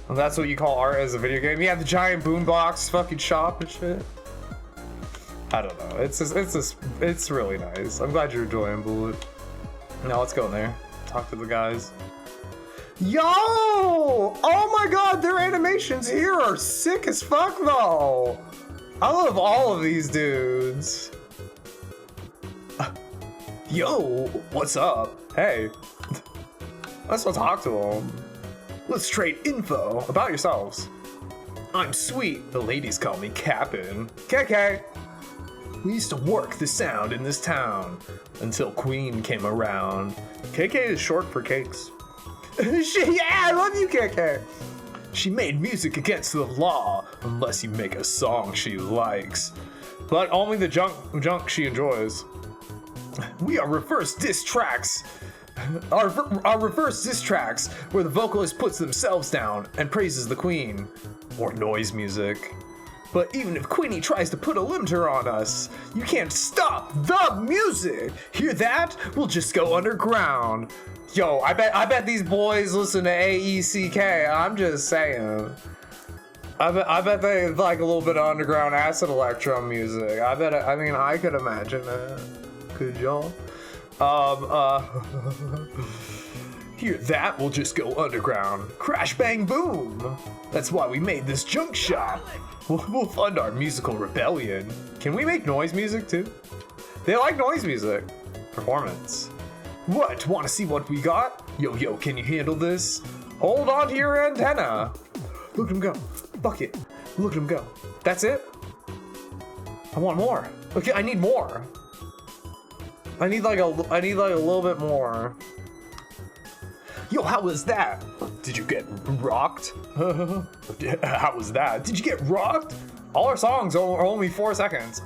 Well, that's what you call art as a video game? Yeah, the giant boombox fucking shop and shit. I don't know. It's really nice. I'm glad you're enjoying Bullet. Now let's go in there. Talk to the guys. Yo! Oh my god, their animations here are sick as fuck though! I love all of these dudes. Yo, what's up? Hey. Let's go talk to them. Let's trade info about yourselves. I'm Sweet. The ladies call me Cap'n. KK. We used to work the sound in this town until Queen came around. KK is short for cakes. Yeah, I love you, KK. She made music against the law unless you make a song she likes, but only the junk she enjoys. We are reverse diss tracks Our reverse diss tracks, where the vocalist puts themselves down and praises the queen. Or noise music. But even if Queenie tries to put a limiter on us, you can't stop the music! Hear that? We'll just go underground. Yo, I bet these boys listen to AECK. I'm just saying. I bet they like a little bit of underground acid electro music. I mean, I could imagine it. Could y'all? Hear that? We'll just go underground. Crash, bang, boom! That's why we made this junk shop. We'll fund our musical rebellion. Can we make noise music too? They like noise music. Performance. What? Want to see what we got? Yo, can you handle this? Hold on to your antenna. Look at him go. Bucket. Look at him go. That's it? I want more. Okay, I need more. I need like a little bit more. Yo, how was that? Did you get rocked? How was that? Did you get rocked? All our songs are only 4 seconds.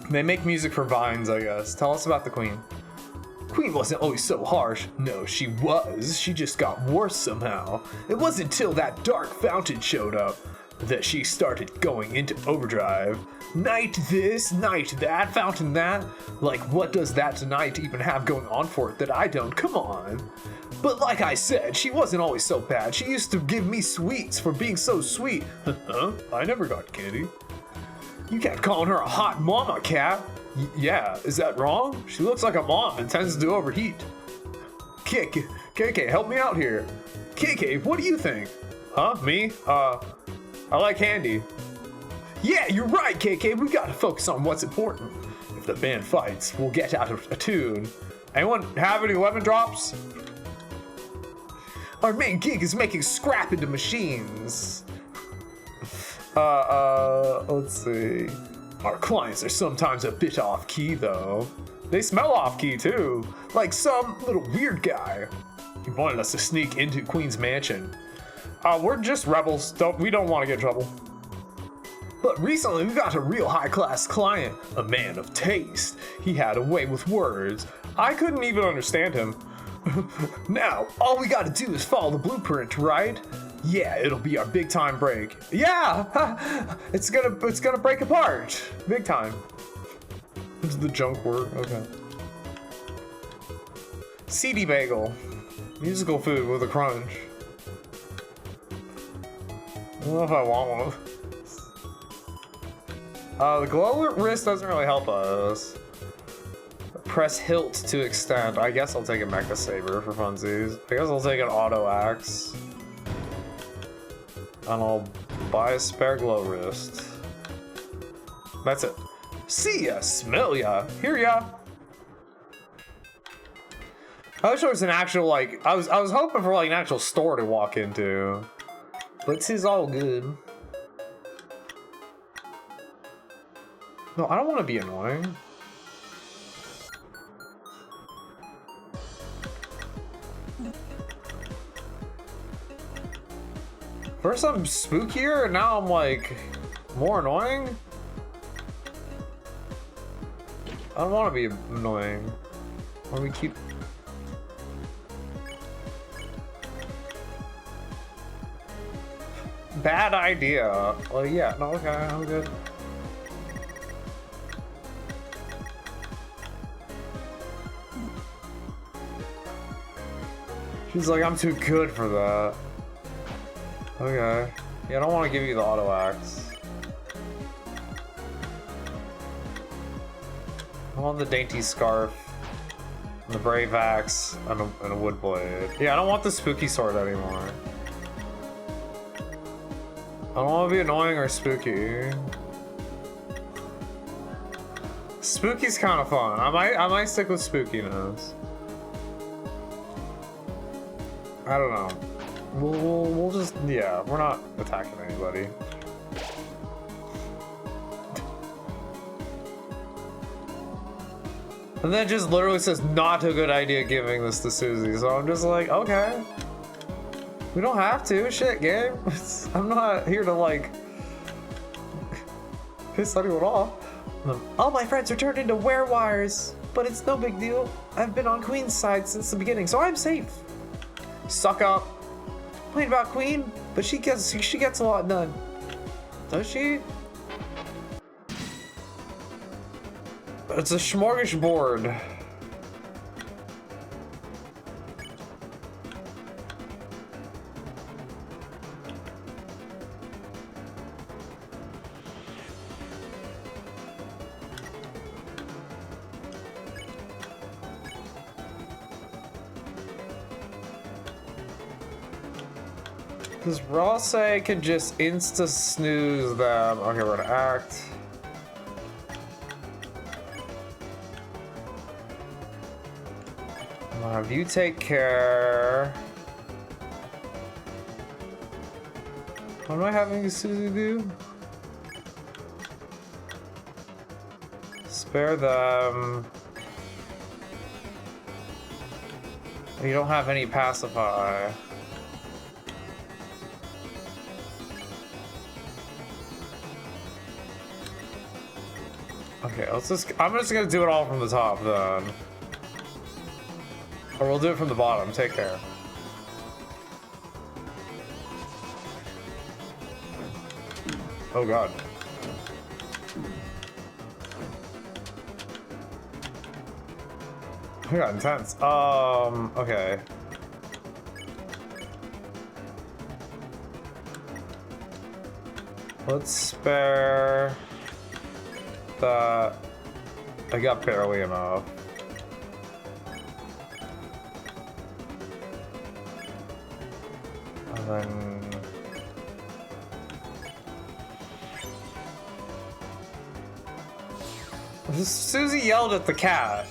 They make music for vines, I guess. Tell us about the queen. Queen wasn't always so harsh. No, she was. She just got worse somehow. It wasn't until that dark fountain showed up that she started going into overdrive. Night this, night that, fountain that. Like, what does that tonight even have going on for it that I don't? Come on. But like I said, she wasn't always so bad. She used to give me sweets for being so sweet. Huh? I never got candy. You kept calling her a hot mama, Cat. Yeah, is that wrong? She looks like a mom and tends to overheat. KK, help me out here. KK, what do you think? Huh? Me? I like candy. Yeah, you're right, KK. We gotta focus on what's important. If the band fights, we'll get out of a tune. Anyone have any lemon drops? Our main gig is making scrap into machines. Let's see. Our clients are sometimes a bit off key, though. They smell off key, too. Like some little weird guy. He wanted us to sneak into Queen's mansion. We're just rebels. We don't want to get in trouble. But recently we got a real high-class client, a man of taste. He had a way with words. I couldn't even understand him. Now, all we gotta do is follow the blueprint, right? Yeah, it'll be our big time break. Yeah, it's gonna break apart, big time. This is the junk word. Okay. CD bagel, musical food with a crunch. I don't know if I want one. The glow wrist doesn't really help us. Press hilt to extend. I guess I'll take a mecha saber for funsies. I guess I'll take an auto axe. And I'll buy a spare glow wrist. That's it. See ya, smell ya, hear ya. I wish there was an actual, like, I was hoping for like an actual store to walk into. But this is all good. No, I don't want to be annoying. First I'm spookier, and now I'm like more annoying. I don't want to be annoying. Let me keep. Bad idea. Well, yeah, no, okay, I'm good. She's like, I'm too good for that. Okay. Yeah, I don't want to give you the auto axe. I want the dainty scarf, and the brave axe, and a wood blade. Yeah, I don't want the spooky sword anymore. I don't want to be annoying or spooky. Spooky's kind of fun. I might stick with spookiness. I don't know. We'll just, yeah, we're not attacking anybody. And then it just literally says not a good idea giving this to Susie, so I'm just like, okay. We don't have to, shit, game. I'm not here to like piss anyone off. All my friends are turned into werewires. but it's no big deal. I've been on Queen's side since the beginning, so I'm safe. Suck up. Complain about Queen, but she gets a lot done. Does she? It's a smorgasbord. Because Rosse can just insta-snooze them. Okay, we're gonna act. I'm gonna have you take care. What am I having Susie do? Spare them. You don't have any pacify. Okay, I'm just gonna do it all from the top then. Or we'll do it from the bottom. Take care. Oh god. We got intense. Okay. Let's spare that. I got barely enough. And then Susie yelled at the cat.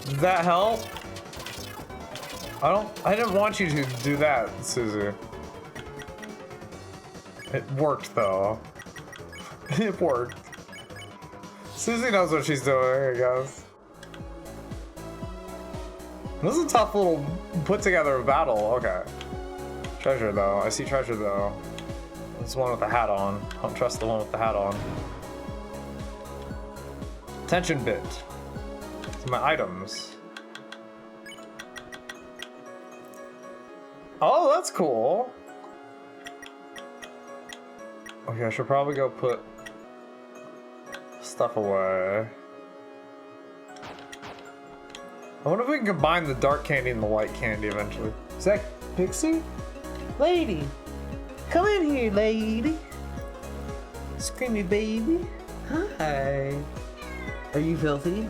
Did that help? I didn't want you to do that, Susie. It worked though. It worked. Susie knows what she's doing, I guess. This is a tough little put together battle. Okay. Treasure though. I see treasure though. This one with the hat on. I don't trust the one with the hat on. Tension bit. It's my items. Oh, that's cool. Okay, I should probably go put stuff away. I wonder if we can combine the dark candy and the light candy eventually. Is that Pixie? Lady! Come in here, lady! Screamy baby! Hi! Are you filthy?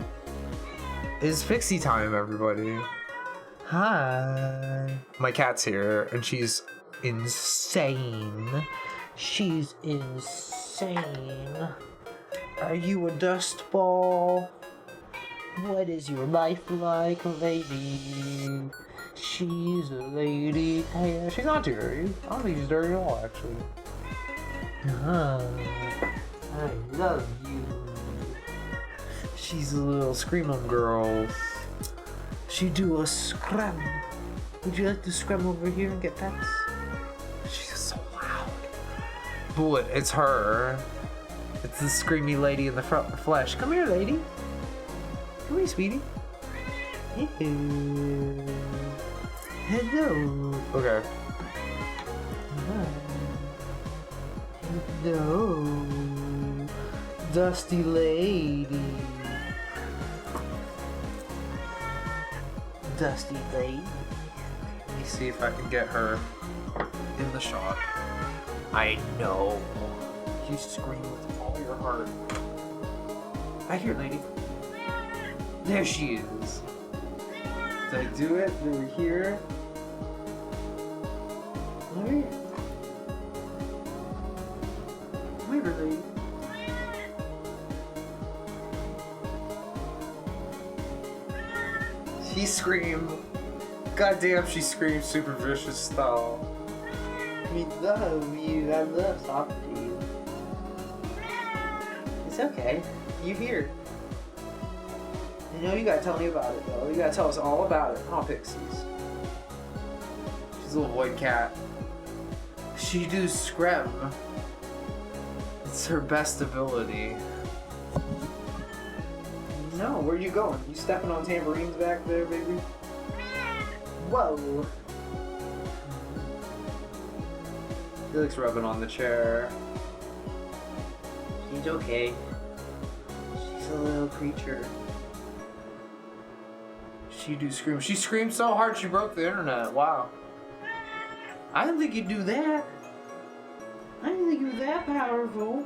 It's Pixie time, everybody. Hi! My cat's here, and she's insane. She's insane. Are you a dust ball? What is your life like, lady? She's a lady. Hey, she's not too dirty. I don't think she's dirty at all, actually. I love you. She's a little screamo girl. She do a scrum. Would you like to scrum over here and get pets? She's so loud. Bullet, it's her. It's the screamy lady in the flesh. Come here, lady. Come here, sweetie. Hello. Hello. Okay. Hello. Dusty lady. Dusty lady. Let me see if I can get her in the shot. I know. You scream with all your heart. Right here, lady. There she is. Did I do it? Over here? Come here. Come here, lady. She screamed. Goddamn, she screamed super vicious style. We love you. I love talking to you. It's okay. You here. I know you gotta tell me about it though. You gotta tell us all about it, huh, Pixies? She's a little white cat. She do scrim. It's her best ability. No, where you going? You stepping on tambourines back there, baby? Whoa. Felix rubbing on the chair. She's okay. She's a little creature. She do scream. She screamed so hard she broke the internet. Wow. I didn't think you'd do that. I didn't think you were that powerful.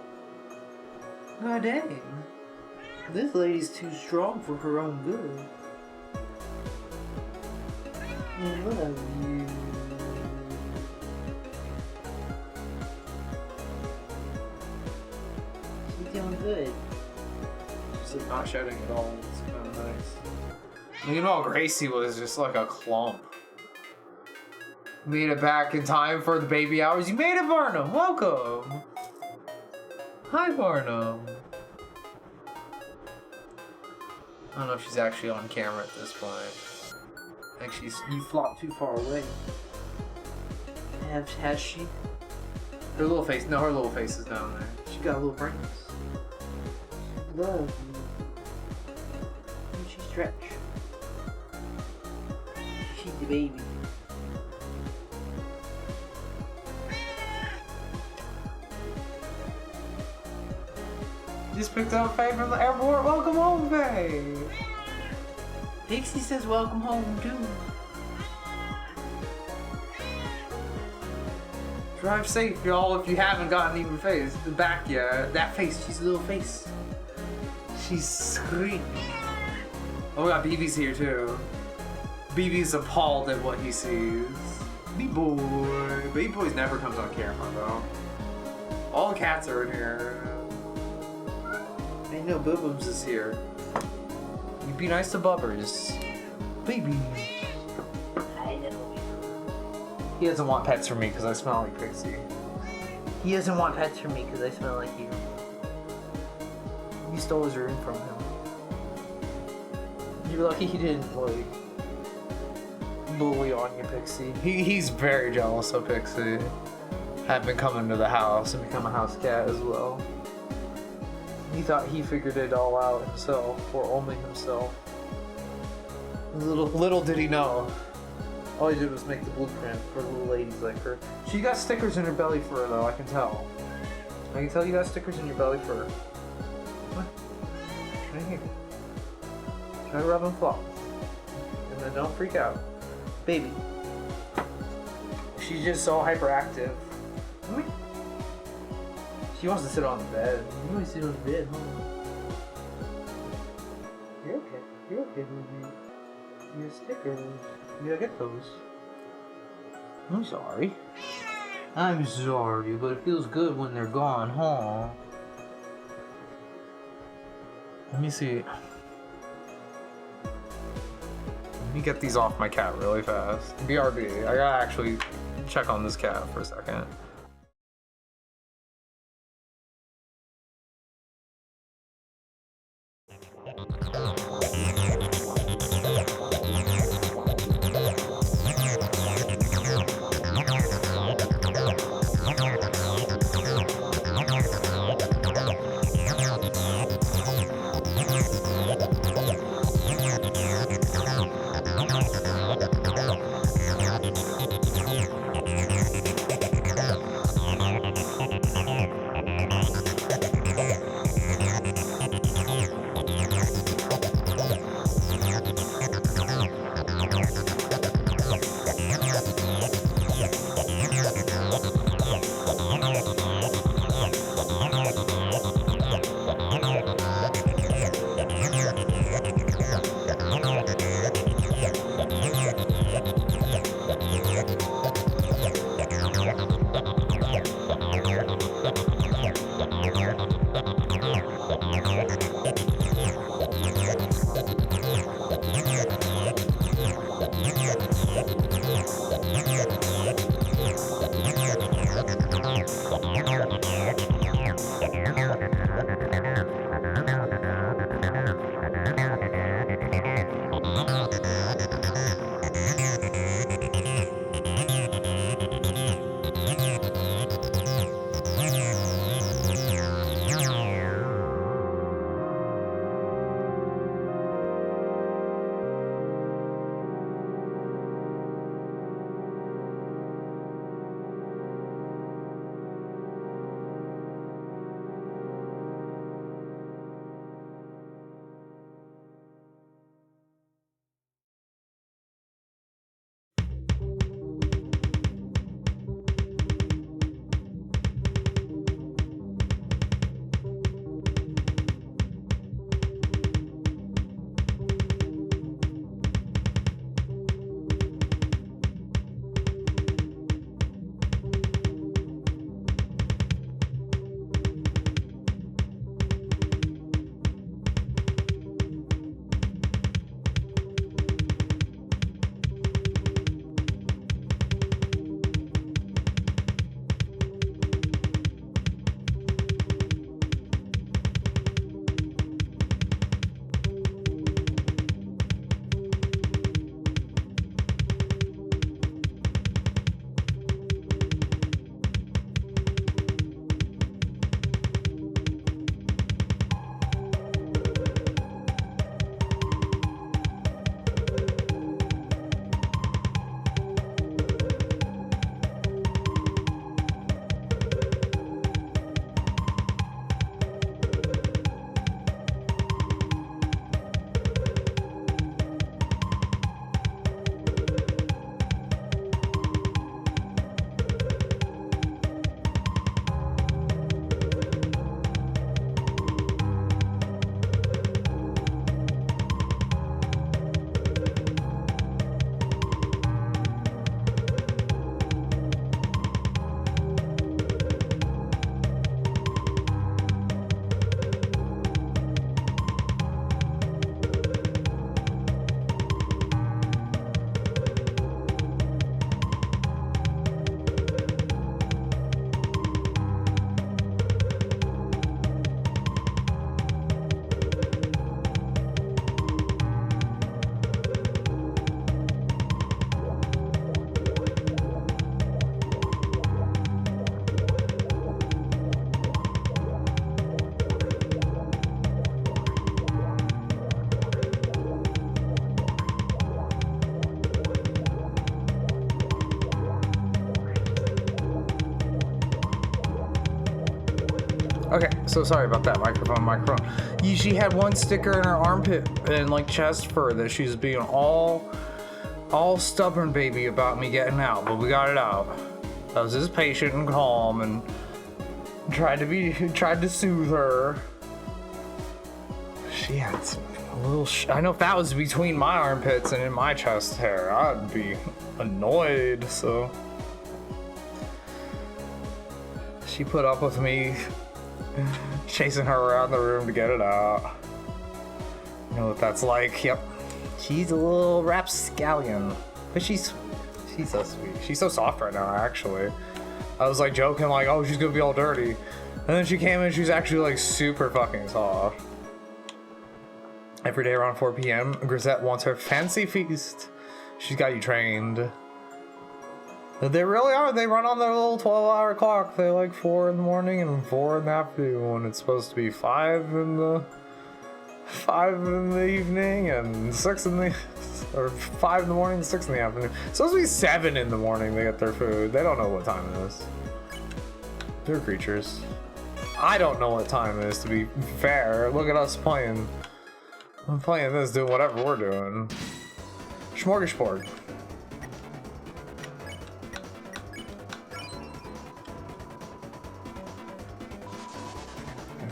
God dang. This lady's too strong for her own good. I love you. She's doing good. She's like not shedding at all. It's kind of nice. Meanwhile, Gracie was just like a clump. Made it back in time for the baby hours. You made it, Barnum. Welcome. Hi, Barnum. I don't know if she's actually on camera at this point. I think you flopped too far away. Has she? Her little face, no, her little face is down there. She got little brains. Love you. And she stretch. She's the baby. Just picked up Faye from the airport. Welcome home, Faye. Pixie says welcome home too. Drive safe, y'all. If you haven't gotten even Faye's the back yet, that face. She's a little face. She's screaming. Oh, we got BB's here too. BB's appalled at what he sees. B-boy. B-boy's never comes on camera though. All the cats are in here. I know Boobums is here. You be nice to Bubbers. Baby. I know. He doesn't want pets from me because I smell like Pixie. He doesn't want pets from me because I smell like you. You stole his room from him. You're lucky he didn't, like, bully on you, Pixie. He's very jealous of Pixie. Had been coming to the house and become a house cat as well. He thought he figured it all out himself, or only himself. Little did he know. All he did was make the blueprint for little ladies like her. She got stickers in her belly fur though, I can tell. I can tell you got stickers in your belly fur. What? Right here. Try to rub and flop. And then don't freak out. Baby. She's just so hyperactive. She wants to sit on the bed. You want to sit on the bed, huh? You're okay. You're okay, baby. Your stickers. You gotta get those. I'm sorry. I'm sorry, but it feels good when they're gone, huh? Let me see. Let me get these off my cat really fast. BRB. I gotta actually check on this cat for a second. Okay, so sorry about that microphone. She had one sticker in her armpit and like chest fur that she's being all stubborn baby about me getting out, but we got it out. I was just patient and calm and tried to soothe her. She had a little. I know if that was between my armpits and in my chest hair, I'd be annoyed. So she put up with me chasing her around the room to get it out. You know what that's like? Yep. She's a little rapscallion, but she's so sweet. She's so soft right now, actually. I was like joking, like, oh, she's gonna be all dirty, and then she came in. She's actually like super fucking soft. Every day around 4 p.m., Grisette wants her fancy feast. She's got you trained. They really are. They run on their little 12-hour clock. They're like 4 in the morning and 4 in the afternoon when it's supposed to be 5 in the evening and 6 in the or 5 in the morning and 6 in the afternoon. It's supposed to be 7 in the morning they get their food. They don't know what time it is. They're creatures. I don't know what time it is, to be fair. Look at us playing. I'm playing this, doing whatever we're doing. Smorgasbord.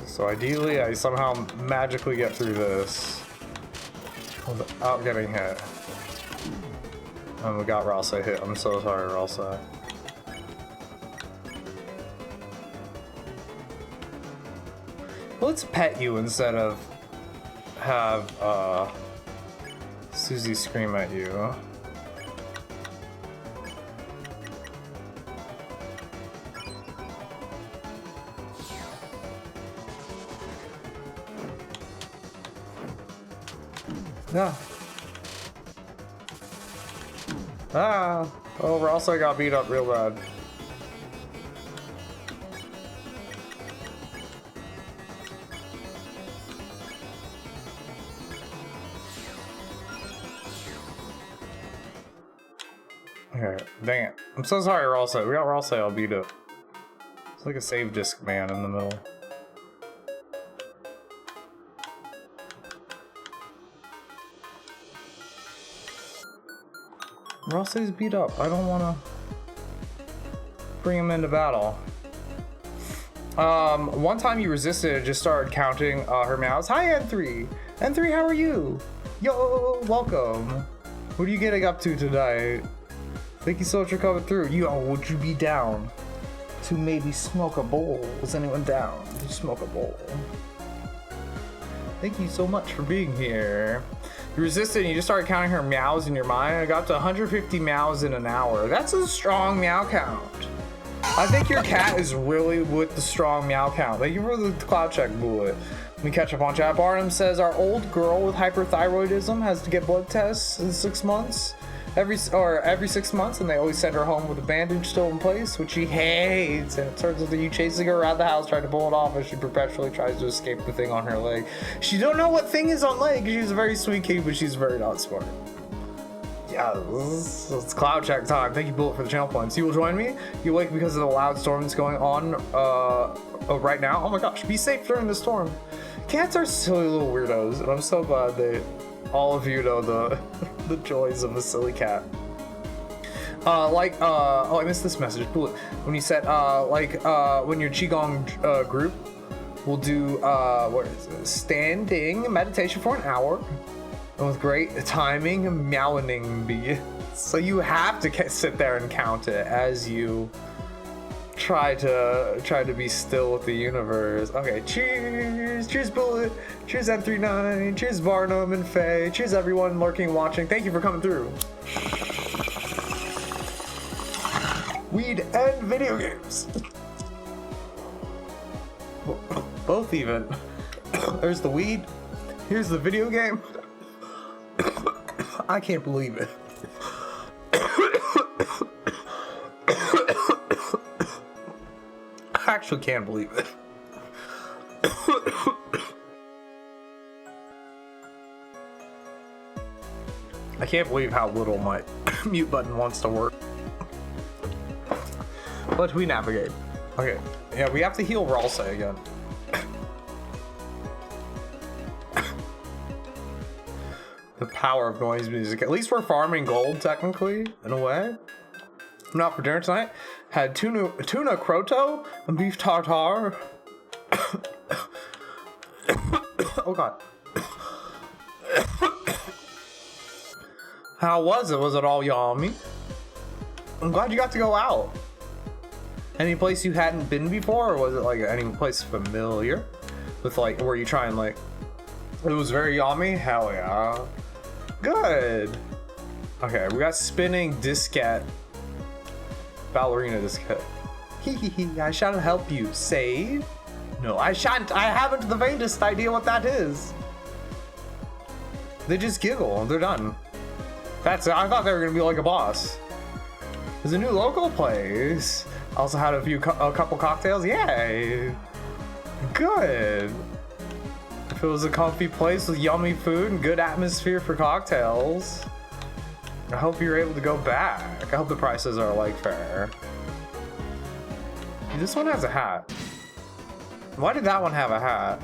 So ideally, I somehow magically get through this without getting hit. And we got Ralsa hit. I'm so sorry, Ralsa. Let's pet you instead of have Susie scream at you. No. Ah. Oh, Ralsa got beat up real bad. Okay, dang it. I'm so sorry, Ralsa. We got Ralsa all beat up. It's like a save disc man in the middle. Ralsa's beat up. I don't want to bring him into battle. One time you resisted and just started counting her meows. Hi, N3. N3, how are you? Yo, welcome. What are you getting up to tonight? Thank you so much for coming through. Yo, would you be down to maybe smoke a bowl? Was anyone down to smoke a bowl? Thank you so much for being here. You resisted and you just started counting her meows in your mind. I got to 150 meows in an hour. That's a strong meow count. I think your cat is really with the strong meow count. Thank you for the cloud check bullet. Let me catch up on chat. Barnum says our old girl with hyperthyroidism has to get blood tests in 6 months. Every 6 months, and they always send her home with a bandage still in place, which she hates. And it turns out that you chasing her around the house trying to pull it off as she perpetually tries to escape the thing on her leg. She don't know what thing is on leg. She's a very sweet kitty, but she's very not smart. Yeah, it's cloud check time. Thank you, Bullet, for the channel points. You will join me. You awake because of the loud storm that's going on right now. Oh my gosh, be safe during the storm. Cats are silly little weirdos, and I'm so glad that all of you know the joys of a silly cat. Oh, I missed this message. When you said, when your Qigong group will do, what is it? Standing meditation for an hour, and with great timing and meowing be. So you have to sit there and count it as you try to be still with the universe. Okay, cheers Bullet, cheers M39, cheers Varnum and Faye, cheers everyone lurking, watching. Thank you for coming through. Weed and video games. Both even. There's the weed, here's the video game. I can't believe it. I actually can't believe it. I can't believe how little my mute button wants to work. But we navigate. Okay, yeah, we have to heal Ralsa again. The power of noise music. At least we're farming gold, technically, in a way. I'm out for dinner tonight. Had tuna croto and beef tartare. Oh god. How was it? Was it all yummy? I'm glad you got to go out. Any place you hadn't been before, or was it like any place familiar? With like, were you trying like, it was very yummy? Hell yeah. Good. Okay, we got spinning diskette. Ballerina diskette. Hehehe, I shan't help you. Save? No, I shan't. I haven't the faintest idea what that is. They just giggle. They're done. That's it. I thought they were gonna be like a boss. There's a new local place. Also had a couple cocktails. Yay. Good. If it was a comfy place with yummy food and good atmosphere for cocktails, I hope you're able to go back. I hope the prices are like fair. This one has a hat. Why did that one have a hat?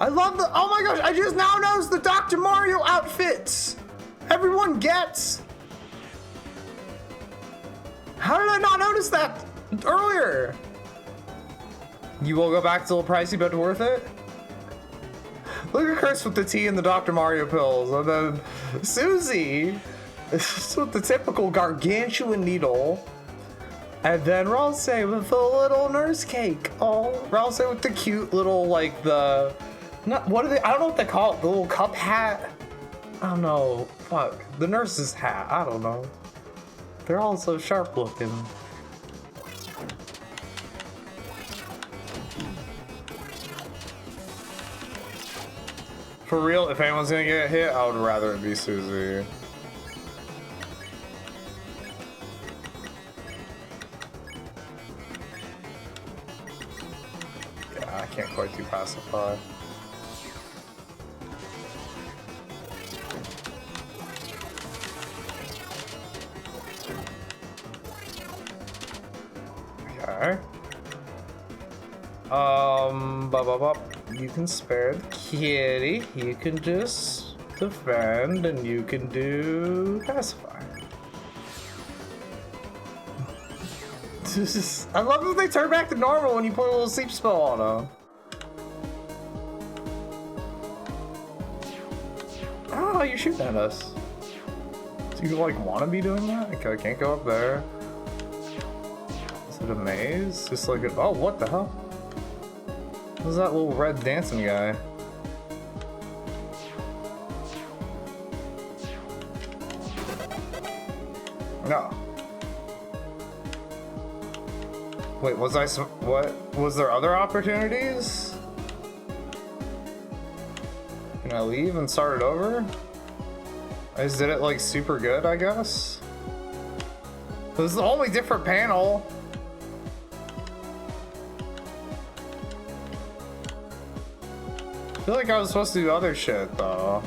I love the, oh my gosh, I just now noticed the Dr. Mario outfits. Everyone gets. How did I not notice that earlier? You will go back, it's a little pricey, but worth it. Look at Chris with the tea and the Dr. Mario pills, and then Susie with the typical gargantuan needle, and then Ralse with the little nurse cake. Oh, Ralse with the cute little like the, not, what are they? I don't know what they call it. The little cup hat. I don't know. Fuck, the nurse's hat. I don't know. They're all so sharp looking. For real, if anyone's gonna get hit, I would rather it be Susie. Yeah, I can't quite do pacify. Okay. You can spare the kitty. You can just defend, and you can do pacify. I love that they turn back to normal when you put a little sleep spell on them. Oh, you're shooting at us. Do you like want to be doing that? Okay, I can't go up there. Is it a maze? Just like oh, what the hell? Who's that little red dancing guy? No. Wait, was I what? Was there other opportunities? Can I leave and start it over? I just did it like super good, I guess. This is the only different panel. I feel like I was supposed to do other shit though.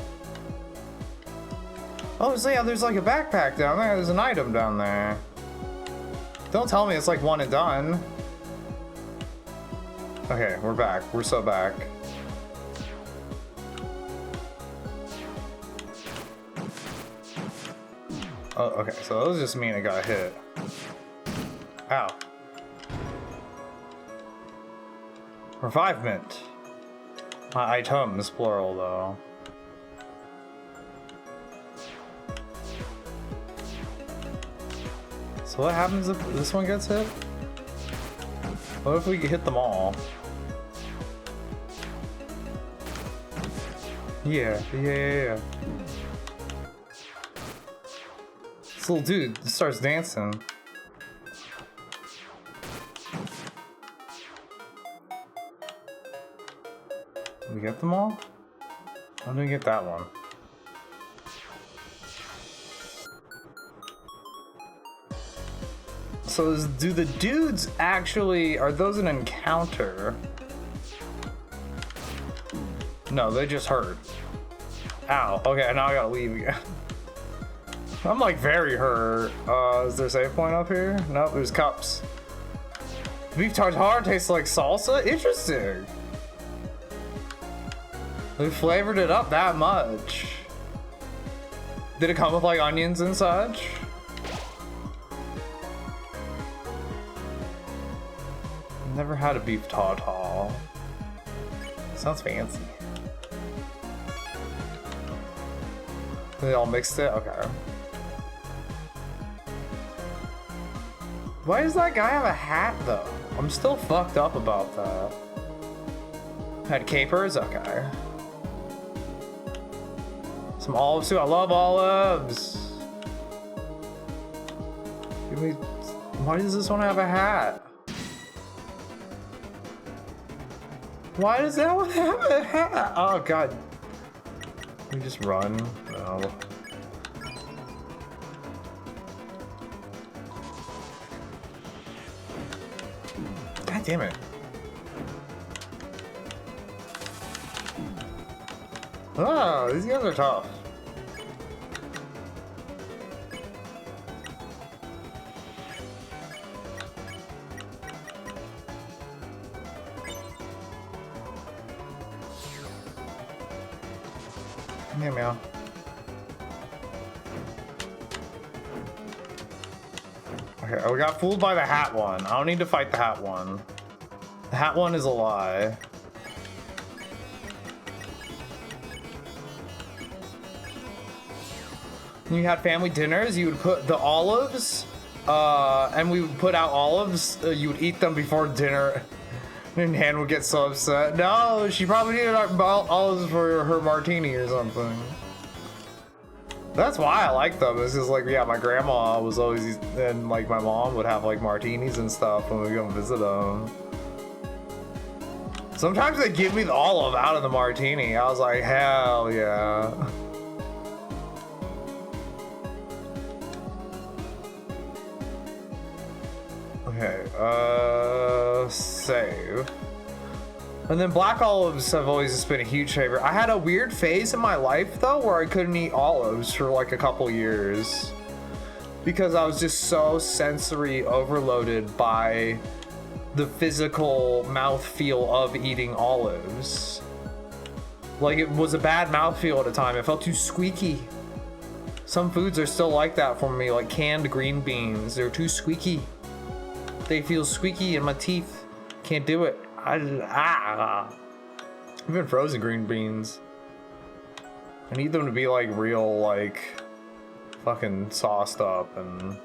Oh, so yeah, there's like a backpack down there. There's an item down there. Don't tell me it's like one and done. Okay, we're back. We're so back. Oh, okay, so that was just mean I got hit. Ow. Revivement. My items, plural though. So what happens if this one gets hit? What if we hit them all? Yeah. This little dude starts dancing. Did we get them all? I didn't get that one. So do the dudes actually, are those an encounter? No, they just hurt. Ow, okay, now I gotta leave again. I'm like very hurt. Is there a save point up here? Nope, there's cups. Beef tartare tastes like salsa? Interesting. They flavored it up that much. Did it come with like onions and such? Never had a beef tatal. Sounds fancy. They all mixed it? Okay. Why does that guy have a hat though? I'm still fucked up about that. Had capers? Okay. Some olives too. I love olives. Give me. Why does this one have a hat? Why does that one have a hat? Oh god. Can we just run? No. God damn it. Oh, these guys are tough. Yeah, meow. Okay, we got fooled by the hat one. I don't need to fight the hat one. The hat one is a lie. When you had family dinners, you would put the olives, and we would put out olives. You would eat them before dinner. And Han would get so upset. No, she probably needed olives for her martini or something. That's why I like them. It's just like, yeah, my grandma was always, and like my mom would have like martinis and stuff when we go visit them. Sometimes they give me the olive out of the martini. I was like, hell yeah. Okay, save. And then black olives have always just been a huge favorite. I had a weird phase in my life though where I couldn't eat olives for like a couple years because I was just so sensory overloaded by the physical mouthfeel of eating olives. Like it was a bad mouthfeel at a time. It felt too squeaky. Some foods are still like that for me, like canned green beans. They're too squeaky. They feel squeaky in my teeth. Can't do it. Even frozen green beans. I need them to be like real, like fucking sauced up and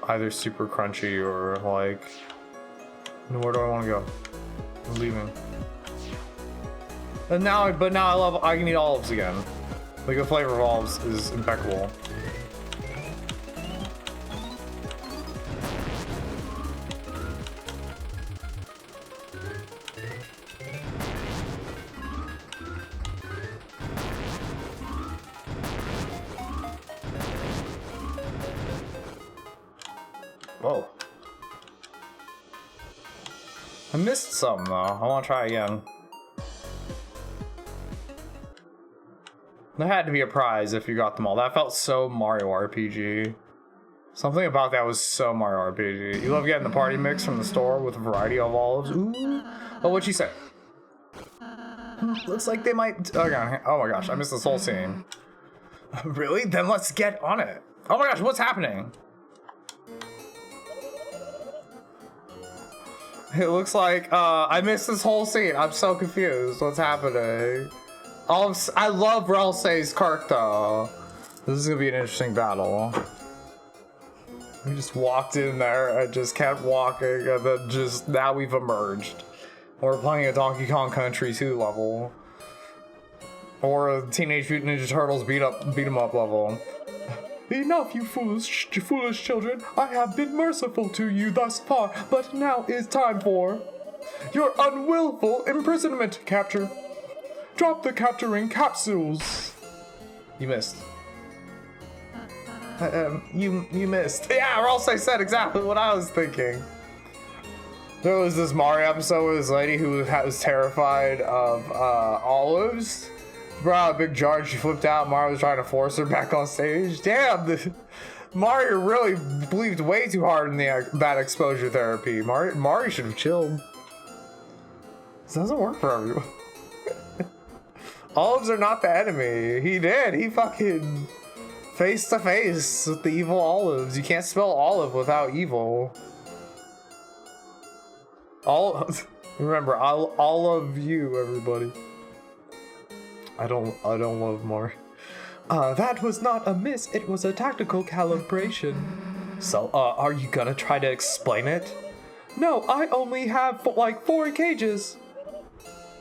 either super crunchy or like. Where do I want to go? I'm leaving. And now, but now I can eat olives again. Like the flavor of olives is impeccable. Whoa. I missed some though. I want to try again. There had to be a prize if you got them all. That felt so Mario RPG. Something about that was so Mario RPG. You love getting the party mix from the store with a variety of olives. Ooh. Oh, what'd she say? Looks like they might. Okay. Oh my gosh, I missed this whole scene. Really? Then let's get on it. Oh my gosh, what's happening? It looks like I missed this whole scene. I'm so confused. What's happening? I love Relsei's character. This is gonna be an interesting battle. We just walked in there and just kept walking, and then just now we've emerged. We're playing a Donkey Kong Country 2 level, or a Teenage Mutant Ninja Turtles beat 'em up level. Enough, you foolish children. I have been merciful to you thus far, but now is time for your unwillful imprisonment. Capture. Drop the capturing capsules. You missed. You missed. Yeah, Ralsei said exactly what I was thinking. There was this Mario episode with this lady who was terrified of olives. Brought out a big jar and she flipped out. Mario was trying to force her back on stage. Damn, Mario really believed way too hard in that exposure therapy. Mario should have chilled. This doesn't work for everyone. Olives are not the enemy. He did. He fucking face to face with the evil olives. You can't spell olive without evil. Remember, all of you, everybody. I don't love more. That was not a miss. It was a tactical calibration. So, are you gonna try to explain it? No, I only have like 4 cages.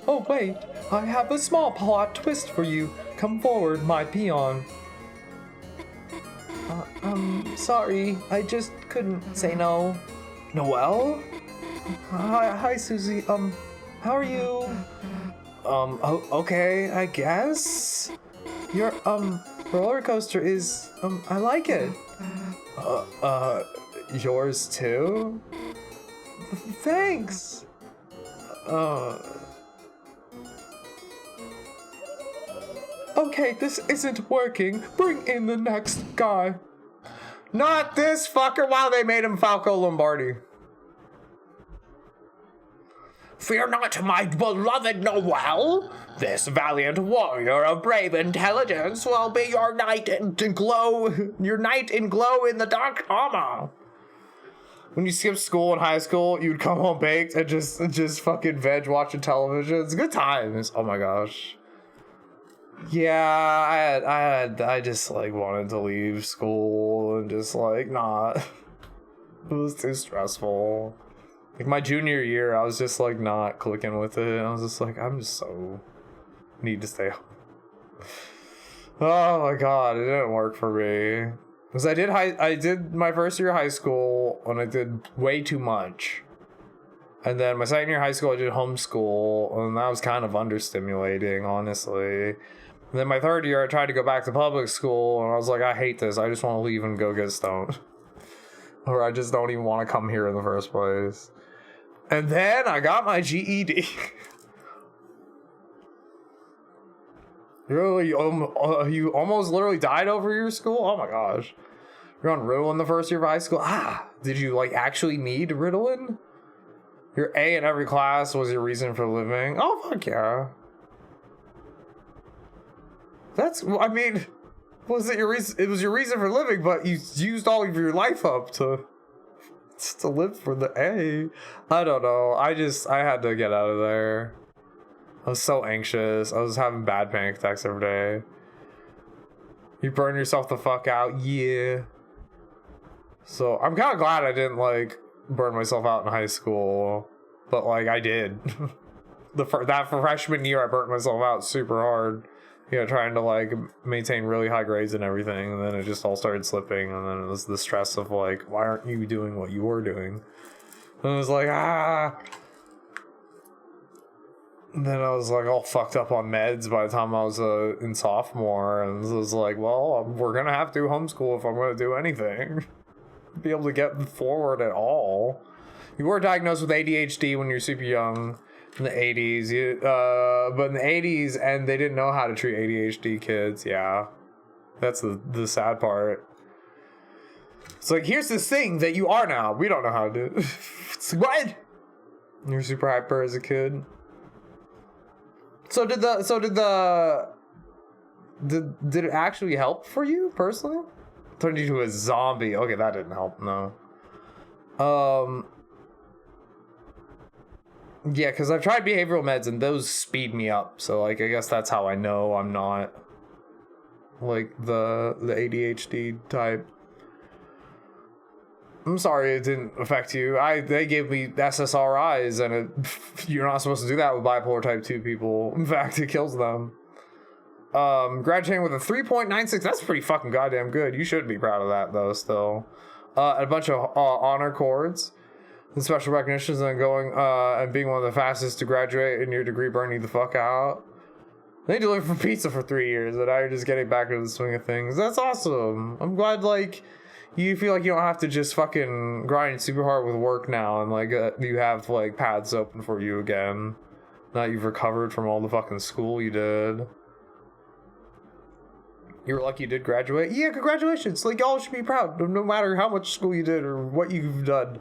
Oh wait, I have a small plot twist for you. Come forward, my peon. Sorry, I just couldn't say no. Noelle? Hi, Susie. How are you? Okay, I guess. Your, roller coaster is, I like it. Yours too? Thanks. Okay, this isn't working. Bring in the next guy. Not this fucker. Wow, they made him Falco Lombardi. Fear not, my beloved Noelle. This valiant warrior of brave intelligence will be your knight in glow in the dark armor. When you skip school in high school, you'd come home baked and just fucking veg watching television. It's good times. Oh my gosh. Yeah, I just like wanted to leave school and just like not. It was too stressful. Like my junior year, I was just like not clicking with it. I was just like, I'm just so need to stay home. Oh my god, it didn't work for me. Because I did my first year of high school and I did way too much. And then my second year of high school, I did homeschool, and that was kind of understimulating, honestly. And then my third year, I tried to go back to public school, and I was like, I hate this. I just want to leave and go get stoned. Or I just don't even want to come here in the first place. And then I got my GED. Really? You almost literally died over your school? Oh my gosh. You're on Ritalin the first year of high school? Did you like actually need Ritalin? Your A in every class was your reason for living? Oh, fuck yeah. I mean, was it your reason? It was your reason for living, but you used all of your life up to live for the A. I don't know. I had to get out of there. I was so anxious. I was having bad panic attacks every day. You burn yourself the fuck out. Yeah. So I'm kind of glad I didn't like burn myself out in high school, but like I did. That freshman year I burnt myself out super hard. Trying to like maintain really high grades and everything, and then it just all started slipping, and then it was the stress of like, why aren't you doing what you were doing? And it was like, And then I was like all fucked up on meds by the time I was in sophomore, and it was like, well, we're gonna have to do homeschool if I'm gonna do anything. Be able to get forward at all. You were diagnosed with ADHD when you're super young. In the 80s, but in the 80s, and they didn't know how to treat ADHD kids. Yeah, that's the sad part. It's like, here's this thing that you are now. We don't know how to do it. It's like, what? You're super hyper as a kid. Did it actually help for you personally? Turned you into a zombie. Okay, that didn't help. No. Yeah, because I've tried behavioral meds and those speed me up. So, like, I guess that's how I know I'm not, like, the ADHD type. I'm sorry it didn't affect you. They gave me SSRIs, and you're not supposed to do that with bipolar type 2 people. In fact, it kills them. Graduating with a 3.96. That's pretty fucking goddamn good. You should be proud of that, though, still. A bunch of honor cords. And special recognitions, and going and being one of the fastest to graduate in your degree, burning the fuck out. They delivered for pizza for 3 years, and now you're just getting back into the swing of things. That's awesome. I'm glad, like, you feel like you don't have to just fucking grind super hard with work now, and like you have like paths open for you again. Now you've recovered from all the fucking school you did. You were lucky you did graduate. Yeah, congratulations. Like, y'all should be proud, no matter how much school you did or what you've done.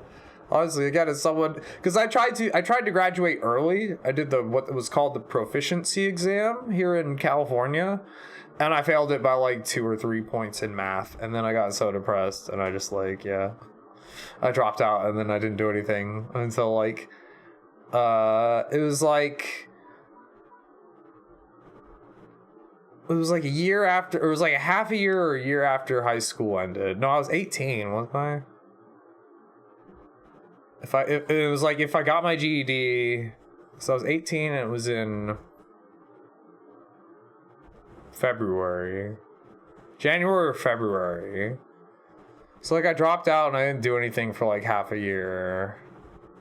Honestly, again, as someone, because I tried to graduate early. I did what was called the proficiency exam here in California, and I failed it by like 2 or 3 points in math, and then I got so depressed, and I just like, yeah, I dropped out, and then I didn't do anything until like, it was like a year after, it was like a half a year or a year after high school ended. No, I was 18, wasn't I? It was like if I got my GED, so I was 18 and it was in January or February. So like I dropped out and I didn't do anything for like half a year.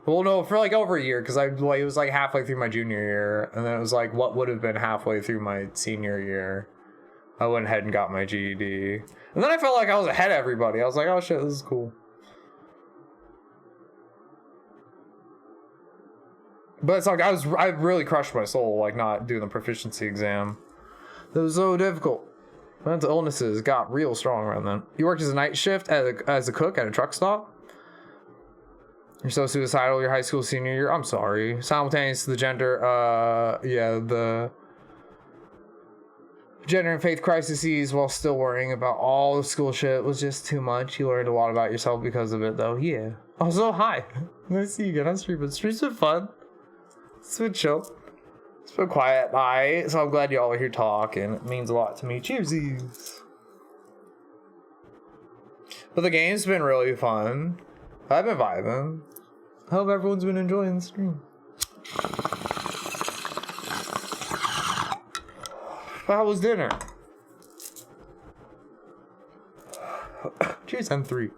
Well, no, for like over a year, because it was like halfway through my junior year, and then it was like what would have been halfway through my senior year. I went ahead and got my GED, and then I felt like I was ahead of everybody. I was like, oh shit, this is cool. But it's like I really crushed my soul, like not doing the proficiency exam. That was so difficult. Mental illnesses got real strong around then. You worked as a night shift as a cook at a truck stop. You're so suicidal your high school senior year. I'm sorry. Simultaneous to the the gender and faith crises while still worrying about all the school shit was just too much. You learned a lot about yourself because of it, though. Yeah. Also, hi. Nice to see you again on stream. But streams are fun. It's been chill. It's been quiet night, so I'm glad you all are here talking. It means a lot to me. Cheersies. But the game's been really fun. I've been vibing. I hope everyone's been enjoying the stream. How was dinner? Cheers, M3.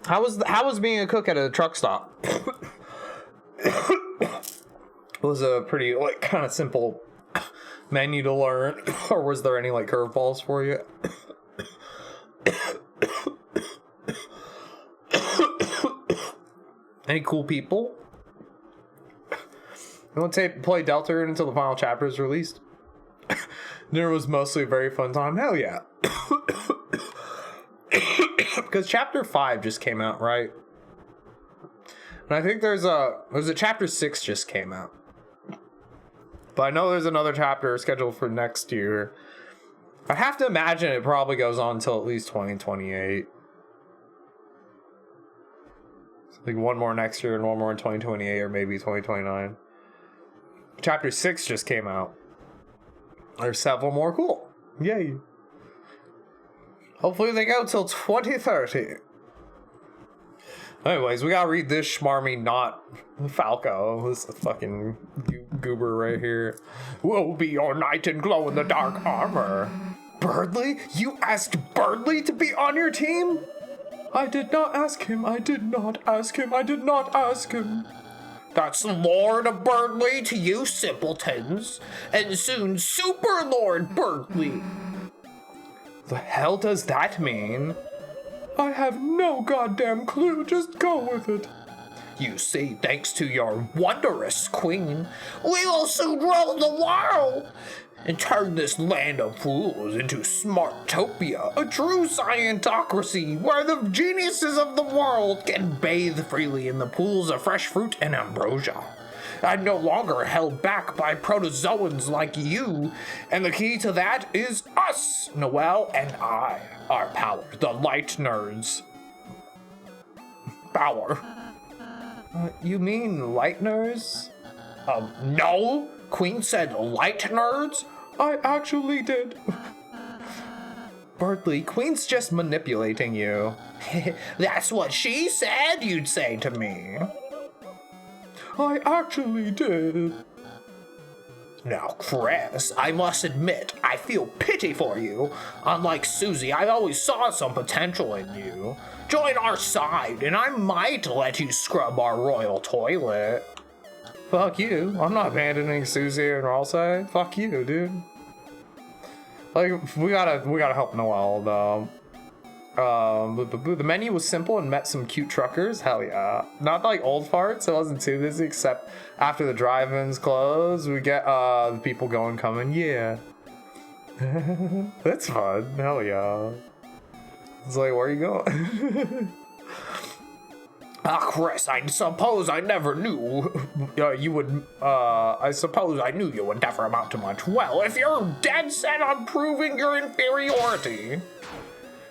How was being a cook at a truck stop? It was a pretty like kind of simple menu to learn, or was there any like curveballs for you? Any cool people? You want to play Deltarune until the final chapter is released? Dinner was mostly a very fun time. Hell yeah. Because chapter 5 just came out, right? And I think there's a chapter 6 just came out. But I know there's another chapter scheduled for next year. I have to imagine it probably goes on until at least 2028. Like one more next year and one more in 2028 or maybe 2029. Chapter 6 just came out. There's several more. Cool. Yay. Hopefully they go till 2030. Anyways, we gotta read this schmarmy not Falco. This fucking goober right here. Will be your knight in glow-in-the-dark armor. Birdly? You asked Birdly to be on your team? I did not ask him. I did not ask him. I did not ask him. That's Lord Birdly to you simpletons, and soon Super Lord Birdly. The hell does that mean? I have no goddamn clue. Just go with it. You see, thanks to your wondrous queen, we will soon rule the world and turn this land of fools into Smartopia, a true scientocracy where the geniuses of the world can bathe freely in the pools of fresh fruit and ambrosia. I'm no longer held back by protozoans like you, and the key to that is us, Noel and I. Our power, the light nerds. Power. You mean light nerds? No. Queen said light nerds? I actually did. Birdly, Queen's just manipulating you. That's what she said you'd say to me. I actually did. Now, Chris, I must admit, I feel pity for you. Unlike Susie, I always saw some potential in you. Join our side, and I might let you scrub our royal toilet. Fuck you. I'm not abandoning Susie and Ralsei. Fuck you, dude. Like, we gotta help Noel, though. The menu was simple and met some cute truckers. Hell yeah. Not like old farts. It wasn't too busy, except after the drive-ins closed, we get the people going, coming. Yeah. That's fun. Hell yeah. It's like, where are you going? Ah, Chris, I suppose I never knew you would, I suppose I knew you would never amount to much. Well, if you're dead set on proving your inferiority.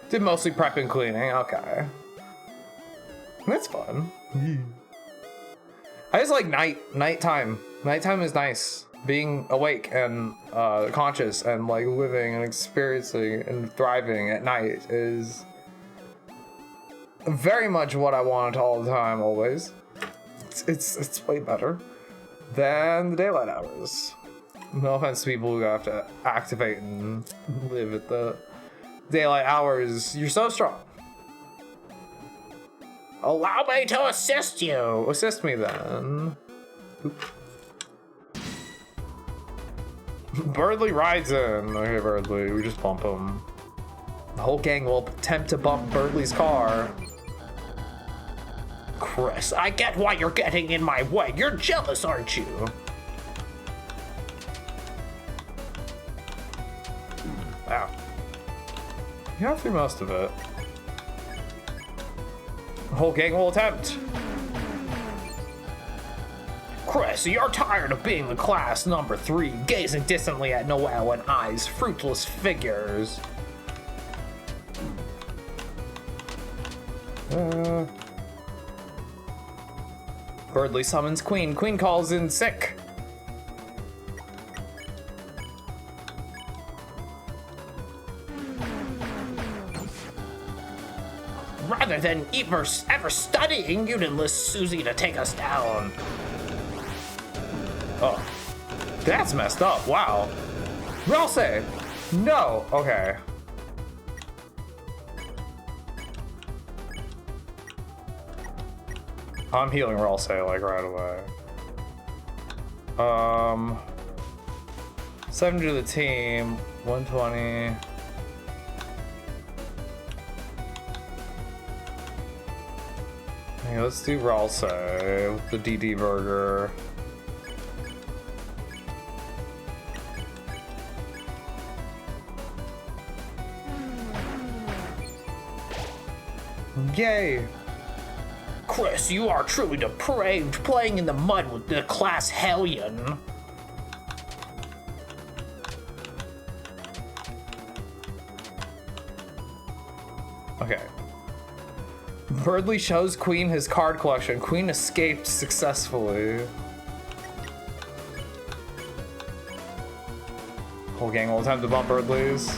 Did mostly prep and cleaning, okay. That's fun. I just like nighttime. Nighttime is nice. Being awake and conscious and like living and experiencing and thriving at night is very much what I want all the time, always. It's way better than the daylight hours. No offense to people who have to activate and live at the daylight hours. You're so strong. Allow me to assist you. Assist me then. Oop. Birdly rides in. Okay, Birdly, we just bump him. The whole gang will attempt to bump Birdly's car. Chris, I get why you're getting in my way. You're jealous, aren't you? Wow. You got through most of it. The whole gang will attempt. Chris, you're tired of being the class number 3, gazing distantly at Noelle and I's fruitless figures. Birdly summons Queen. Queen calls in sick. Rather than ever studying, you'd enlist Susie to take us down. Oh, that's messed up. Wow. Ralsei. No. Okay. I'm healing Ralsei like right away. 70 to the team. 120. Okay, let's do Ralsei with the DD burger. Yay! Chris, you are truly depraved, playing in the mud with the class hellion. Okay. Birdly shows Queen his card collection. Queen escaped successfully. Whole gang will attempt to bump Birdly's.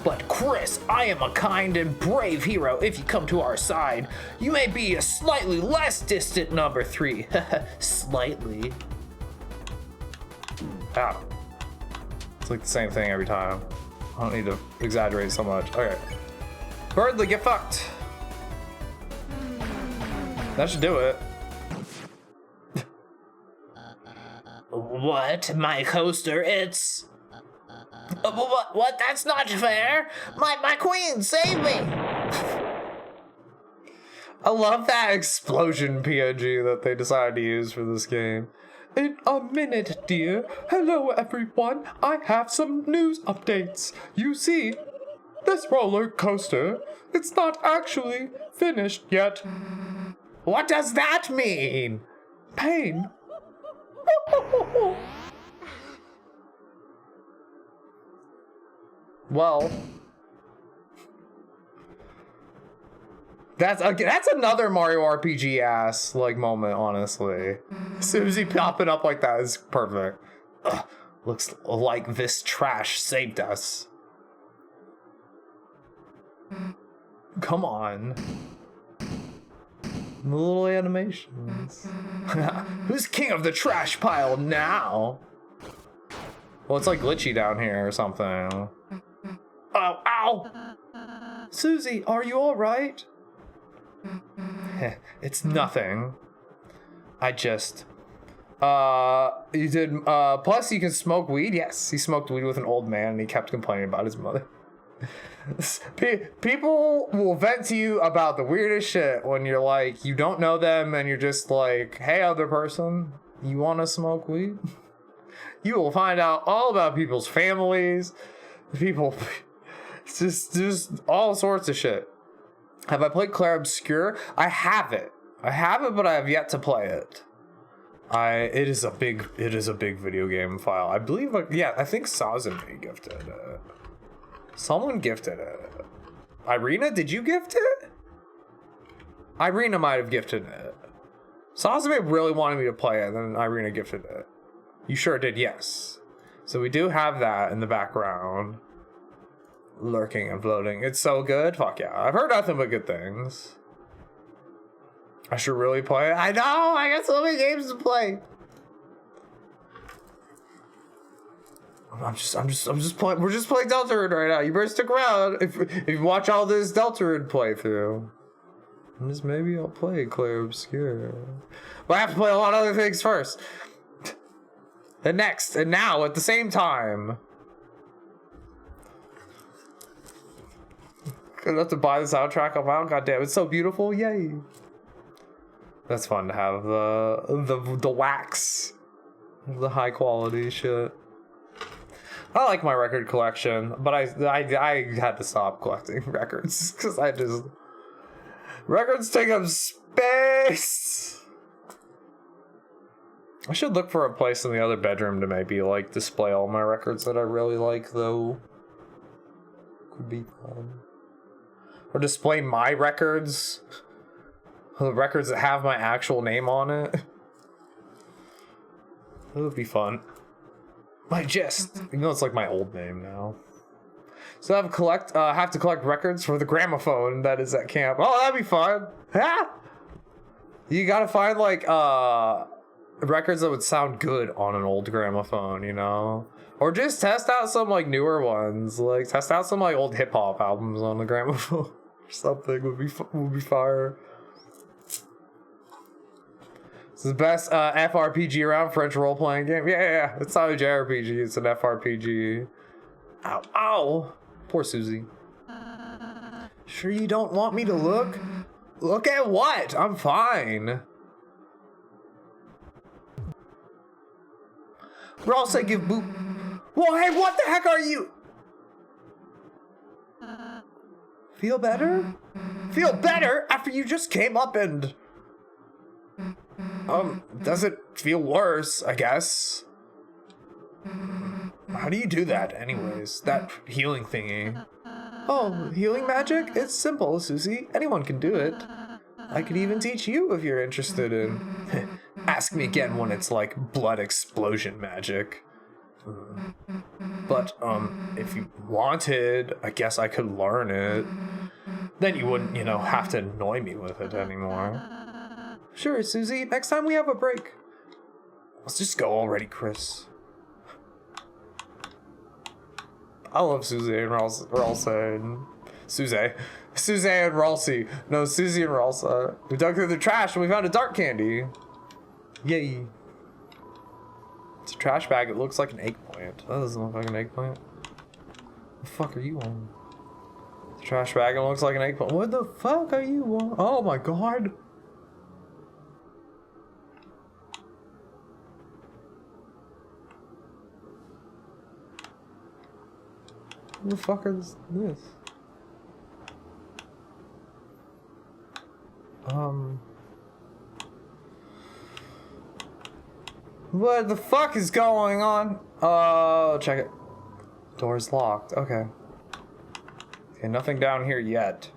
But Chris, I am a kind and brave hero if you come to our side. You may be a slightly less distant number 3. Slightly. Ow. It's like the same thing every time. I don't need to exaggerate so much. Okay. Birdly, get fucked. That should do it. What? My coaster? It's... What? That's not fair. My queen, save me. I love that explosion PNG that they decided to use for this game. In a minute, dear. Hello, everyone. I have some news updates. You see, this roller coaster, it's not actually finished yet. What does that mean? Pain. Well, that's another Mario RPG ass like moment, honestly. Susie popping up like that is perfect. Ugh, looks like this trash saved us. Come on. The little animations. Who's king of the trash pile now? Well, it's like glitchy down here or something. Oh, ow! Susie, are you alright? It's nothing. I just... you did, plus you can smoke weed? Yes, he smoked weed with an old man and he kept complaining about his mother. People will vent to you about the weirdest shit when you're like, you don't know them and you're just like, hey, other person, you want to smoke weed? You will find out all about people's families, people... It's just all sorts of shit. Have I played Clair Obscur? I have it. I have it, but I have yet to play it. It is a big video game file. I believe, yeah, I think Sazumi gifted it. Someone gifted it. Irina, did you gift it? Irina might have gifted it. Sazumi really wanted me to play it, and then Irina gifted it. You sure did, yes. So we do have that in the background. Lurking and floating. It's so good. Fuck yeah. I've heard nothing but good things. I should really play it. I know! I got so many games to play. I'm just playing. We're just playing Deltarune right now. You better stick around if you watch all this Deltarune playthrough. Just maybe I'll play Clair Obscur. But I have to play a lot of other things first. And next, and now, at the same time. Gonna have to buy the soundtrack. Oh wow, goddamn, it's so beautiful. Yay. That's fun to have the wax. The high quality shit. I like my record collection, but I had to stop collecting records because records take up space. I should look for a place in the other bedroom to maybe like display all my records that I really like, though. Could be fun. Or display my records. The records that have my actual name on it. That would be fun. My Gist. You know, it's like my old name now. So I have to collect records for the gramophone that is at camp. Oh, that'd be fun. Ah! You gotta find like records that would sound good on an old gramophone, you know? Or just test out some like newer ones. Like test out some like old hip hop albums on the gramophone. Or something would be fire. It's the best FRPG around, French role-playing game. Yeah. It's not a JRPG, it's an FRPG. Ow, ow. Poor Susie. Sure you don't want me to look? Look at what? I'm fine. We're all saying give boop. Whoa, hey, what the heck are you? Feel better? Feel better after you just came up and... does it feel worse, I guess? How do you do that, anyways? That healing thingy. Oh, healing magic? It's simple, Susie. Anyone can do it. I could even teach you if you're interested in... Ask me again when it's like blood explosion magic. But, if you wanted, I guess I could learn it. Then you wouldn't, you know, have to annoy me with it anymore. Sure, Susie. Next time we have a break. Let's just go already, Chris. I love Susie and Ralsa and Susie and Ralsei. No, Susie and Ralsa. We dug through the trash and we found a dark candy. Yay. It's a trash bag. It looks like an eggplant. That doesn't look like an eggplant. The fuck are you on? It's a trash bag. It looks like an eggplant. What the fuck are you on? Oh my god. What the fuck is this? What the fuck is going on? Oh, check it. Door's locked. Okay. Okay, nothing down here yet.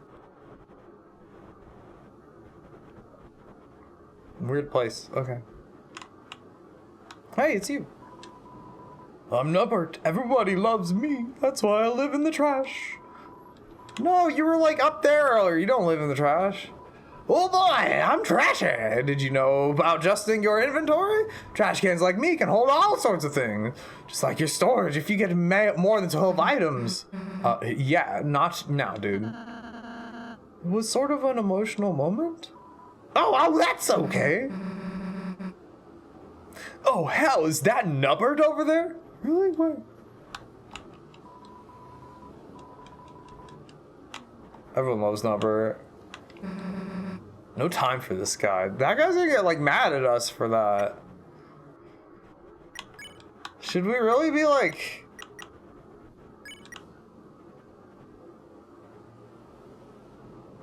Weird place. Okay. Hey, it's you. I'm Nubbert. Everybody loves me. That's why I live in the trash. No, you were like up there earlier. You don't live in the trash. Oh boy, I'm trashy. Did you know about adjusting your inventory? Trash cans like me can hold all sorts of things. Just like your storage if you get more than 12 items. Yeah, not now, dude. It was sort of an emotional moment. Oh, that's okay. Oh, hell, is that Nubbert over there? Really? Where? Everyone loves Nubbert. No time for this guy. That guy's gonna get like mad at us for that. Should we really be like...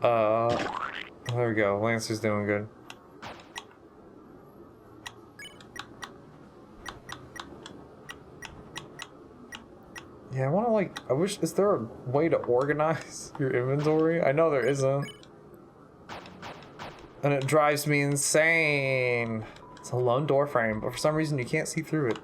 There we go. Lancer's doing good. Yeah, I want to like, I wish, is there a way to organize your inventory? I know there isn't. And it drives me insane. It's a lone door frame, but for some reason you can't see through it.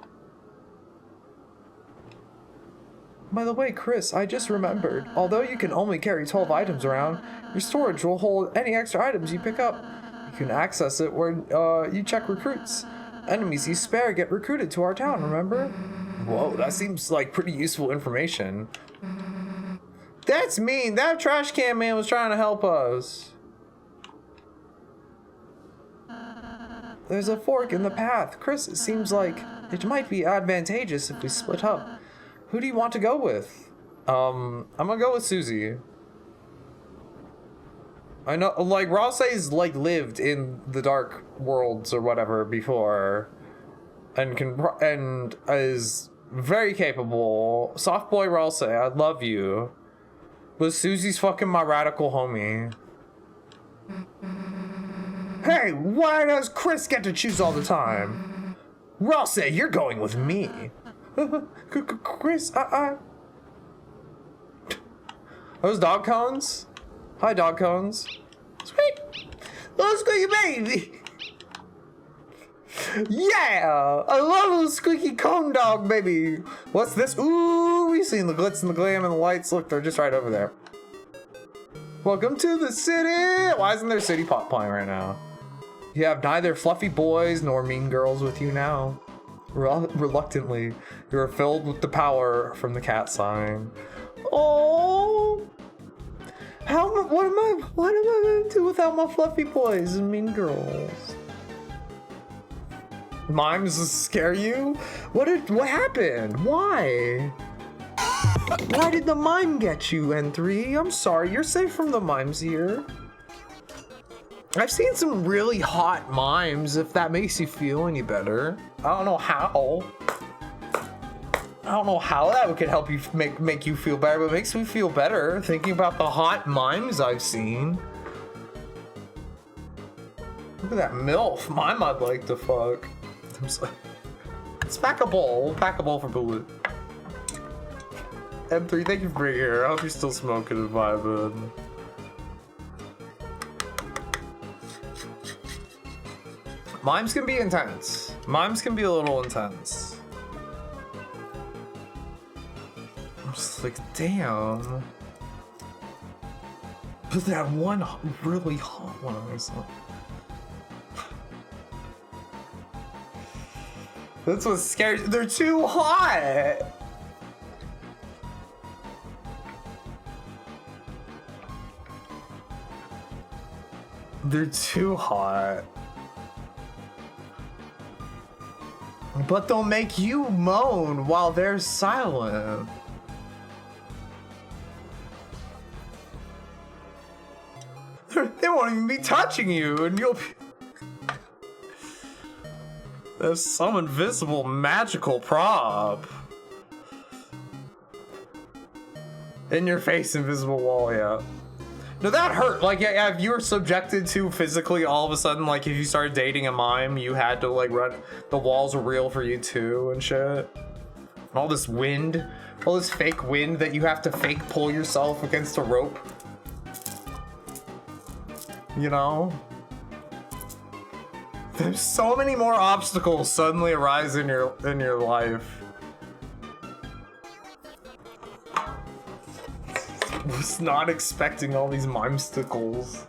By the way, Chris, I just remembered, although you can only carry 12 items around, your storage will hold any extra items you pick up. You can access it where you check recruits. Enemies you spare get recruited to our town, remember? Whoa, that seems like pretty useful information. That's mean. That trash can man was trying to help us. There's a fork in the path. Chris, it seems like it might be advantageous if we split up. Who do you want to go with? I'm gonna go with Susie. I know, like, Ralsei's, like, lived in the Dark Worlds or whatever before. And is very capable. Soft boy Ralsei, I love you. But Susie's fucking my radical homie. Hey, why does Chris get to choose all the time? Ralsei, you're going with me. Chris, Those dog cones? Hi, dog cones. Sweet. Little squeaky baby. Yeah, I love a squeaky cone dog, baby. What's this? Ooh, we've seen the glitz and the glam and the lights. Look, they're just right over there. Welcome to the city. Why isn't there city pop playing right now? You have neither fluffy boys nor mean girls with you now. Reluctantly, you are filled with the power from the cat sign. Oh, what am I gonna do without my fluffy boys and mean girls? Mimes scare you? What happened? Why? Why did the mime get you, N3? I'm sorry, you're safe from the mimes here. I've seen some really hot mimes, if that makes you feel any better. I don't know how. I don't know how that could help you make you feel better, but it makes me feel better thinking about the hot mimes I've seen. Look at that MILF mime I'd like to fuck. Let's pack a bowl. We'll pack a bowl for Bullet. M3, thank you for being here. I hope you're still smoking and vibing. Mimes can be intense. Mimes can be a little intense. I'm just like, damn. But that one really hot one or something. That's what scares. They're too hot. They're too hot. But they'll make you moan while they're silent. They won't even be touching you, and you'll be... There's some invisible magical prop. In your face, invisible wall, yeah. No, that hurt. Like, yeah, if you were subjected to physically all of a sudden, like, if you started dating a mime, you had to, like, run. The walls were real for you, too, and shit. And all this wind. All this fake wind that you have to fake pull yourself against a rope. You know? There's so many more obstacles suddenly arise in your life. Was not expecting all these mimesticles.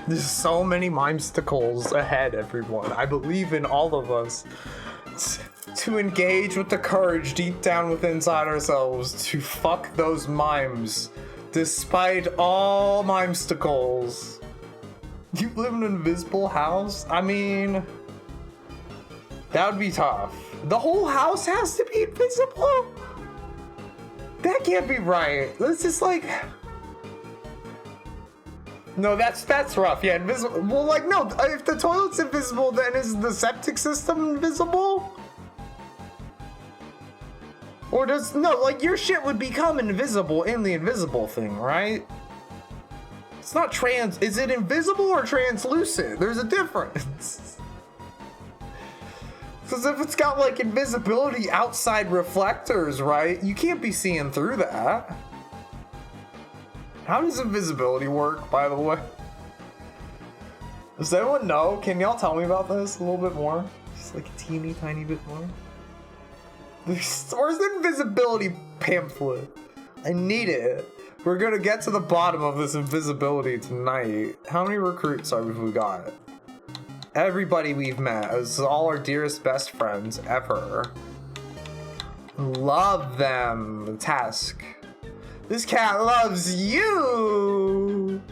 There's so many mimesticles ahead, everyone. I believe in all of us to engage with the courage deep down within inside ourselves to fuck those mimes, despite all mimesticles. You live in an invisible house? I mean, that would be tough. The whole house has to be invisible? That can't be right. That's just like... No, that's rough. Yeah, invisible. Well, like, no, if the toilet's invisible, then is the septic system invisible? Or does... No, like, your shit would become invisible in the invisible thing, right? It's not is it invisible or translucent? There's a difference. Because if it's got like invisibility outside reflectors, right? You can't be seeing through that. How does invisibility work, by the way? Does anyone know? Can y'all tell me about this a little bit more? Just like a teeny tiny bit more. Where's the invisibility pamphlet? I need it. We're gonna get to the bottom of this invisibility tonight. How many recruits have we got? Everybody we've met. This is all our dearest best friends ever. Love them. Task. This cat loves you.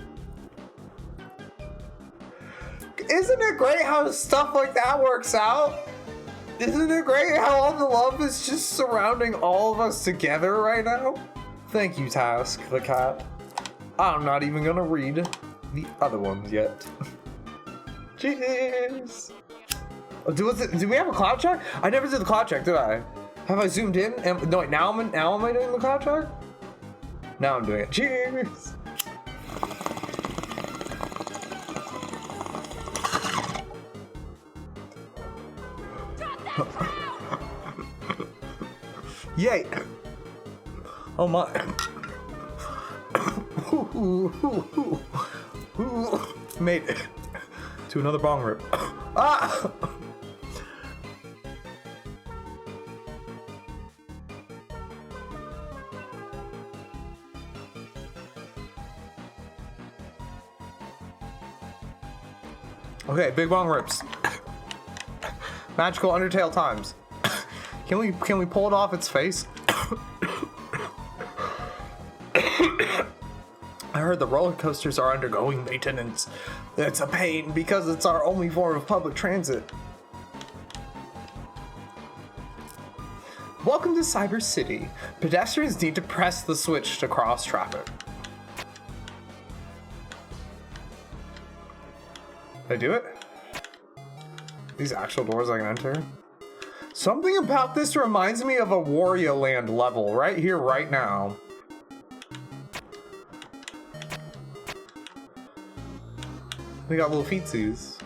Isn't it great how stuff like that works out? Isn't it great how all the love is just surrounding all of us together right now? Thank you, Task, the cat. I'm not even gonna read the other ones yet. Cheers! Oh, do we have a cloud check? I never did the cloud check, did I? Have I zoomed in? No, wait, now am I doing the cloud check? Now I'm doing it. Cheers! Yay! Oh my! Made it to another bong rip. Ah! Okay, big bong rips. Magical Undertale times. Can we pull it off its face? I heard the roller coasters are undergoing maintenance. It's a pain because it's our only form of public transit. Welcome to Cyber City. Pedestrians need to press the switch to cross traffic. Did I do it? These actual doors I can enter? Something about this reminds me of a Wario Land level right here, right now. We got little feetsies.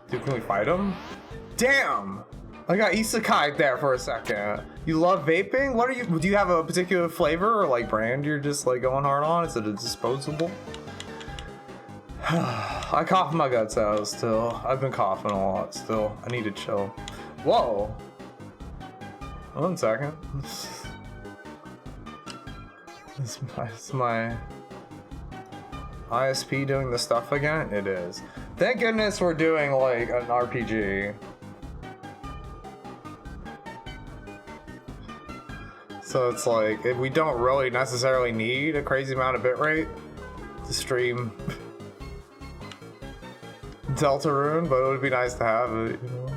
Dude, can we fight them? Damn! I got isekai there for a second. You love vaping? What are you? Do you have a particular flavor or like brand you're just like going hard on? Is it a disposable? I cough my guts out still. I've been coughing a lot still. I need to chill. Whoa. 1 second. Is my ISP doing the stuff again? It is. Thank goodness we're doing like an RPG. So it's like, we don't really necessarily need a crazy amount of bitrate to stream Deltarune, but it would be nice to have it, you know?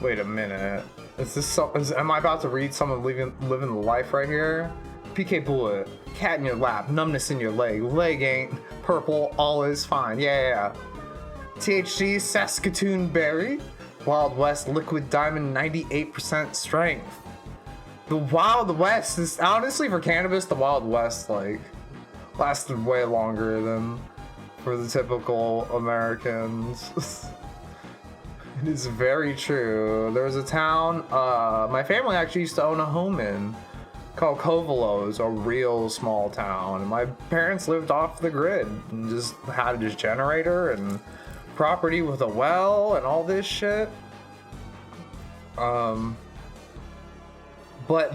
Wait a minute. Is this am I about to read someone living the life right here? PK Bullet, cat in your lap, numbness in your leg ain't purple, all is fine, yeah. THC, Saskatoon Berry, Wild West Liquid Diamond, 98% strength. The Wild West is, honestly for cannabis, the Wild West like lasted way longer than for the typical Americans. It is very true. There's a town my family actually used to own a home in called Kovalos, a real small town. And my parents lived off the grid and just had this generator and property with a well and all this shit. But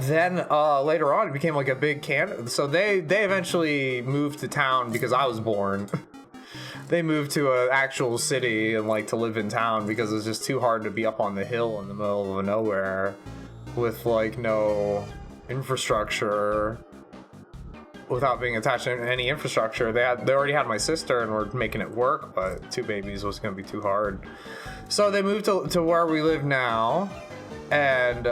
then later on it became like a big so they eventually moved to town because I was born. They moved to an actual city and like to live in town because it was just too hard to be up on the hill in the middle of nowhere with like no infrastructure, without being attached to any infrastructure. They already had my sister and were making it work, but 2 babies was gonna be too hard. So they moved to where we live now, and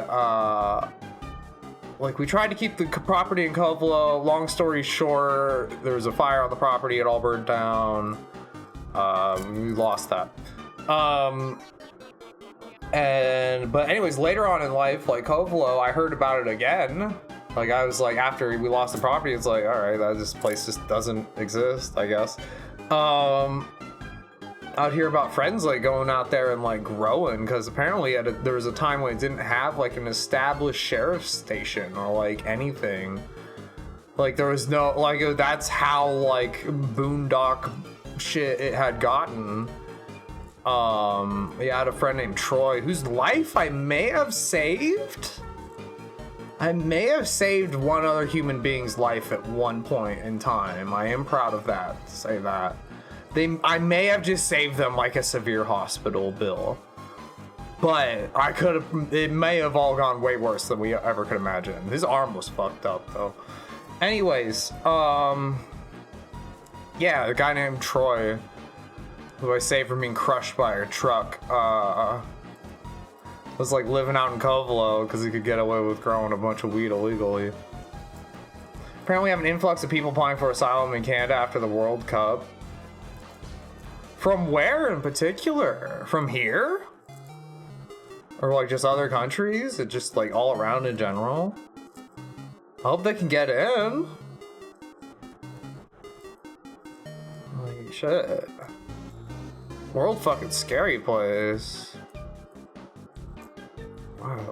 like we tried to keep the property in Kovalo. Long story short, there was a fire on the property, it all burned down. We lost that. But anyways, later on in life, like Kovalo, I heard about it again. Like, I was like, after we lost the property, it's like, all right, this place just doesn't exist, I guess. I'd hear about friends like going out there and like growing, because apparently there was a time when it didn't have like an established sheriff's station or like anything. Like there was no, like that's how like boondock shit it had gotten. Yeah, I had a friend named Troy whose life I may have saved. I may have saved one other human being's life at one point in time. I am proud of that, to say that. I may have just saved them like a severe hospital bill. But I could have, it may have all gone way worse than we ever could imagine. His arm was fucked up though. Anyways, yeah, a guy named Troy, who I saved from being crushed by a truck, was like living out in Covelo because he could get away with growing a bunch of weed illegally. Apparently we have an influx of people applying for asylum in Canada after the World Cup. From where in particular? From here? Or like just other countries? It just like all around in general? I hope they can get in. Like shit. World fucking scary place.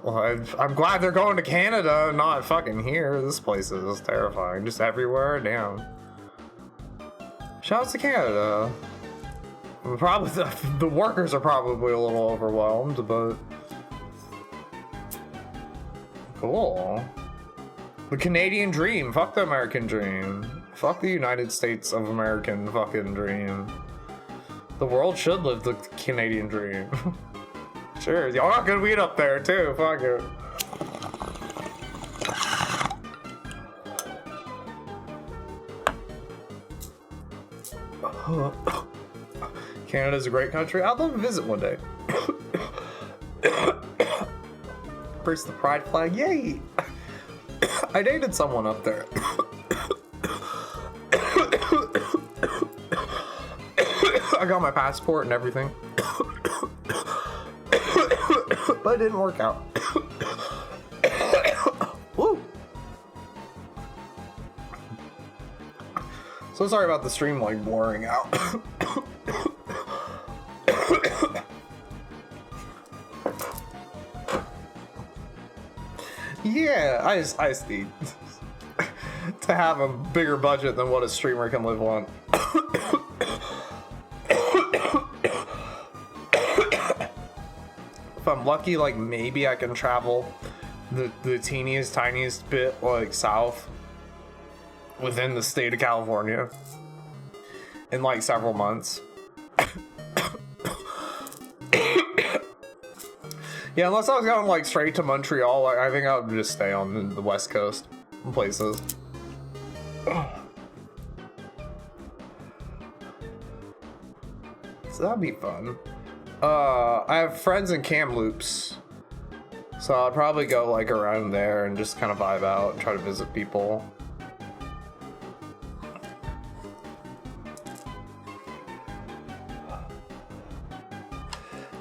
Well, I'm glad they're going to Canada, not fucking here. This place is terrifying. Just everywhere, damn. Shouts to Canada. Probably the workers are probably a little overwhelmed, but cool. The Canadian dream. Fuck the American dream. Fuck the United States of American fucking dream. The world should live the Canadian dream. Sure, y'all got good weed up there too. Fuck it. Canada's a great country. I'd love to visit one day. First the pride flag, yay! I dated someone up there. I got my passport and everything. But it didn't work out. Woo! So sorry about the stream like blurring out. Yeah, I just need to have a bigger budget than what a streamer can live on. If I'm lucky, like maybe I can travel the teeniest, tiniest bit like south within the state of California in like several months. Yeah, unless I was going like straight to Montreal, like, I think I would just stay on the West Coast places. So that'd be fun. I have friends in Kamloops, so I'd probably go like around there and just kind of vibe out and try to visit people.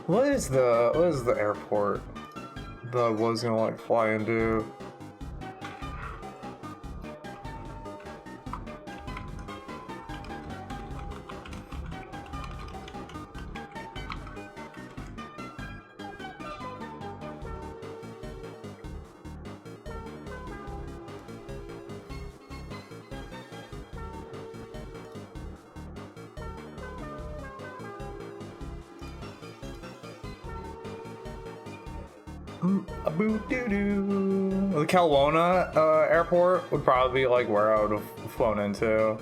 What is the airport that I was gonna like fly into? The Kelowna airport would probably be like where I would have flown into.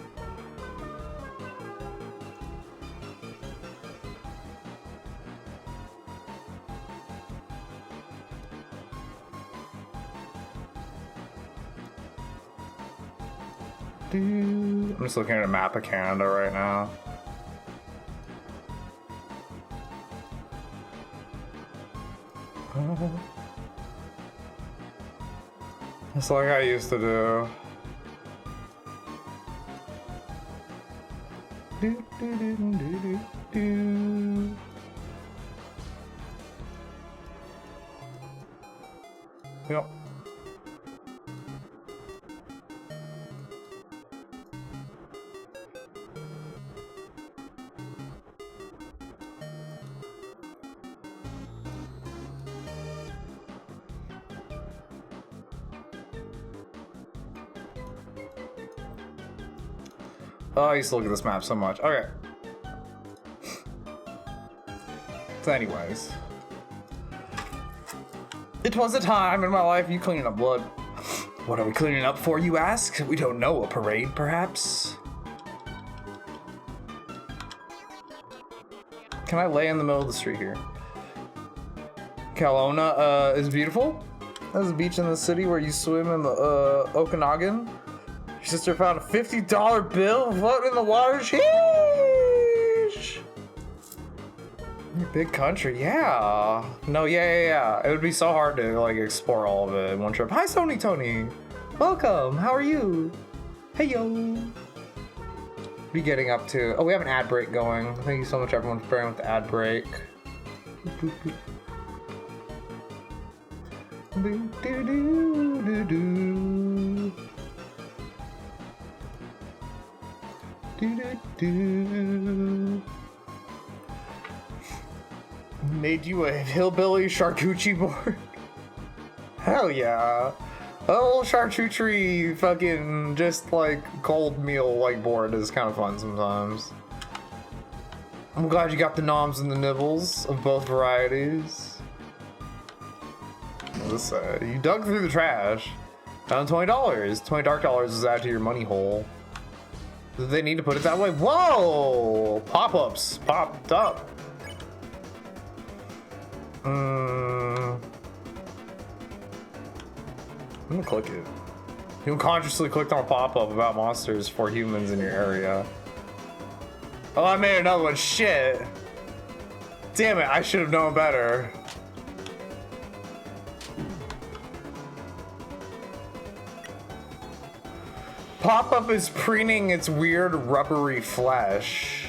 I'm just looking at a map of Canada right now. It's like I used to do. Yep. Oh, I used to look at this map so much. Okay. So anyways. It was a time in my life you cleaning up blood. What are we cleaning up for, you ask? We don't know. A parade, perhaps? Can I lay in the middle of the street here? Kelowna is beautiful. There's a beach in the city where you swim in the Okanagan. Your sister found a $50 bill floating in the water. Sheesh! Big country, yeah. No, yeah. It would be so hard to like explore all of it in one trip. Hi, Tony. Welcome. How are you? Hey yo. What are you getting up to? Oh, we have an ad break going. Thank you so much, everyone, for bearing with the ad break. Made you a hillbilly charcuterie board? Hell yeah. A little charcuterie fucking just like cold meal like board is kind of fun sometimes. I'm glad you got the noms and the nibbles of both varieties. What does this say? You dug through the trash. Found $20. 20 dark dollars is added to your money hole. Did they need to put it that way? Whoa! Pop-ups popped up. I'm gonna click it. You unconsciously clicked on a pop-up about monsters for humans in your area. Oh, I made another one. Shit. Damn it, I should have known better. Pop-up is preening its weird rubbery flesh.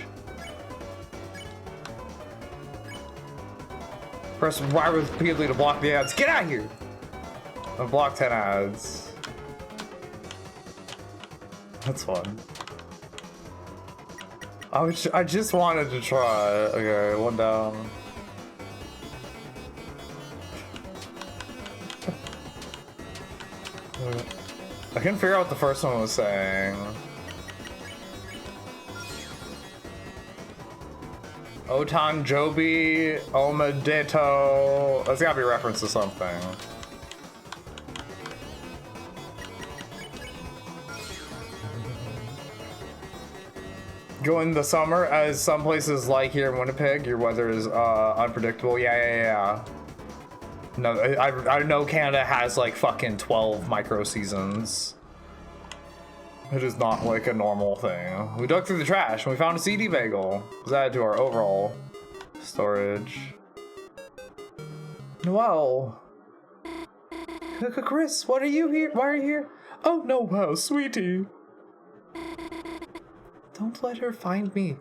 Press Y repeatedly to block the ads. Get out of here! I've blocked 10 ads. That's fun. I just wanted to try. Okay, one down. I couldn't figure out what the first one was saying. Otan Jobi Omedeto. That's gotta be a reference to something. Go in the summer, as some places like here in Winnipeg, your weather is unpredictable. Yeah. No, I know Canada has like fucking 12 micro seasons. It is not like a normal thing. We dug through the trash and we found a CD bagel. It was added to our overall storage. Noel. Chris, what are you here? Why are you here? Oh, Noel, sweetie. Don't let her find me.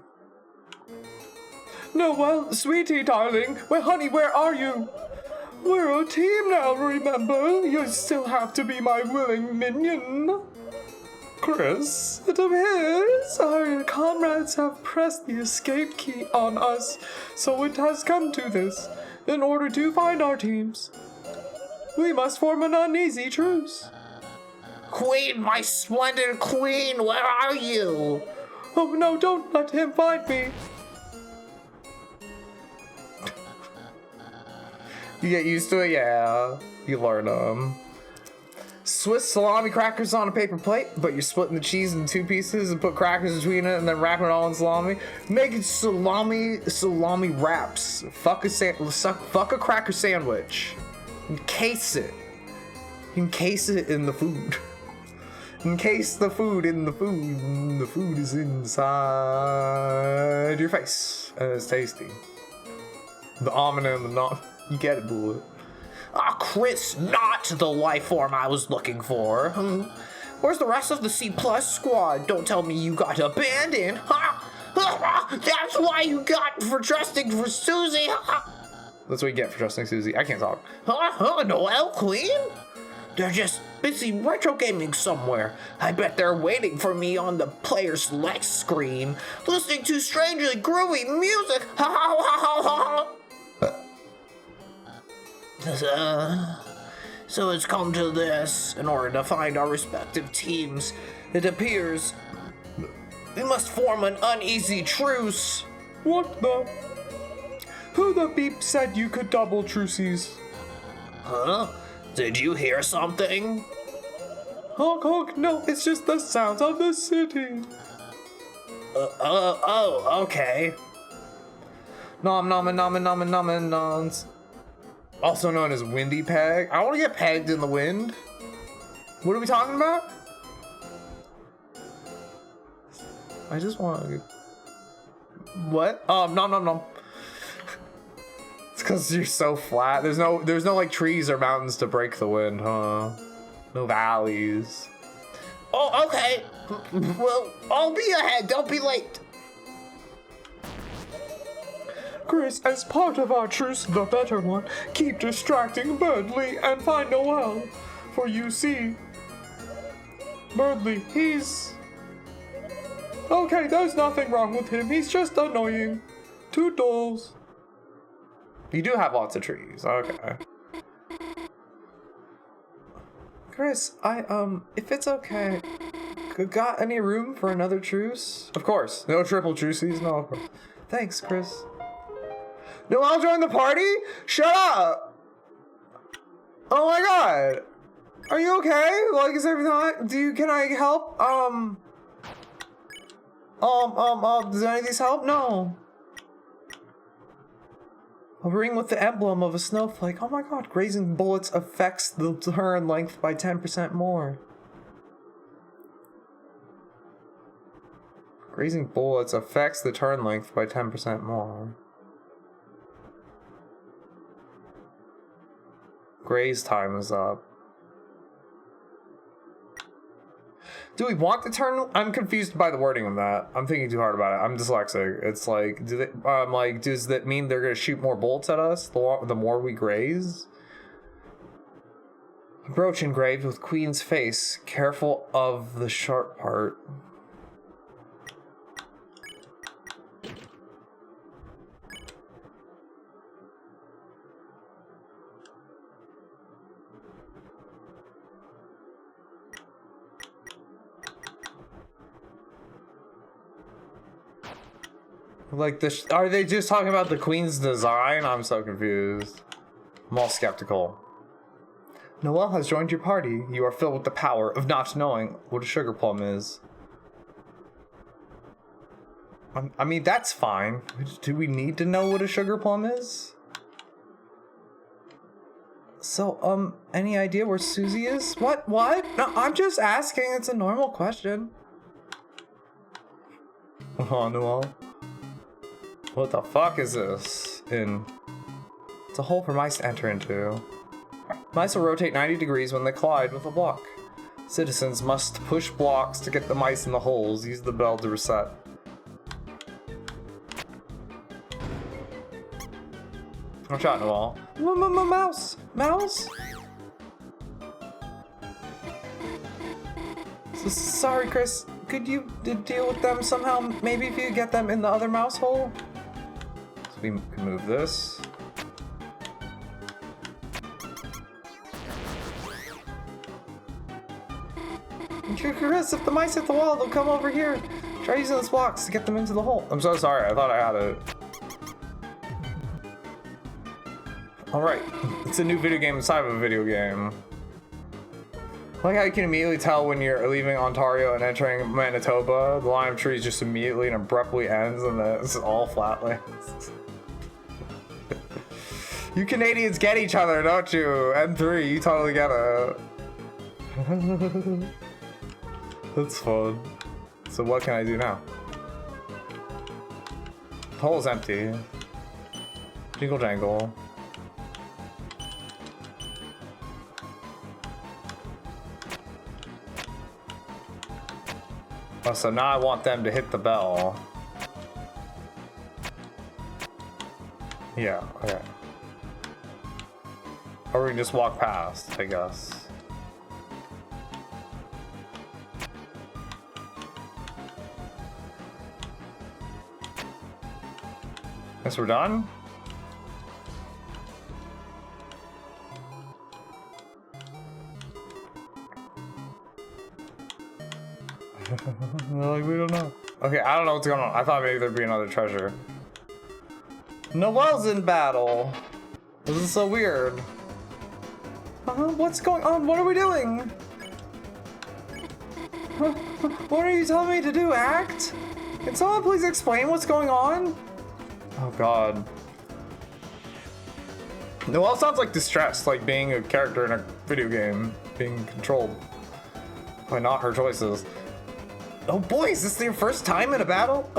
Noel, sweetie, darling. Well, honey, where are you? We're a team now, remember? You still have to be my willing minion. Chris, it appears our comrades have pressed the escape key on us, so it has come to this. In order to find our teams, we must form an uneasy truce. Queen, my splendid queen, where are you? Oh no, don't let him find me. You get used to it, yeah. You learn them. Swiss salami crackers on a paper plate, but you're splitting the cheese into 2 pieces and put crackers between it and then wrapping it all in salami. Making salami wraps. Fuck a cracker sandwich. Encase it. Encase it in the food. Encase the food in the food. The food is inside your face. And it's tasty. The almond and the not. You get it, boy. Ah, Chris, not the life form I was looking for. Where's the rest of the C+ squad? Don't tell me you got abandoned. That's why you got for trusting for Susie. That's what you get for trusting Susie. I can't talk. Noel Queen? They're just busy retro gaming somewhere. I bet they're waiting for me on the player select screen, listening to strangely groovy music. So it's come to this. In order to find our respective teams, it appears We must form an uneasy truce. What the? Who the beep said you could double truces? Huh? Did you hear something? Honk honk, no, it's just the sounds of the city. Oh, okay. Nom nom nom nom nom noms. Also known as windy peg. I want to get pegged in the wind. What are we talking about? I just want to. What? Nom nom nom. It's because you're so flat. There's no like trees or mountains to break the wind, huh? No valleys. Oh, okay. Well, I'll be ahead. Don't be late. Chris, as part of our truce, the better one, keep distracting Birdly and find Noel. For you see, Birdly, he's... Okay, there's nothing wrong with him. He's just annoying. Toodles. You do have lots of trees. Okay. Chris, if it's okay, got any room for another truce? Of course. No triple truces? No, of course. Thanks, Chris. No, I'll join the party? Shut up! Oh my god! Are you okay? Like, is everything... Can I help? Does any of these help? No. A ring with the emblem of a snowflake. Oh my god, grazing bullets affects the turn length by 10% more. Grazing bullets affects the turn length by 10% more. Graze time is up. Do we want the turn? I'm confused by the wording of that. I'm thinking too hard about it. I'm dyslexic. It's like, does that mean they're gonna shoot more bullets at us the more we graze? A brooch engraved with Queen's face. Careful of the sharp part. Like are they just talking about the Queen's design? I'm so confused. I'm all skeptical. Noel has joined your party. You are filled with the power of not knowing what a sugar plum is. I mean, that's fine. Do we need to know what a sugar plum is? So, any idea where Susie is? What? No, I'm just asking. It's a normal question. Oh, Noel. What the fuck is this? It's a hole for mice to enter into. Mice will rotate 90 degrees when they collide with a block. Citizens must push blocks to get the mice in the holes. Use the bell to reset. Watch out, Noel. Mouse! Mouse? Sorry, Chris. Could you deal with them somehow? Maybe if you get them in the other mouse hole? So we can move this. Chris, if the mice hit the wall, they'll come over here. Try using those blocks to get them into the hole. I'm so sorry. I thought I had it. Alright. It's a new video game inside of a video game. Like how you can immediately tell when you're leaving Ontario and entering Manitoba, the line of trees just immediately and abruptly ends and it's all flatlands. You Canadians get each other, don't you? N3, you totally get it. That's fun. So what can I do now? The hole's empty. Jingle jangle. Oh, so now I want them to hit the bell. Yeah, okay. Or we can just walk past, I guess. Guess we're done? Like, we don't know. Okay, I don't know what's going on. I thought maybe there'd be another treasure. Noelle's in battle. This is so weird. What's going on? What are we doing? What are you telling me to do? Act? Can someone please explain what's going on? Oh god. Noelle sounds like distressed, like being a character in a video game, being controlled by not her choices. Oh boy, is this your first time in a battle?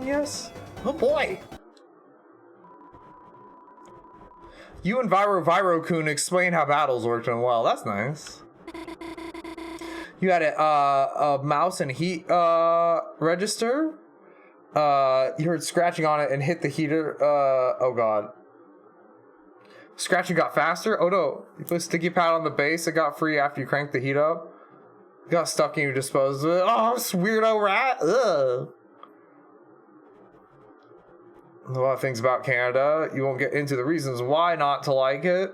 Yes. Oh boy. You and Viro-Kun explain how battles worked and well. That's nice. You had a mouse and heat register. You heard scratching on it and hit the heater. Oh god. Scratching got faster? Oh no. You put a sticky pad on the base, it got free after you cranked the heat up. It got stuck and you disposed of it. Oh, this weirdo rat. Ugh. A lot of things about Canada. You won't get into the reasons why not to like it.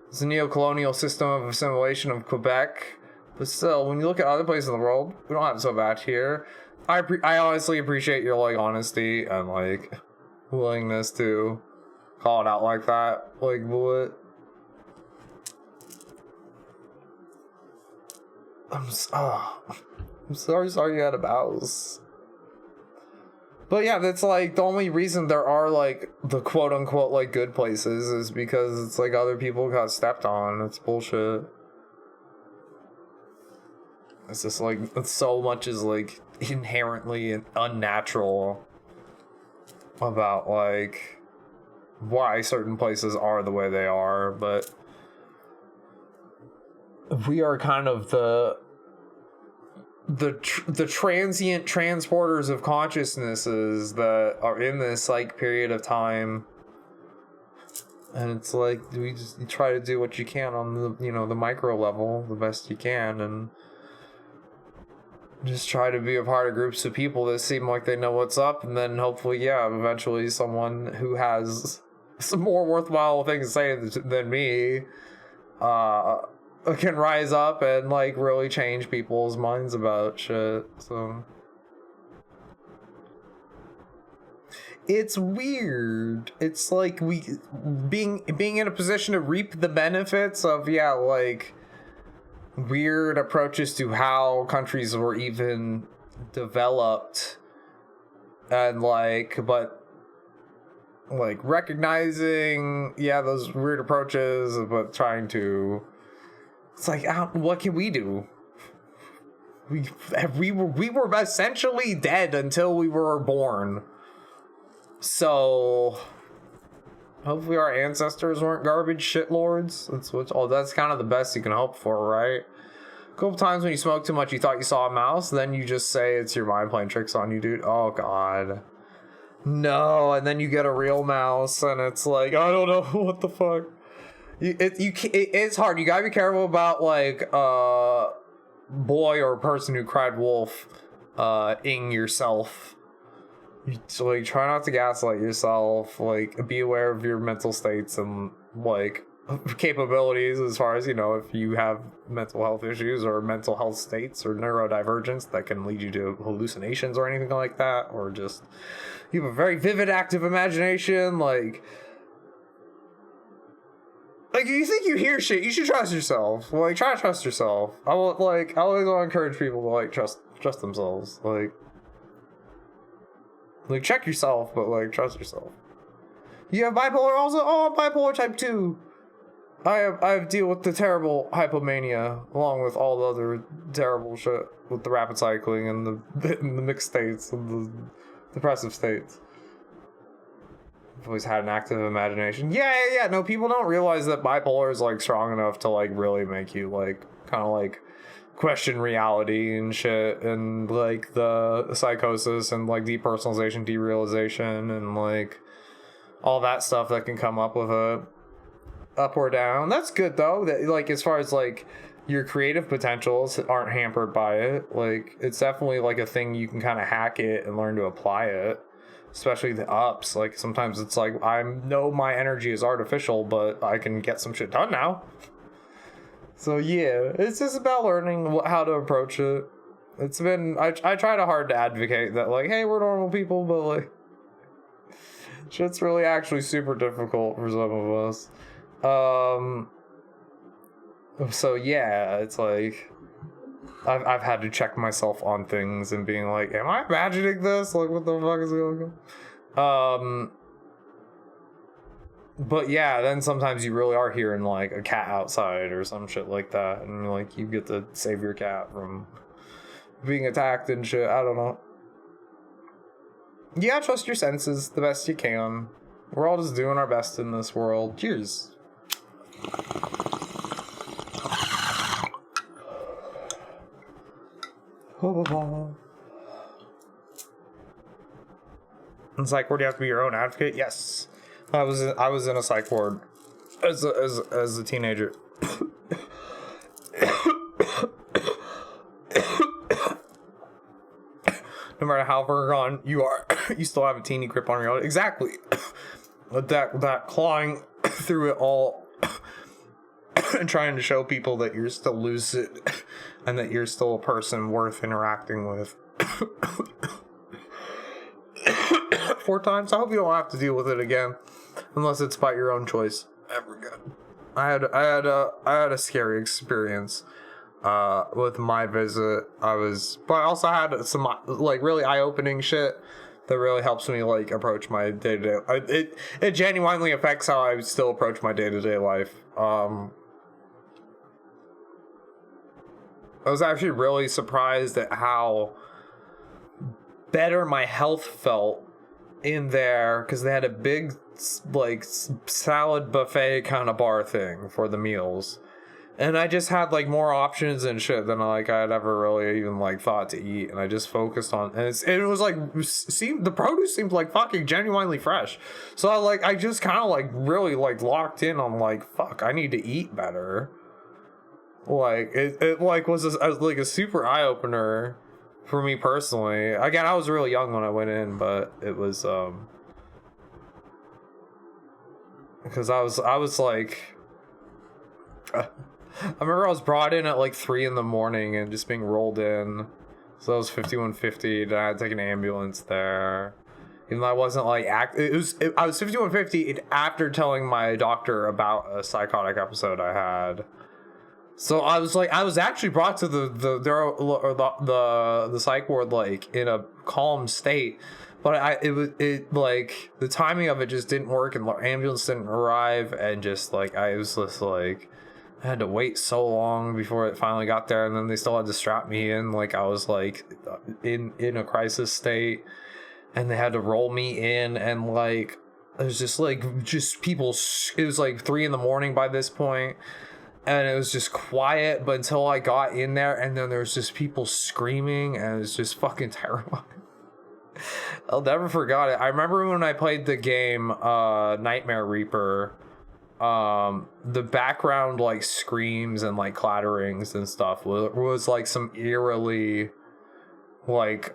It's a neo-colonial system of assimilation of Quebec. But still, when you look at other places in the world, we don't have it so bad here. I honestly appreciate your like honesty and like willingness to call it out like that. Like what? I'm sorry you had a mouse. But yeah, that's like the only reason there are like the quote unquote like good places is because it's like other people got stepped on. It's bullshit. It's just like so much is like inherently unnatural about like why certain places are the way they are, but we are kind of the transient transporters of consciousnesses that are in this like period of time, and it's like you try to do what you can on the the micro level the best you can, and just try to be a part of groups of people that seem like they know what's up, and then hopefully eventually someone who has some more worthwhile things to say than me can rise up and like really change people's minds about shit. So it's weird. It's like we being in a position to reap the benefits of like weird approaches to how countries were even developed, and but recognizing those weird approaches, but trying to, it's like, what can we do? We were essentially dead until we were born. So hopefully our ancestors weren't garbage shitlords. That's kind of the best you can hope for, right? A couple times when you smoke too much, you thought you saw a mouse, then you just say it's your mind playing tricks on you, dude. Oh god. No, and then you get a real mouse, and it's like, I don't know what the fuck. It's hard. You gotta be careful about like boy or person who cried wolf ing yourself. So like try not to gaslight yourself, like be aware of your mental states and like capabilities as far as if you have mental health issues or mental health states or neurodivergence that can lead you to hallucinations or anything like that, or just you have a very vivid active imagination, like you think you hear shit, you should trust yourself. Like try to trust yourself. I always want to encourage people to like trust themselves. Like check yourself, but like trust yourself. You have bipolar also? Oh, I'm bipolar type 2. I deal with the terrible hypomania along with all the other terrible shit with the rapid cycling and the mixed states and the depressive states. I've always had an active imagination. Yeah. No, people don't realize that bipolar is like strong enough to like really make you like kind of like question reality and shit, and like the psychosis and like depersonalization, derealization, and like all that stuff that can come up with a up or down. That's good though, that like as far as like your creative potentials aren't hampered by it. Like it's definitely like a thing you can kind of hack it and learn to apply it, especially the ups. Like sometimes it's like I know my energy is artificial, but I can get some shit done now. So yeah, it's just about learning how to approach it it's been, I try to hard to advocate that, like, hey, we're normal people, but, like, shit's really actually super difficult for some of us. So yeah, it's like, I've had to check myself on things and being like, am I imagining this? Like, what the fuck is going on? But yeah, then sometimes you really are hearing like a cat outside or some shit like that, and like you get to save your cat from being attacked and shit. I don't know. Yeah, trust your senses the best you can. We're all just doing our best in this world. Cheers. In psych ward, you have to be your own advocate. Yes, I was in a psych ward as a teenager. No matter how far gone you are, you still have a teeny grip on reality. Exactly. With that clawing through it all and trying to show people that you're still lucid and that you're still a person worth interacting with. 4 times. I hope you don't have to deal with it again, unless it's by your own choice. Ever good. I had a scary experience with my visit. But I also had some like really eye-opening shit that really helps me like approach my day-to-day. It genuinely affects how I still approach my day-to-day life. I was actually really surprised at how better my health felt in there, because they had a big like salad buffet kind of bar thing for the meals, and I just had like more options and shit than like I'd ever really even like thought to eat, and I just focused on, and it was like the produce seemed like fucking genuinely fresh, so I just kind of like really like locked in on like, fuck, I need to eat better. Like it like was like a super eye-opener for me personally. Again, I was really young when I went in, but it was because I was like I remember I was brought in at like 3 a.m. and just being rolled in. So I was 5150, and I had to take an ambulance there. Even though I wasn't like I was 5150 after telling my doctor about a psychotic episode I had. So I was actually brought to the psych ward like in a calm state, but it like the timing of it just didn't work, and the ambulance didn't arrive, and just like I was just like I had to wait so long before it finally got there, and then they still had to strap me in like I was like in a crisis state, and they had to roll me in, and like it was just people. It was like 3 a.m. by this point. And it was just quiet, but until I got in there, and then there was just people screaming, and it was just fucking terrifying. I'll never forget it. I remember when I played the game Nightmare Reaper, the background like screams and like clatterings and stuff was like some eerily like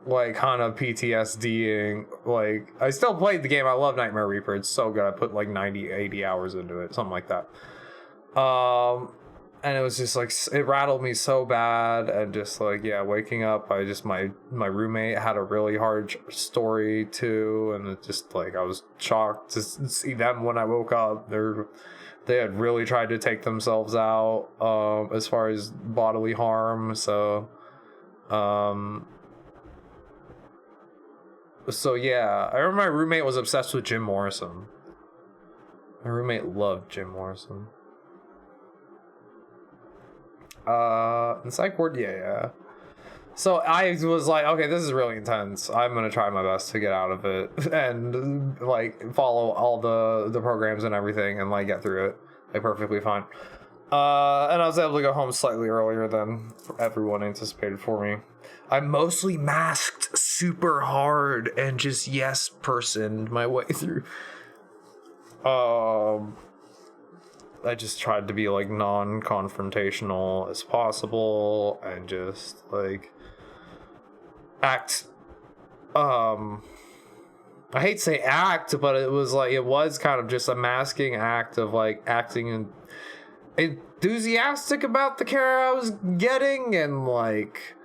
kind of PTSDing. Like I still played the game. I love Nightmare Reaper. It's so good. I put like 80 hours into it, something like that. And it was just like it rattled me so bad, and just like waking up, my roommate had a really hard story too, and it just like I was shocked to see them when I woke up. They had really tried to take themselves out as far as bodily harm. So yeah, I remember my roommate was obsessed with Jim Morrison. My roommate loved Jim Morrison. In psych ward, yeah. So I was like, okay, this is really intense. I'm gonna try my best to get out of it and like follow all the programs and everything and like get through it like perfectly fine. And I was able to go home slightly earlier than everyone anticipated for me. I mostly masked super hard and just personed my way through. I just tried to be like non-confrontational as possible and just like act. I hate to say act, but it was kind of just a masking act of like acting enthusiastic about the care I was getting, and like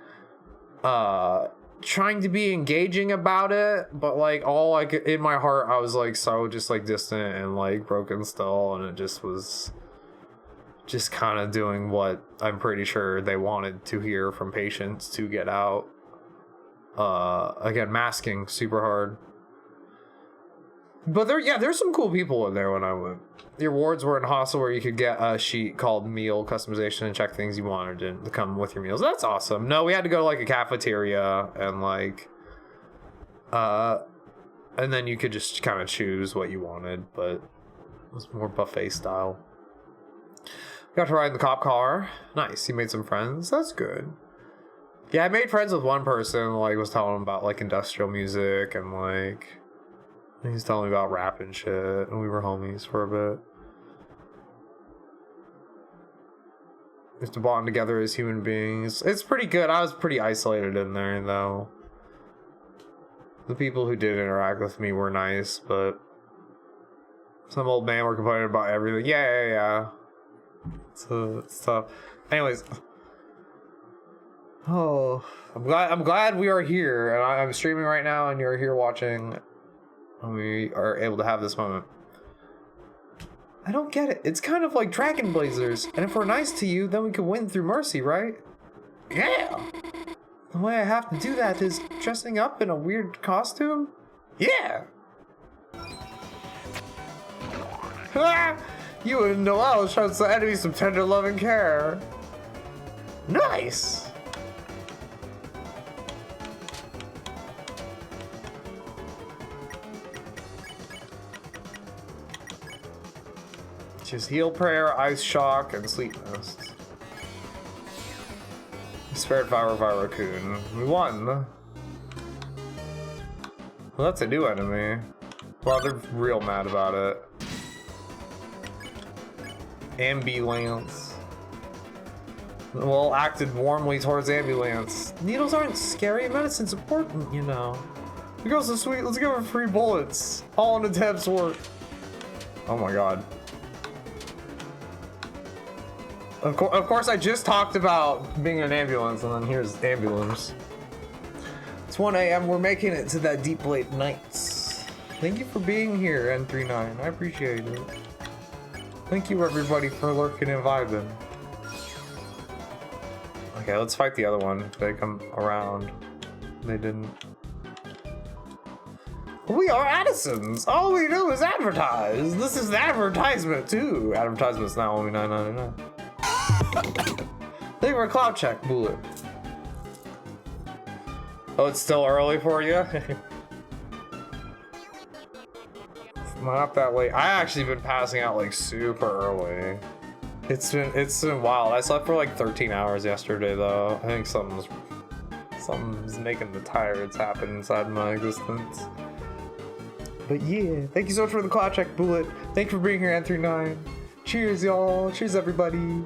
trying to be engaging about it, but like all like in my heart I was like so just like distant and like broken still, and it just was just kind of doing what I'm pretty sure they wanted to hear from patients to get out. Again, masking super hard. But there's some cool people in there when I went. The awards were in hostel where you could get a sheet called meal customization and check things you wanted to come with your meals. That's awesome. No, we had to go to like a cafeteria and like and then you could just kind of choose what you wanted, but it was more buffet style. Got to ride in the cop car. Nice. You made some friends. That's good. Yeah, I made friends with one person, like was telling him about like industrial music and like he's telling me about rap and shit, and we were homies for a bit. We have to bond together as human beings. It's pretty good. I was pretty isolated in there though. The people who did interact with me were nice, but some old man were complaining about everything. Yeah. It's tough. Anyways, oh, I'm glad we are here, and I'm streaming right now, and you're here watching, and we are able to have this moment. I don't get it. It's kind of like Dragon Blazers, and if we're nice to you, then we can win through mercy, right? Yeah. The way I have to do that is dressing up in a weird costume. Yeah. You and Noel showed the enemy some tender love and care. Nice! Just heal prayer, ice shock, and sleep mist. We spared Vira-Kun. We won. Well, that's a new enemy. Well, they're real mad about it. Ambulance. Well, acted warmly towards ambulance. Needles aren't scary, medicine's important, you know. The girl's so sweet, let's give her free bullets. All in a tab's work. Oh my god. Of course, I just talked about being in an ambulance, and then here's ambulance. It's 1 a.m. We're making it to that deep late nights. Thank you for being here, N39. I appreciate it. Thank you, everybody, for lurking and vibing. Okay, let's fight the other one if they come around. They didn't. We are Addisons. All we do is advertise. This is an advertisement, too. Advertisement's now only $9.99. They were a cloud check bullet. Oh, it's still early for you? Not that late. I actually been passing out like super early. It's been wild. I slept for like 13 hours yesterday though. I think something's making the tiredness happen inside my existence. But yeah, thank you so much for the cloud check bullet. Thank you for being here, N39. Cheers, y'all. Cheers, everybody.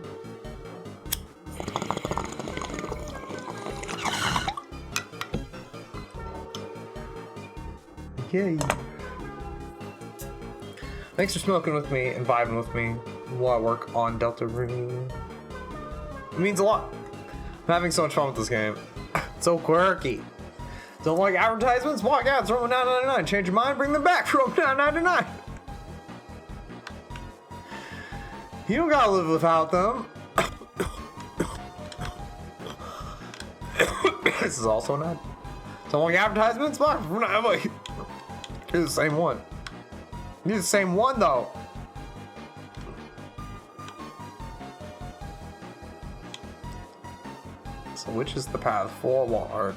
Yay. Thanks for smoking with me and vibing with me while I work on Deltarune. It means a lot. I'm having so much fun with this game. It's so quirky. Don't like advertisements? Walk out, throw them $9.99. Change your mind, bring them back, throw them $9.99. You don't gotta live without them. This is also an ad. Don't like advertisements? Wait. Here's the same one. You're the same one though. So which is the path forward?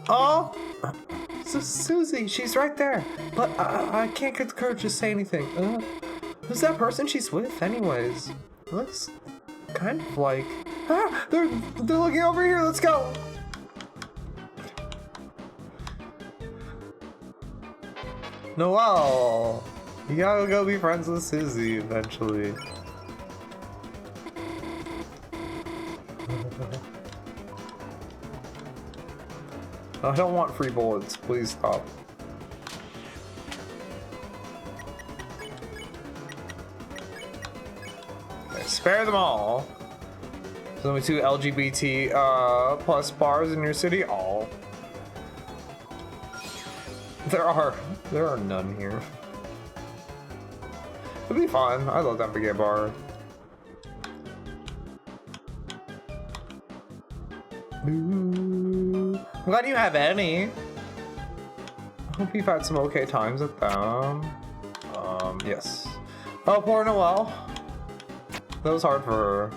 Oh! So Susie, she's right there. But I can't get the courage to say anything. Who's that person she's with anyways? Looks kind of like... Ah! They're looking over here, let's go! Noel! You gotta go be friends with Susie eventually. I don't want free bullets, please stop. Okay, spare them all. There's only 2 LGBT plus bars in your city. Oh, there are none here. It'd be fun. I love that big bar. Ooh. I'm glad you have any. I hope you've had some okay times at them. Yes. Oh, poor Noelle. That was hard for her.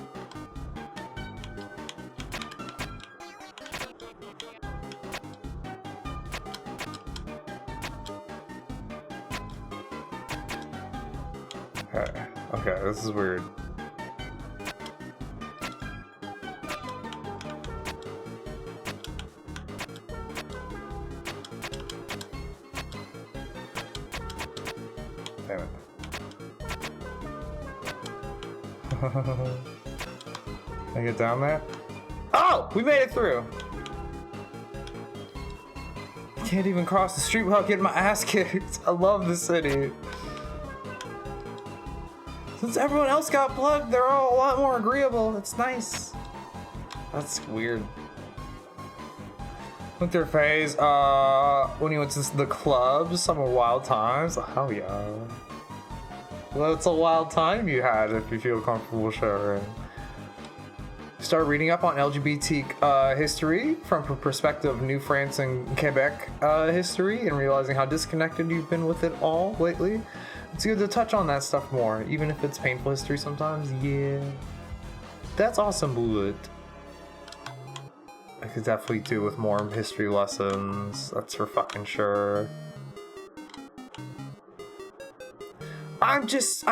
Okay, this is weird. Damn it. Can I get down there? Oh! We made it through! I can't even cross the street without getting my ass kicked. I love the city. Since everyone else got plugged, they're all a lot more agreeable. It's nice. That's weird. Winter phase, when you went to the clubs, some wild times. Oh yeah. Well, it's a wild time you had if you feel comfortable sharing. Start reading up on LGBT history from a perspective of New France and Quebec history, and realizing how disconnected you've been with it all lately. It's good to touch on that stuff more, even if it's painful history sometimes. Yeah. That's awesome, Bullet. I could definitely do with more history lessons. That's for fucking sure. I just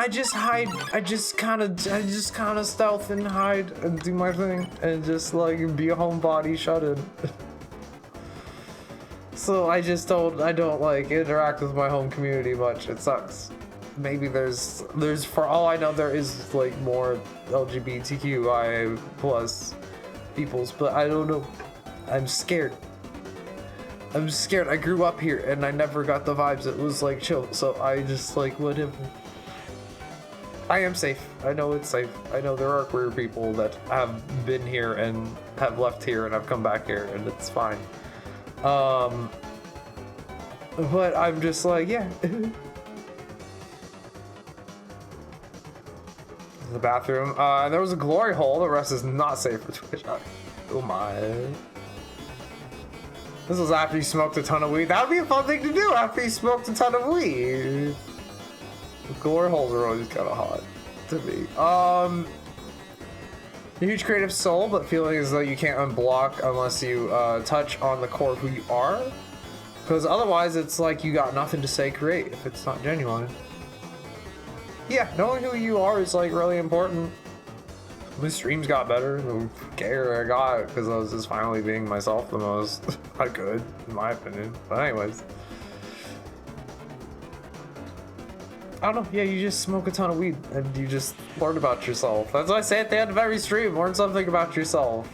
kind of stealth and hide and do my thing and just like be a homebody shut in. So I don't like interact with my home community much. It sucks. Maybe there's for all I know there is like more LGBTQI plus peoples, but I don't know. I'm scared. I grew up here and I never got the vibes. It was like chill, so I just like whatever. I am safe. I know it's safe. I know there are queer people that have been here and have left here and have come back here, and it's fine. But I'm just like, yeah. The bathroom. There was a glory hole. The rest is not safe for Twitch. Oh my. This was after you smoked a ton of weed. That would be a fun thing to do after you smoked a ton of weed. The glory holes are always kind of hot to me. A huge creative soul, but feeling as though you can't unblock unless you touch on the core of who you are. Because otherwise it's like you got nothing to say create if it's not genuine. Yeah, knowing who you are is like really important. My streams got better, the gayer I got, because I was just finally being myself the most I could, in my opinion. But anyways. I don't know, yeah, you just smoke a ton of weed, and you just learn about yourself. That's what I say at the end of every stream, learn something about yourself.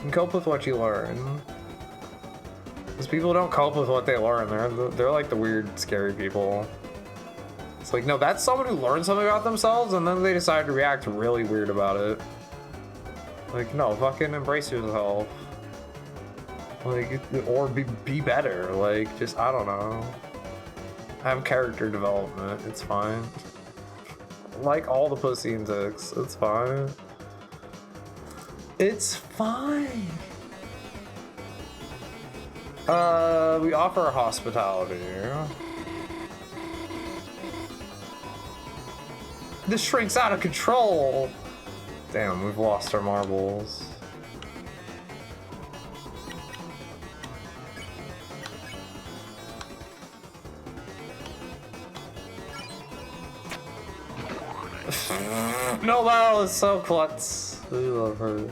And cope with what you learn. Because people don't cope with what they learn, they're like the weird, scary people. It's like, no, that's someone who learned something about themselves and then they decide to react really weird about it. Like, no, fucking embrace yourself. Like, or be better. Like, just, I don't know. Have character development. It's fine. Like all the pussy and dicks. It's fine. It's fine. We offer hospitality. This shrink's out of control. Damn, we've lost our marbles. Noelle is so klutz. We love her.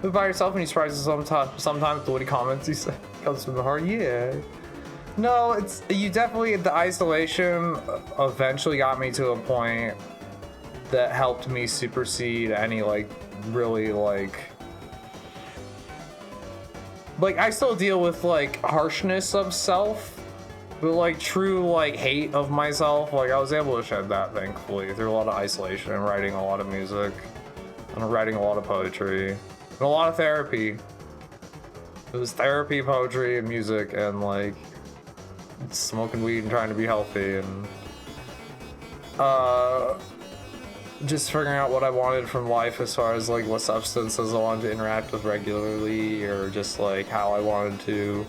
Live by yourself and you surprise sometimes the witty comments you say comes from the heart. Yeah. No, it's you definitely the isolation eventually got me to a point that helped me supersede any like really like like, I still deal with, like, harshness of self, but, like, true, like, hate of myself. Like, I was able to shed that, thankfully, through a lot of isolation and writing a lot of music, and writing a lot of poetry, and a lot of therapy. It was therapy, poetry, and music, and, like, smoking weed and trying to be healthy, and, just figuring out what I wanted from life as far as, like, what substances I wanted to interact with regularly, or just, like, how I wanted to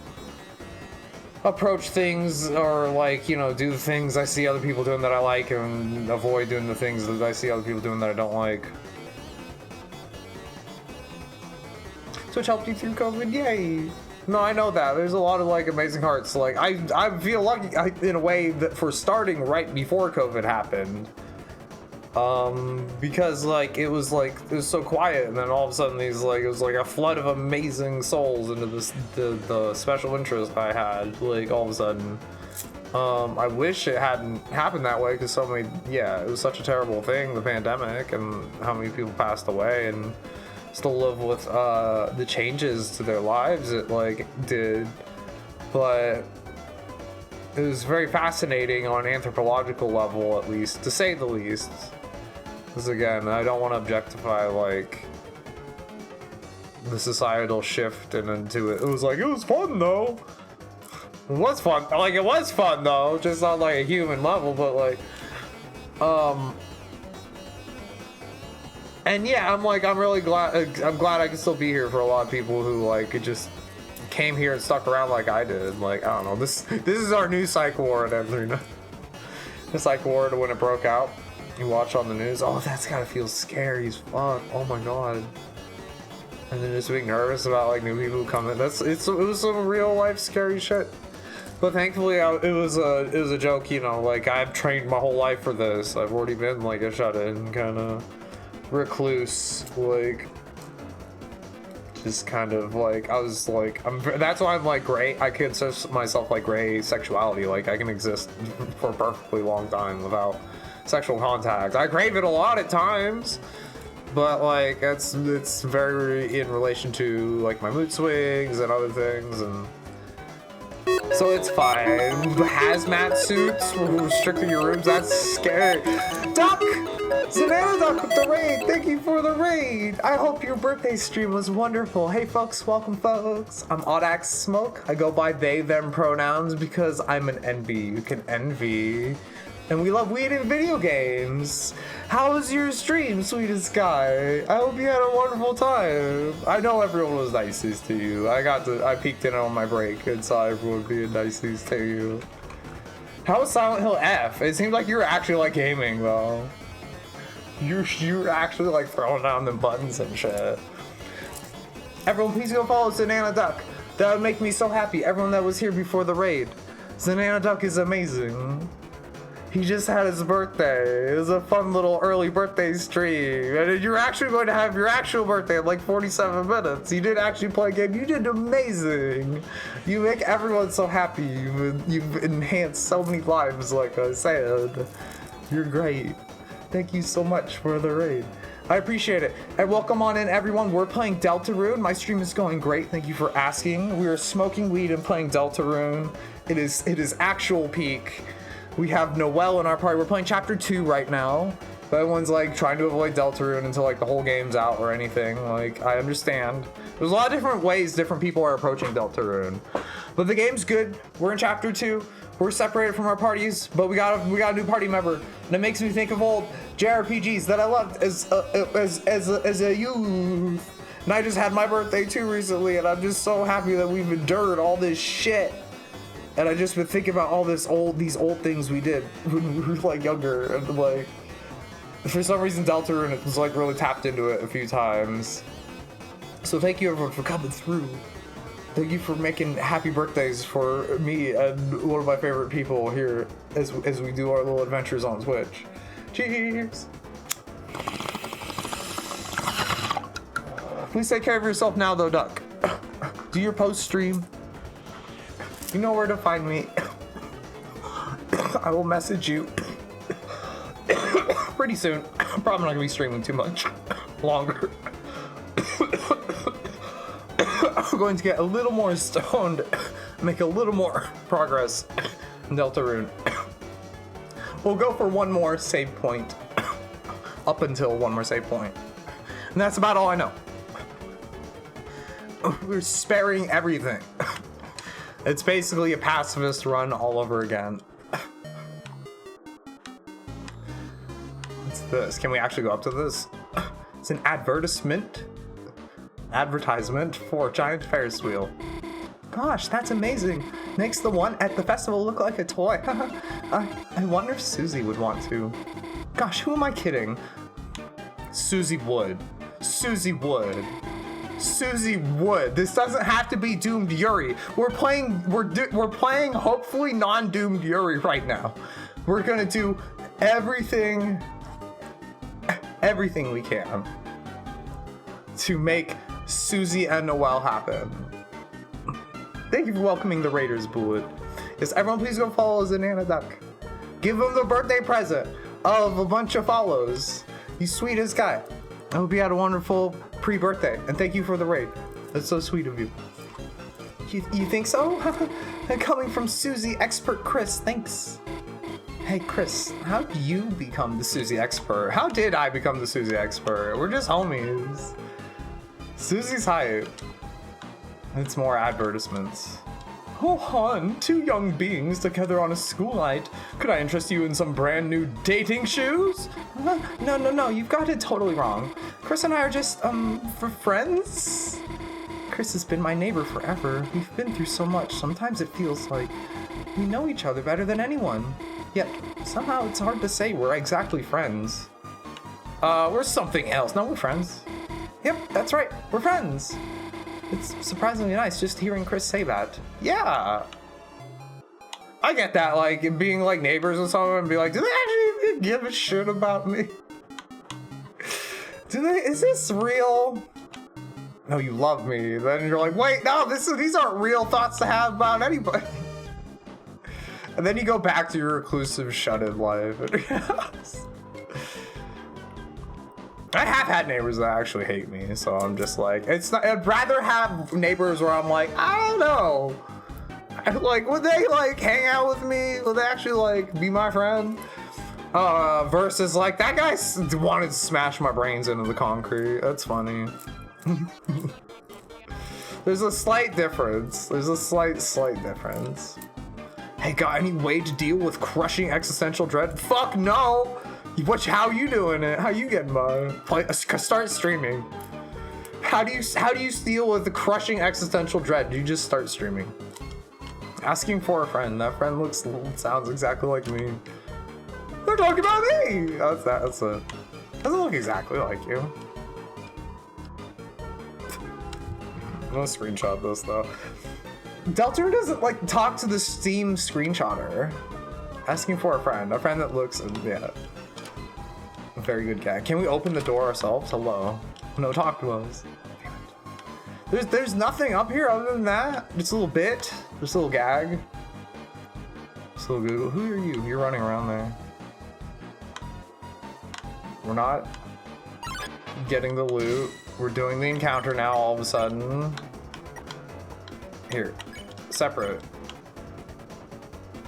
approach things, or, like, you know, do the things I see other people doing that I like, and avoid doing the things that I see other people doing that I don't like. Switch helped you through COVID, yay! No, I know that. There's a lot of, like, amazing hearts. Like, I feel lucky, in a way, that for starting right before COVID happened. Because, like, it was so quiet, and then all of a sudden it was like a flood of amazing souls into the special interest I had, like, all of a sudden. I wish it hadn't happened that way, because it was such a terrible thing, the pandemic, and how many people passed away, and still live with, the changes to their lives it, like, did. But it was very fascinating on an anthropological level, at least, to say the least. Because again, I don't want to objectify, like, the societal shift and into it. It was like, it was fun though. It was fun. Like, it was fun though, just on, like, a human level, but, like, and yeah, I'm really glad, I can still be here for a lot of people who, like, just came here and stuck around like I did. Like, I don't know, this is our new psych ward, Andrew. The psych ward when it broke out. You watch on the news, oh, that's gotta feel scary as fuck. Oh my god. And then just being nervous about, like, new people who come in. It was some real life scary shit. But thankfully, it was a joke, you know. Like, I've trained my whole life for this. I've already been, like, a shut-in kind of recluse, like, just kind of, like, I was like, that's why I'm, like, gray. I consider myself, like, gray sexuality. Like, I can exist for a perfectly long time without sexual contact. I crave it a lot at times, but, like, it's very in relation to, like, my mood swings and other things, and so it's fine. Hazmat suits restricting your rooms, that's scary. Duck! Savannah Duck with the raid, thank you for the raid. I hope your birthday stream was wonderful. Hey folks, welcome folks. I'm AudaxSmoke. I go by they, them pronouns because I'm an NB. You can envy. And we love weed and video games. How was your stream, sweetest guy? I hope you had a wonderful time. I know everyone was nicest to you. I peeked in on my break and saw everyone being nicest to you. How was Silent Hill F? It seemed like you were actually, like, gaming though. You were actually, like, throwing down the buttons and shit. Everyone, please go follow Zanana Duck. That would make me so happy. Everyone that was here before the raid. Zanana Duck is amazing. He just had his birthday. It was a fun little early birthday stream. And you're actually going to have your actual birthday in like 47 minutes. You did actually play a game. You did amazing. You make everyone so happy. You've enhanced so many lives, like I said. You're great. Thank you so much for the raid. I appreciate it. And welcome on in, everyone. We're playing Deltarune. My stream is going great. Thank you for asking. We are smoking weed and playing Deltarune. It is actual peak. We have Noelle in our party. We're playing chapter 2 right now. But everyone's like trying to avoid Deltarune until like the whole game's out or anything. Like, I understand. There's a lot of different ways different people are approaching Deltarune. But the game's good. We're in chapter 2. We're separated from our parties, but we got a new party member. And it makes me think of old JRPGs that I loved as a youth. And I just had my birthday too recently, and I'm just so happy that we've endured all this shit. And I just been thinking about all these old things we did when we were like younger, and like for some reason Deltarune was like really tapped into it a few times. So thank you everyone for coming through. Thank you for making happy birthdays for me and one of my favorite people here as we do our little adventures on Twitch. Cheers! Please take care of yourself now though, Duck. Do your post stream. You know where to find me. I will message you pretty soon. I'm probably not gonna be streaming too much longer. We're going to get a little more stoned, make a little more progress in Deltarune. We'll go for one more save point, up until one more save point. And that's about all I know. We're sparing everything. It's basically a pacifist run all over again. What's this? Can we actually go up to this? It's an advertisement for a giant Ferris wheel. Gosh, that's amazing. Makes the one at the festival look like a toy. I wonder if Susie would want to. Gosh, who am I kidding? Susie would. Susie would. Susie would. This doesn't have to be Doomed Yuri. We're playing hopefully non-Doomed Yuri right now. We're gonna do everything we can to make Susie and Noelle happen. Thank you for welcoming the Raiders, Bullet. Yes, everyone please go follow Zanana Duck. Give him the birthday present of a bunch of follows. You sweetest guy. I hope you had a wonderful pre-birthday, and thank you for the raid. That's so sweet of you. You think so? Coming from Susie Expert Chris, thanks. Hey Chris, how did you become the Susie Expert? How did I become the Susie Expert? We're just homies. Susie's hype. It's more advertisements. Oh hon, two young beings together on a school night. Could I interest you in some brand new dating shoes? No, you've got it totally wrong. Chris and I are just, for friends? Chris has been my neighbor forever. We've been through so much. Sometimes it feels like we know each other better than anyone. Yet, somehow it's hard to say we're exactly friends. We're something else. No, we're friends. Yep, that's right. We're friends. It's surprisingly nice just hearing Chris say that. Yeah. I get that, like, being like neighbors or something and be like, do they actually give a shit about me? Is this real? No, you love me. Then you're like, wait, no, these aren't real thoughts to have about anybody. And then you go back to your reclusive, shut-in life. I have had neighbors that actually hate me, so I'm just like, I'd rather have neighbors where I'm like, I don't know. Like, would they like hang out with me? Would they actually like be my friend? Versus like, that guy wanted to smash my brains into the concrete. That's funny. There's a slight difference. There's a slight difference. Hey, got any way to deal with crushing existential dread? Fuck no! How you doing it? How you getting by? Start streaming. How do you deal with the crushing existential dread? You just start streaming. Asking for a friend. That friend sounds exactly like me. They're talking about me! That's it. Doesn't look exactly like you. I'm gonna screenshot this though. Deltarune doesn't like talk to the Steam screenshotter. Asking for a friend that looks, yeah. A very good guy. Can we open the door ourselves? Hello. No, talk to us. There's nothing up here other than that. Just a little bit. Just a little gag. Just a little Google. Who are you? You're running around there. We're not getting the loot. We're doing the encounter now all of a sudden. Here. Separate.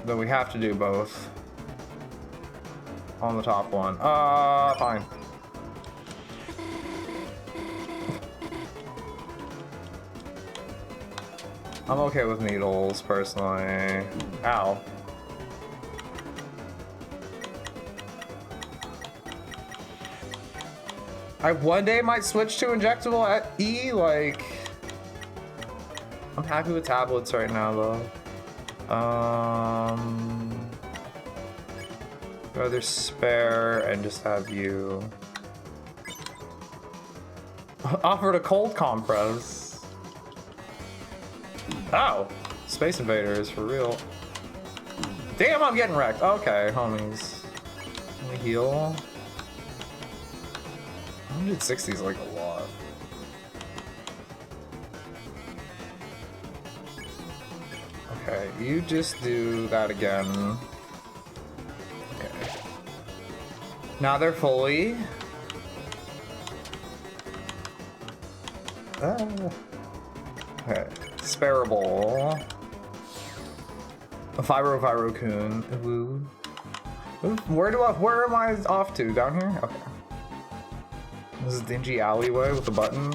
Though we have to do both. On the top one. Fine. I'm okay with needles, personally. Ow. I one day might switch to injectable at E, like... I'm happy with tablets right now, though. Rather spare and just have you. Offered a cold compress. Oh, Space Invaders for real. Damn, I'm getting wrecked. Okay, homies. Can we heal? 160 is like a lot. Okay, you just do that again. Okay. Now they're fully. Okay. Sparable. A Fyro-Kun. Ooh. Where am I off to? Down here? Okay. This is dingy alleyway with the button.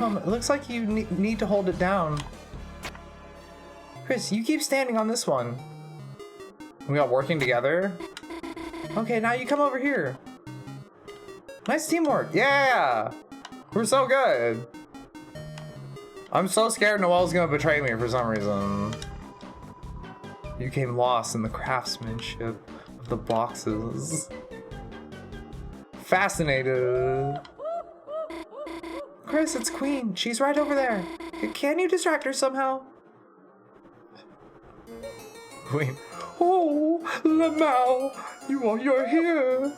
It looks like you need to hold it down. Chris, you keep standing on this one. We got working together. Okay, now you come over here. Nice teamwork. Yeah! We're so good. I'm so scared Noelle's gonna betray me for some reason. You came lost in the craftsmanship of the boxes. Fascinated. Chris, it's Queen. She's right over there. Can you distract her somehow? Queen. Oh, Lamau, you're here.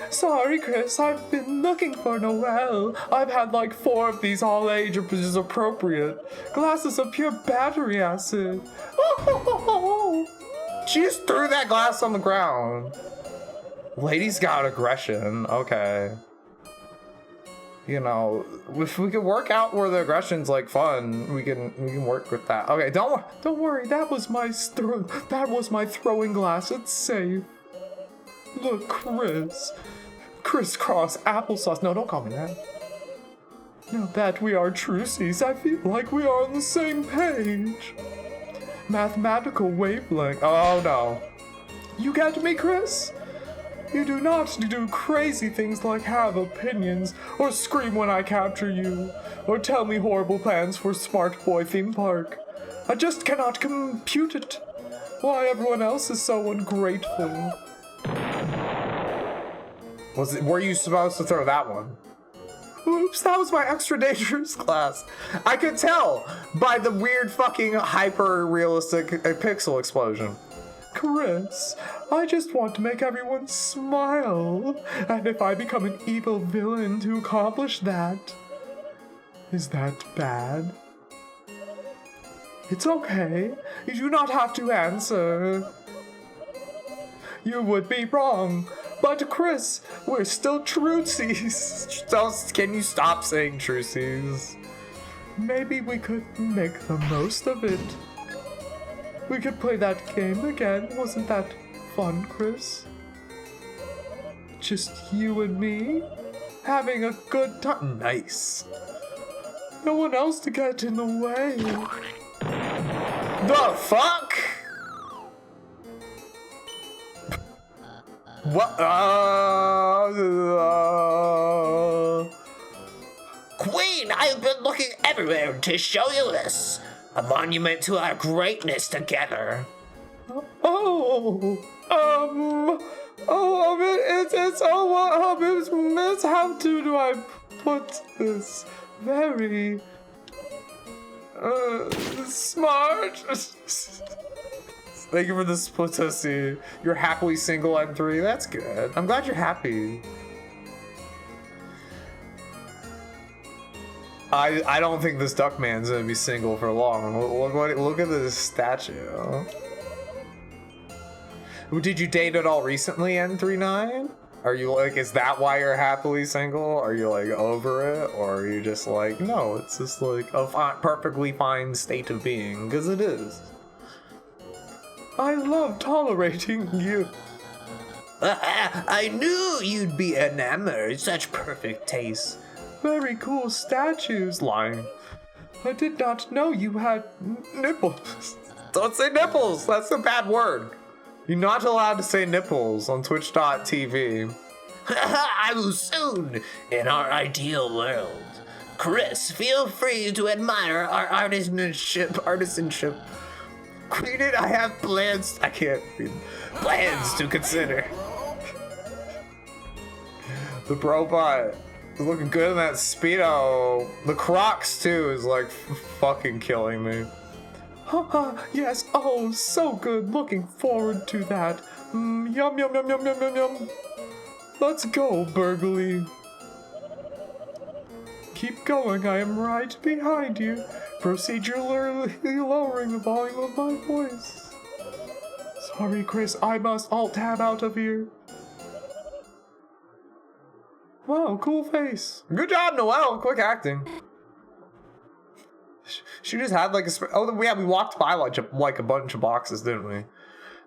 Sorry, Chris, I've been looking for Noelle. I've had like 4 of these all age, which is appropriate. Glasses of pure battery acid. Oh, she just threw that glass on the ground. Lady's got aggression. Okay. You know, if we can work out where the aggression's like fun, we can work with that. Okay, don't worry. That was my throwing glass. It's safe. Look, Chris. Crisscross applesauce. No, don't call me that. Now that we are trucies, I feel like we are on the same page. Mathematical wavelength. Oh no. You get me, Chris? You do not do crazy things like have opinions, or scream when I capture you, or tell me horrible plans for Smart Boy Theme Park. I just cannot compute it. Why everyone else is so ungrateful. Were you supposed to throw that one? Oops, that was my extra dangerous class. I could tell by the weird fucking hyper-realistic pixel explosion. Chris, I just want to make everyone smile. And if I become an evil villain to accomplish that, is that bad? It's okay. You do not have to answer. You would be wrong. But Chris, we're still trucies. Can you stop saying trucies? Maybe we could make the most of it. We could play that game again. Wasn't that fun, Chris? Just you and me? Having a good time. Nice. No one else to get in the way. The fuck? What? Queen, I've been looking everywhere to show you this. A monument to our greatness together. Miss, how do I put this? Very, smart. Thank you for the splittussy. You're happily single at 3. That's good. I'm glad you're happy. I don't think this duck man's gonna be single for long. Look at this statue. Did you date at all recently, N39? Are you like, is that why you're happily single? Are you like over it? Or are you just like, no, it's just like a perfectly fine state of being? Because it is. I love tolerating you. I knew you'd be enamored. Such perfect taste. Very cool statues. Lying. I did not know you had nipples. Don't say nipples. That's a bad word. You're not allowed to say nipples on twitch.tv. I will soon in our ideal world. Chris, feel free to admire our artisanship. Queen, I have plans. I can't read. Plans to consider. The robot is looking good in that Speedo. The Crocs, too, is like fucking killing me. Haha, yes, oh, so good. Looking forward to that. Yum, yum, yum, yum, yum, yum, yum. Let's go, Burgley. Keep going, I am right behind you. Procedurally lowering the volume of my voice. Sorry, Chris, I must alt-tab out of here. Wow, cool face. Good job, Noelle. Quick acting. She just had like a... Oh, yeah, we walked by like a bunch of boxes, didn't we?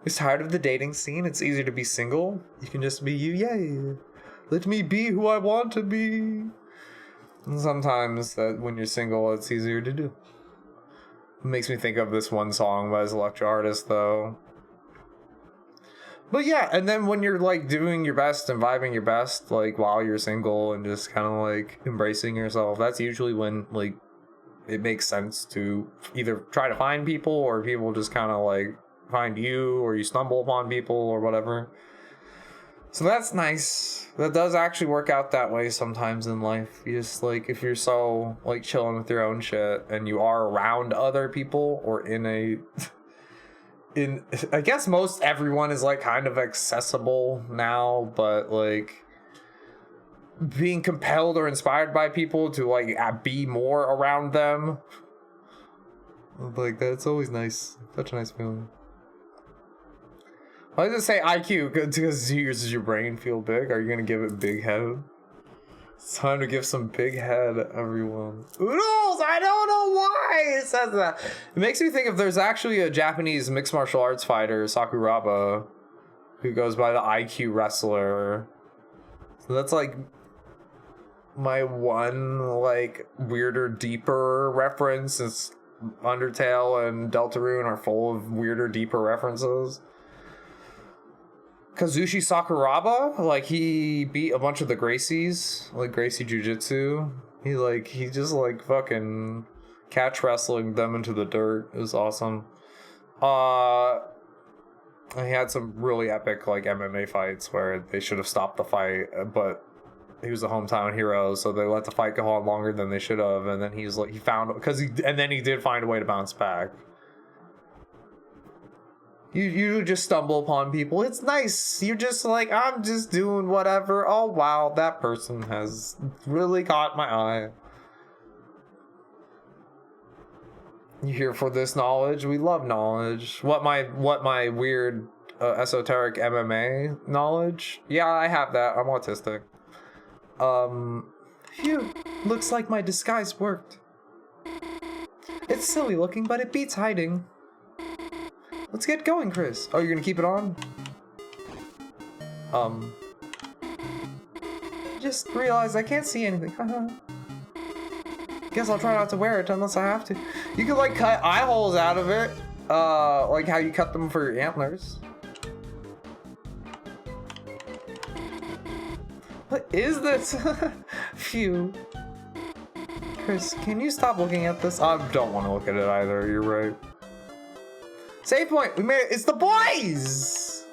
It's tired of the dating scene. It's easier to be single. You can just be you. Yay. Let me be who I want to be. And sometimes that when you're single, it's easier to do. It makes me think of this one song by this electro artist, though. But yeah, and then when you're like doing your best and vibing your best, like while you're single and just kind of like embracing yourself, that's usually when like it makes sense to either try to find people or people just kind of like find you, or you stumble upon people or whatever. So that's nice. That does actually work out that way sometimes in life. You just like, if you're so like chilling with your own shit and you are around other people or I guess most everyone is like kind of accessible now, but like being compelled or inspired by people to like be more around them, like that's always nice. Such a nice feeling. Why does it say IQ? Because does your brain feel big? Are you gonna give it big head? It's time to give some big head, everyone. Oodles! I don't know why it says that. It makes me think if there's actually a Japanese mixed martial arts fighter, Sakuraba, who goes by the IQ wrestler. So that's like my one like weirder, deeper reference. Is Undertale and Deltarune are full of weirder, deeper references. Kazushi Sakuraba, like he beat a bunch of the Gracies, like Gracie Jiu-Jitsu. He just like fucking catch wrestling them into the dirt. It was awesome. He had some really epic like MMA fights where they should have stopped the fight, but he was a hometown hero, so they let the fight go on longer than they should have. And then he did find a way to bounce back. You just stumble upon people. It's nice. You're just like, I'm just doing whatever. Oh, wow, that person has really caught my eye. You here for this knowledge? We love knowledge. What my weird esoteric MMA knowledge? Yeah, I have that. I'm autistic. Phew. Looks like my disguise worked. It's silly looking, but it beats hiding. Let's get going, Chris. Oh, you're gonna keep it on? Just realized I can't see anything. Guess I'll try not to wear it unless I have to. You can like cut eye holes out of it. Like how you cut them for your antlers. What is this? Phew. Chris, can you stop looking at this? I don't want to look at it either, you're right. Save point, we made it. It's the boys!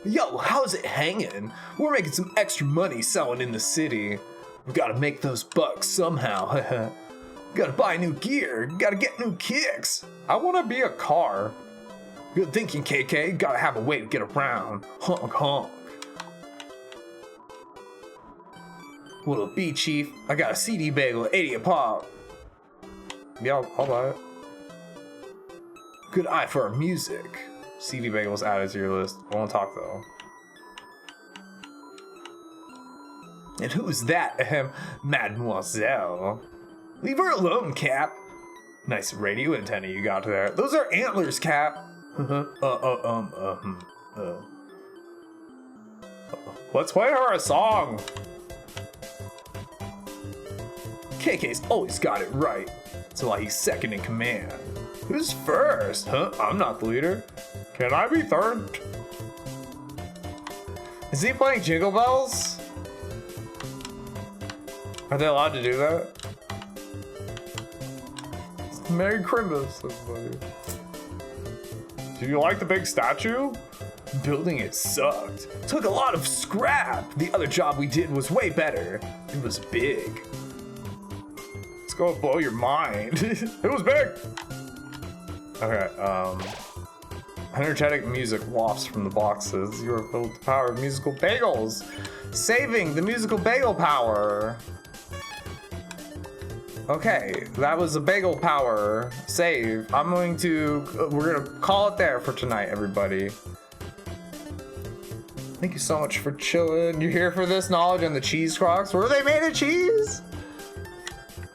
Yo, how's it hanging? We're making some extra money selling in the city. We gotta make those bucks somehow. Gotta buy new gear, gotta get new kicks. I wanna be a car. Good thinking, KK. Gotta have a way to get around. Honk, honk. What'll it be, Chief? I got a CD bagel at 80 a pop. Yeah, I'll buy it. Good eye for our music. CD bagels added to your list. I won't talk though. And who's that? Mademoiselle. Leave her alone, Cap. Nice radio antenna you got there. Those are antlers, Cap. Let's play her a song. KK's always got it right. That's why he's second in command. Who's first? Huh? I'm not the leader. Can I be third? Is he playing Jingle Bells? Are they allowed to do that? Merry Christmas, everybody. Do you like the big statue? Building it sucked. Took a lot of scrap. The other job we did was way better. It was big. Let's go blow your mind. It was big. Okay, energetic music wafts from the boxes. You are filled with the power of musical bagels. Saving the musical bagel power. Okay, that was a bagel power save. we're gonna call it there for tonight, everybody. Thank you so much for chilling. You're here for this knowledge and the cheese crocs. Were they made of cheese?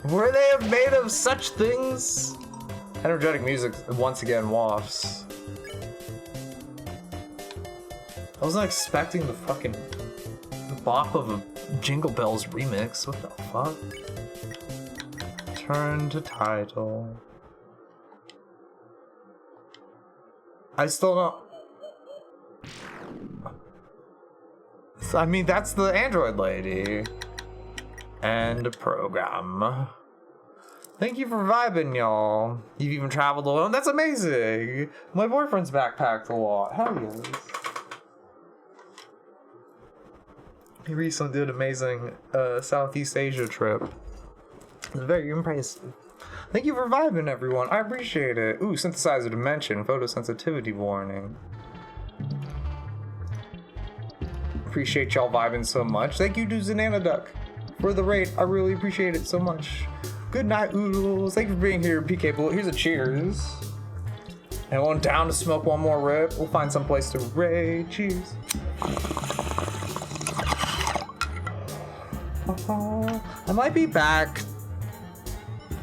Were they made of such things? Energetic music once again wafts. I wasn't expecting the fucking bop of a Jingle Bells remix. What the fuck? Turn to title. I still don't. I mean, that's the Android lady. And program. Thank you for vibing, y'all. You've even traveled alone? That's amazing! My boyfriend's backpacked a lot. Hell yes. He recently did an amazing Southeast Asia trip. It was very impressive. Thank you for vibing, everyone. I appreciate it. Ooh, synthesizer dimension, photosensitivity warning. Appreciate y'all vibing so much. Thank you to Zanana Duck for the raid. I really appreciate it so much. Good night, Oodles. Thank you for being here, PK Bullet. Here's a cheers. Anyone down to smoke one more rip? We'll find some place to raid. Cheers. I might be back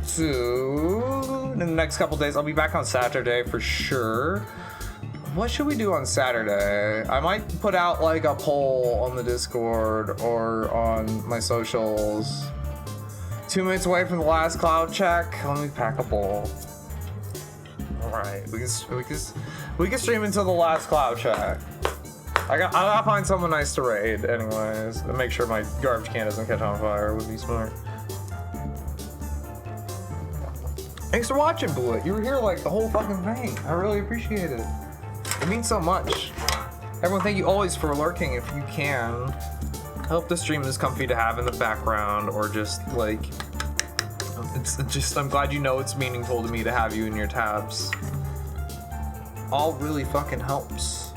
soon in the next couple days. I'll be back on Saturday for sure. What should we do on Saturday? I might put out like a poll on the Discord or on my socials. 2 minutes away from the last cloud check. Let me pack a bowl. All right, we can stream until the last cloud check. I gotta find someone nice to raid, anyways, and make sure my garbage can doesn't catch on fire. Would be smart. Thanks for watching, Bullet. You were here like the whole fucking thing. I really appreciate it. It means so much. Everyone, thank you always for lurking if you can. I hope the stream is comfy to have in the background, or just like, I'm glad you know it's meaningful to me to have you in your tabs. All really fucking helps.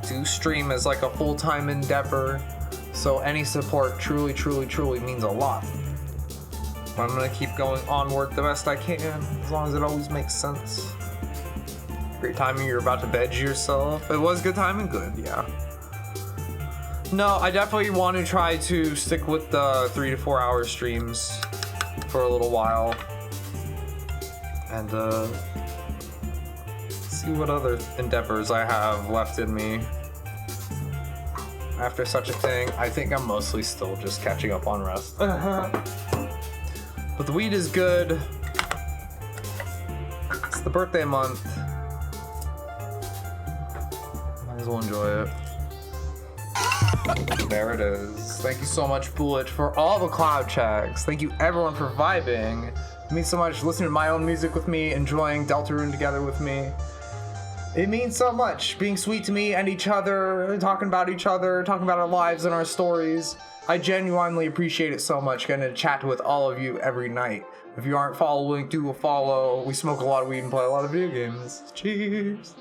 Do stream as like a full-time endeavor, so any support truly, truly, truly means a lot. I'm gonna keep going onward the best I can, as long as it always makes sense. Great timing, you're about to veg yourself. It was good timing, good, yeah. No, I definitely want to try to stick with the 3 to 4 hour streams for a little while. And see what other endeavors I have left in me. After such a thing, I think I'm mostly still just catching up on rest. But the weed is good. It's the birthday month. Might as well enjoy it. There it is. Thank you so much, Bullet, for all the cloud checks. Thank you everyone for vibing. It means so much listening to my own music with me, enjoying Deltarune together with me. It means so much being sweet to me and each other, talking about each other, talking about our lives and our stories. I genuinely appreciate it so much getting to chat with all of you every night. If you aren't following, do a follow. We smoke a lot of weed and play a lot of video games. Cheers.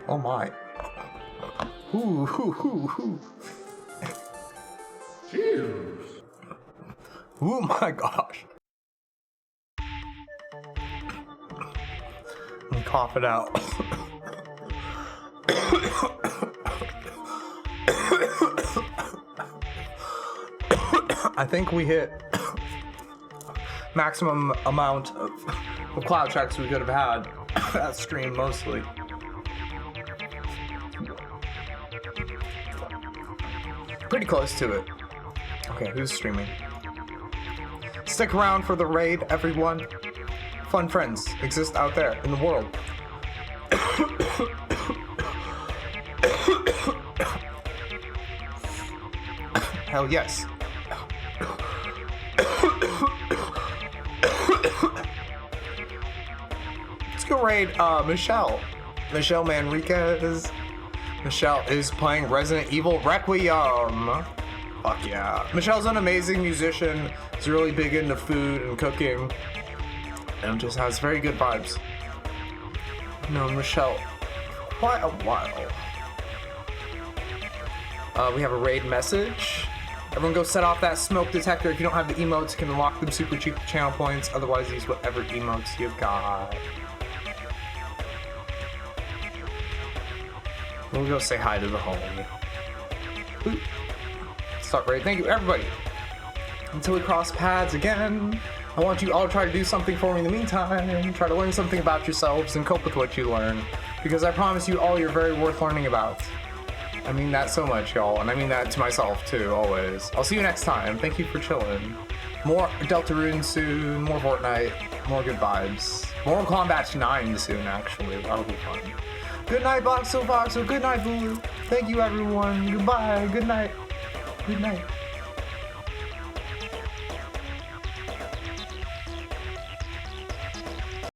Oh my. Ooh, hoo, hoo, hoo. Cheers. Oh my gosh. Let me cough it out. I think we hit maximum amount of cloud checks we could have had that stream mostly. Pretty close to it. Okay, who's streaming? Stick around for the raid, everyone. Fun friends exist out there in the world. Hell yes. Let's go raid Michelle. Michelle Manriquez. Michelle is playing Resident Evil Requiem. Fuck yeah. Michelle's an amazing musician. She's really big into food and cooking. And just has very good vibes. I've known Michelle for quite a while. We have a raid message. Everyone go set off that smoke detector. If you don't have the emotes, you can unlock them super cheap with channel points. Otherwise, use whatever emotes you've got. We'll go say hi to the homie. Boop. Start raid. Thank you, everybody. Until we cross paths again, I want you all to try to do something for me in the meantime. Try to learn something about yourselves and cope with what you learn. Because I promise you all you're very worth learning about. I mean that so much, y'all, and I mean that to myself too, always. I'll see you next time. Thank you for chilling. More Deltarune soon, more Fortnite, more good vibes. Mortal Kombat 9 soon, actually. That'll be fun. Good night, Boxo. Good night, Bulu. Thank you, everyone. Goodbye. Good night. Good night.